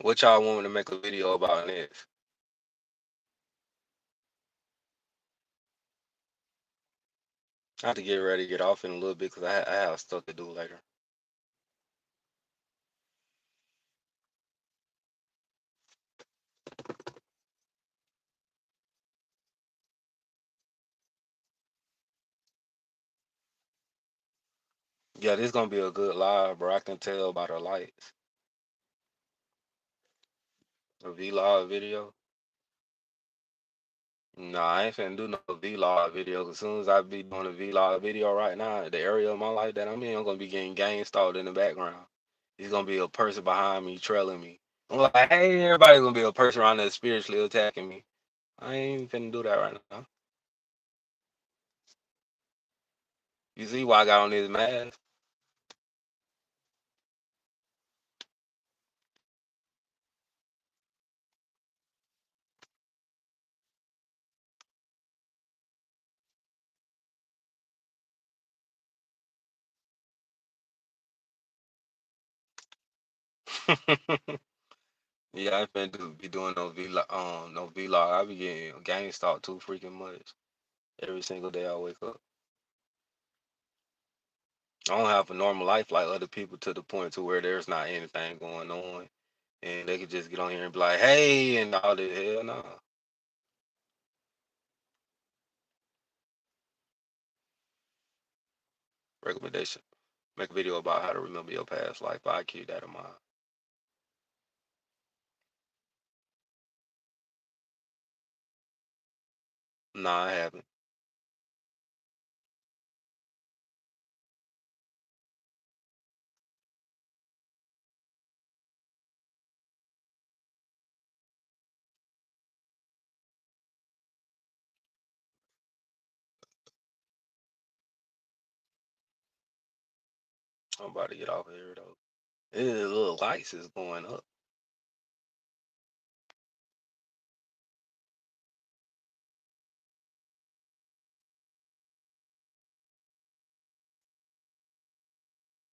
What y'all want me to make a video about next? I have to get ready to get off in a little bit because I have stuff to do later. Yeah, this gonna be a good live, bro. I can tell by the lights. A vlog video. Nah, I ain't finna do no vlog video. As soon as I be doing a vlog video right now, the area of my life that I'm in, I'm gonna be getting gang installed in the background. He's gonna be a person behind me trailing me. I'm like, hey, everybody's gonna be a person around there spiritually attacking me. I ain't finna do that right now. You see why I got on this mask? Yeah, I ain't finna be doing no vlog. I be getting gang stalked too freaking much every single day I wake up. I don't have a normal life like other people to the point to where there's not anything going on and they could just get on here and be like, hey, and all that. Hell no. Recommendation. Make a video about how to remember your past life. I keep that in mind. Nah, I haven't. I'm about to get off of here though. The little lights is going up.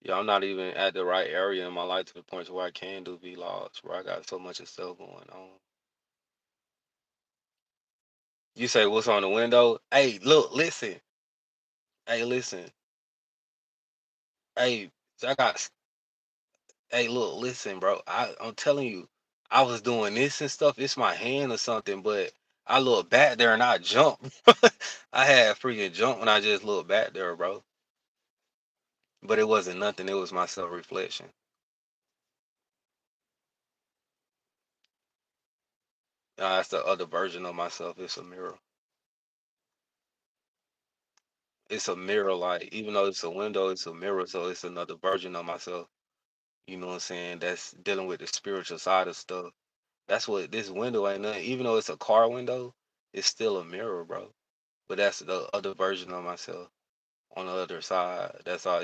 Yeah, I'm not even at the right area in my life to the point to where I can do vlogs, where I got so much of stuff going on. You say what's on the window? Hey, look, listen. Hey, listen. Hey, I got. Hey, look, listen, bro. I'm telling you, I was doing this and stuff. It's my hand or something, but I look back there and I jump. I had freaking jump when I just looked back there, bro. But it wasn't nothing. It was my self reflection. That's the other version of myself. It's a mirror. It's a mirror, like even though it's a window, it's a mirror. So it's another version of myself. You know what I'm saying? That's dealing with the spiritual side of stuff. That's what this window ain't nothing. Even though it's a car window, it's still a mirror, bro. But that's the other version of myself on the other side. That's all.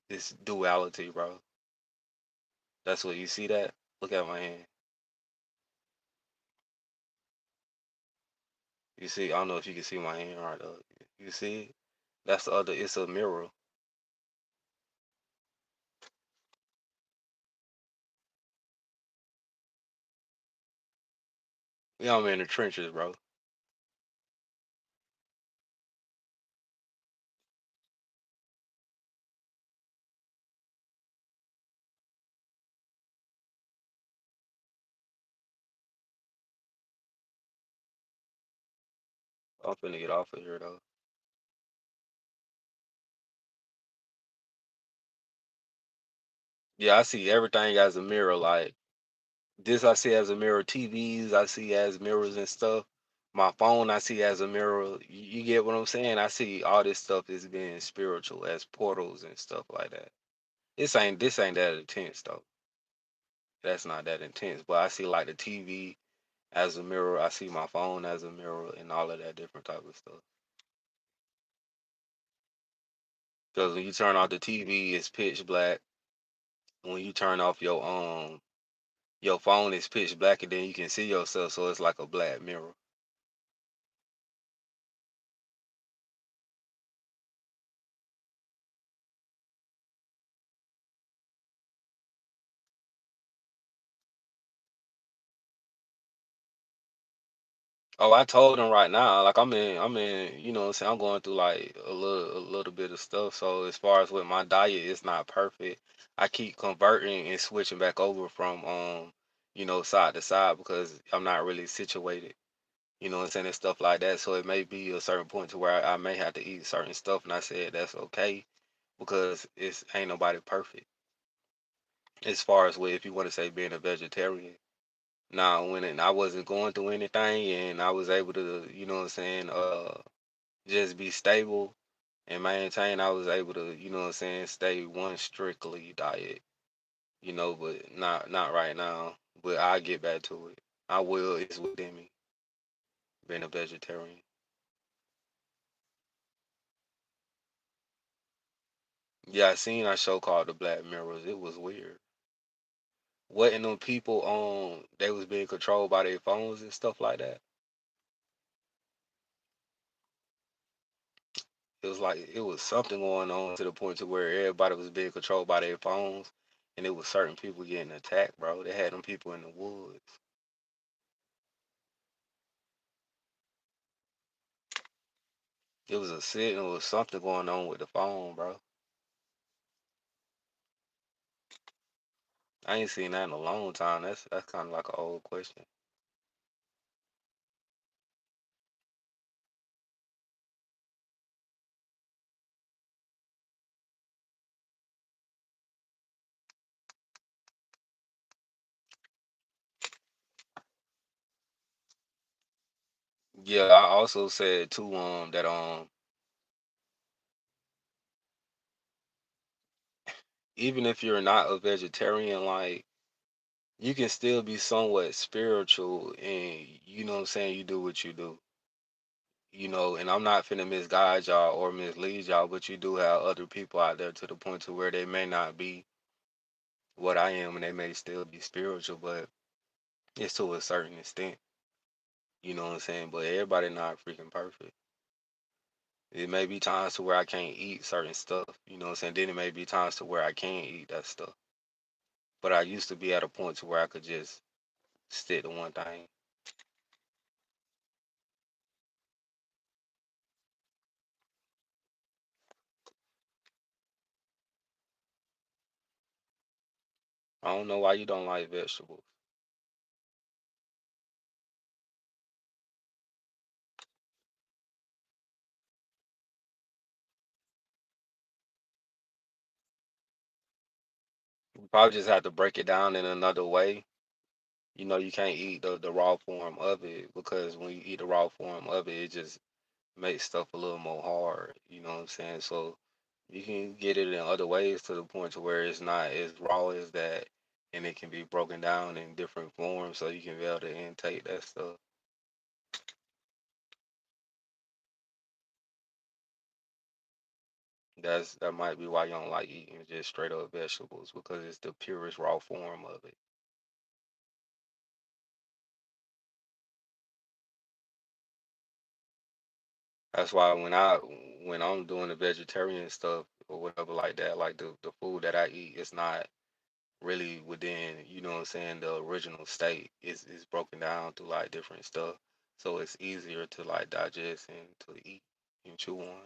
It's duality, bro. That's what you see. That look at my hand. You see? I don't know if you can see my hand right up. You see it? That's the other. It's a mirror. Yeah, I'm in the trenches, bro. I'm finna get off of here though. Yeah, I see everything as a mirror. Like this, I see as a mirror. TVs, I see as mirrors and stuff. My phone, I see as a mirror. You get what I'm saying? I see all this stuff as being spiritual, as portals and stuff like that. This ain't that intense though. That's not that intense. But I see like the TV as a mirror. I see my phone as a mirror and all of that different type of stuff. Because when you turn off the TV, it's pitch black. When you turn off your phone, it's pitch black, and then you can see yourself, so it's like a black mirror. Oh, I told him right now, like you know what I'm saying, I'm going through like a little bit of stuff. So as far as with my diet, it's not perfect. I keep converting and switching back over from side to side because I'm not really situated. You know what I'm saying, and stuff like that. So it may be a certain point to where I may have to eat certain stuff, and I said that's okay. because it's ain't nobody perfect. As far as if you want to say being a vegetarian. Now, I wasn't going through anything and I was able to, what I'm saying, just be stable and maintain, I was able to, what I'm saying, stay one strictly diet, but not right now. But I'll get back to it. I will, it's within me, being a vegetarian. Yeah, I seen a show called The Black Mirrors. It was weird. Wasn't them people they was being controlled by their phones and stuff like that? It was like it was something going on to the point to where everybody was being controlled by their phones, and it was certain people getting attacked, bro. They had them people in the woods. It was a signal or something going on with the phone, bro. I ain't seen that in a long time. That's kind of like an old question. Yeah, I also said too that even if you're not a vegetarian, like you can still be somewhat spiritual, and you know what I'm saying, you do what you do. And I'm not finna misguide y'all or mislead y'all, but you do have other people out there to the point to where they may not be what I am and they may still be spiritual, but it's to a certain extent. You know what I'm saying? But everybody not freaking perfect. It may be times to where I can't eat certain stuff, you know what I'm saying? Then it may be times to where I can eat that stuff. But I used to be at a point to where I could just stick to one thing. I don't know why you don't like vegetables. You probably just have to break it down in another way. You can't eat the raw form of it because when you eat the raw form of it, it just makes stuff a little more hard. You know what I'm saying? So you can get it in other ways to the point to where it's not as raw as that, and it can be broken down in different forms, so you can be able to intake that stuff. That might be why you don't like eating just straight up vegetables because it's the purest raw form of it. That's why when I'm doing the vegetarian stuff or whatever like that, like the food that I eat is not really within, what I'm saying, the original state. It's broken down through like different stuff. So it's easier to like digest and to eat and chew on.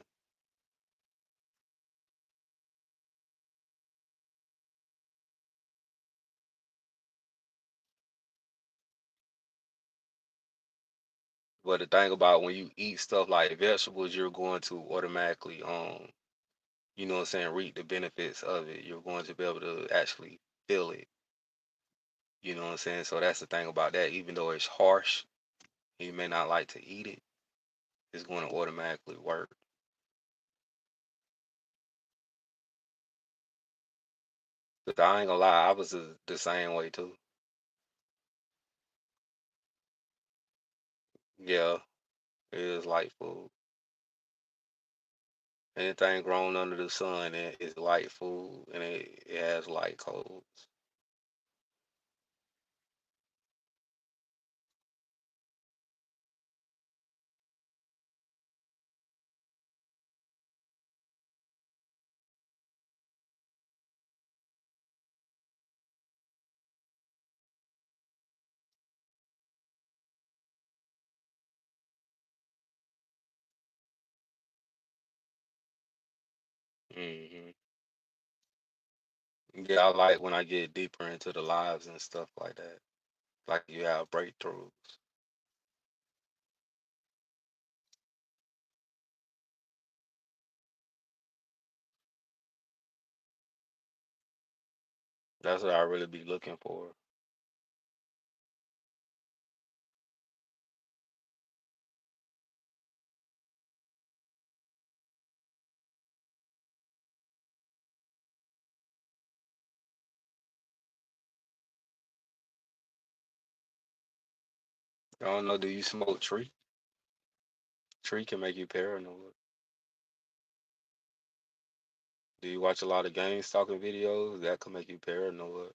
But the thing about when you eat stuff like vegetables, you're going to automatically you know what I'm saying, reap the benefits of it. You're going to be able to actually feel it. You know what I'm saying? So that's the thing about that. Even though it's harsh, you may not like to eat it, it's going to automatically work. But I ain't gonna lie, I was the same way too. Yeah, it is light food. Anything grown under the sun is light food and it has light codes. hmm Yeah, I like when I get deeper into the lives and stuff like that. Like you have breakthroughs. That's what I really be looking for. I don't know. Do you smoke tree? Tree can make you paranoid. Do you watch a lot of game stalking videos? That can make you paranoid.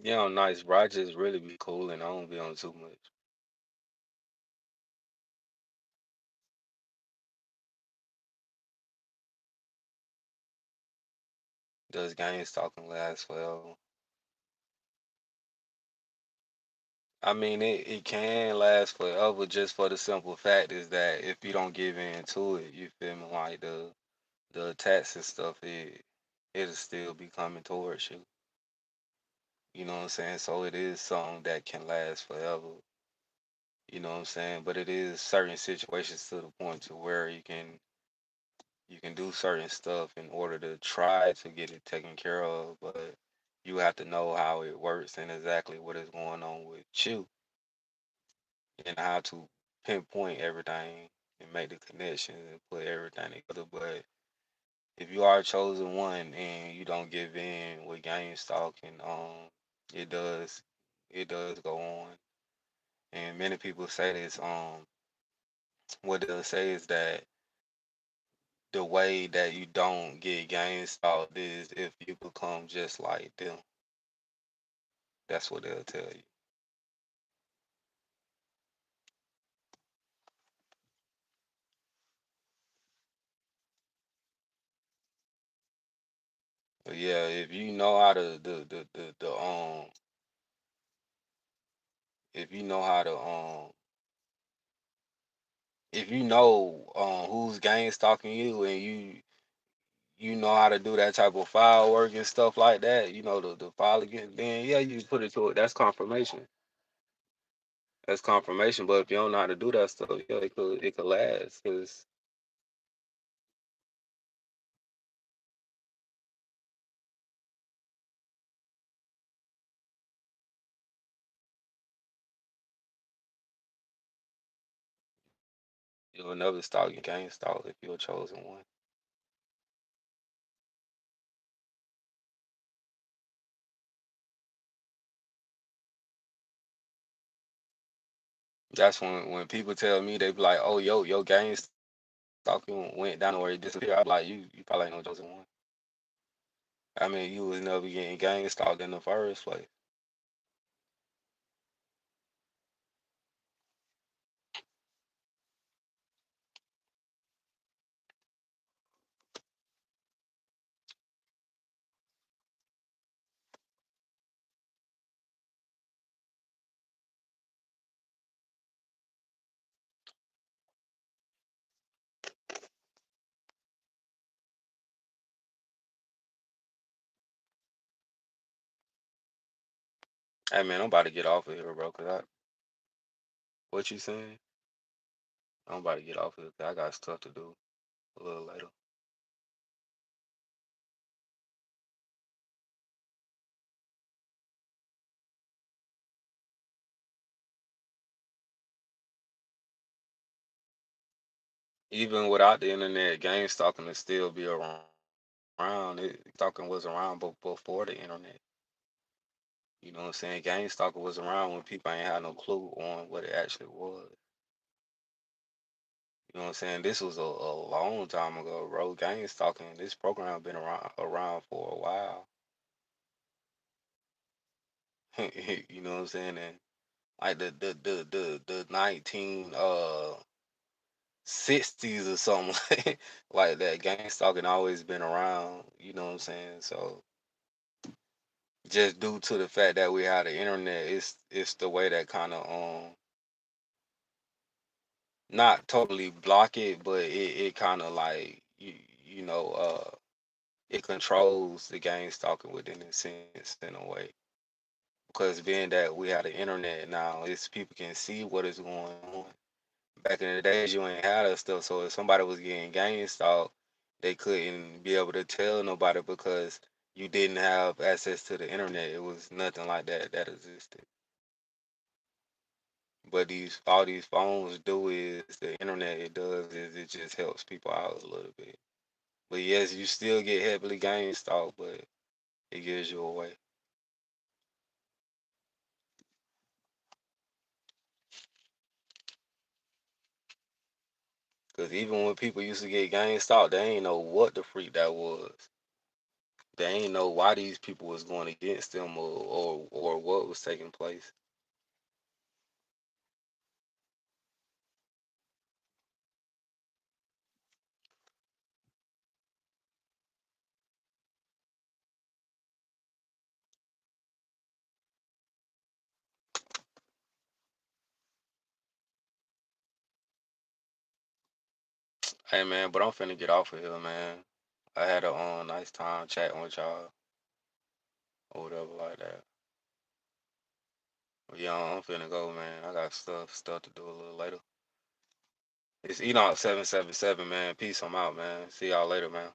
Yeah, I'm nice, bro. I just really be cool and I don't be on too much. Does game stalking last forever? I mean, it can last forever just for the simple fact is that if you don't give in to it, you feel me, like the attacks and stuff, it'll still be coming towards you. You know what I'm saying? So it is something that can last forever. You know what I'm saying? But it is certain situations to the point to where you can do certain stuff in order to try to get it taken care of, but you have to know how it works and exactly what is going on with you and how to pinpoint everything and make the connections and put everything together. But if you are a chosen one and you don't give in with game stalking, it does it does go on. And many people say this, what they'll say is that the way that you don't get game stalked is if you become just like them. That's what they'll tell you. But yeah, if you know how to if you know how to if you know who's gang stalking you and you know how to do that type of file work and stuff like that, you know the file again, then yeah, you put it to it. That's confirmation. That's confirmation. But if you don't know how to do that stuff, yeah, it could last. Cause you'll never stalk your gang stalk if you're a chosen one. That's when people tell me they be like, "Oh, yo, gang stalking went down or it disappeared." I'm like, you probably ain't no chosen one. I mean, you was never getting gang stalked in the first place. Hey man, I'm about to get off of here, bro. What you saying? I'm about to get off of here 'cause I got stuff to do a little later. Even without the internet, gang stalking will still be around. Stalking was around before the internet. You know what I'm saying? Gang stalking was around when people ain't had no clue on what it actually was. You know what I'm saying? This was a long time ago, bro. Gang stalking. This program been around for a while. You know what I'm saying? And like the 1960s or something like that. Gang stalking always been around. You know what I'm saying? So just due to the fact that we have the internet, it's the way that kind of not totally block it, but it kind of like you know it controls the gang stalking within a sense in a way. Because being that we have the internet now, it's people can see what is going on. Back in the days, you ain't had that stuff, so if somebody was getting gang stalked, they couldn't be able to tell nobody because you didn't have access to the internet. It was nothing like that that existed. But these all these phones do is the internet. It does is it just helps people out a little bit. But yes, you still get heavily gang stalked, but it gives you away. Because even when people used to get gang stalked, they ain't know what the freak that was. They ain't know why these people was going against them or what was taking place. Hey man, but I'm finna get off of here, man. I had a nice time chatting with y'all or whatever like that. But yeah, I'm finna go, man. I got stuff to do a little later. It's Enoch 777, man. Peace. I'm out, man. See y'all later, man.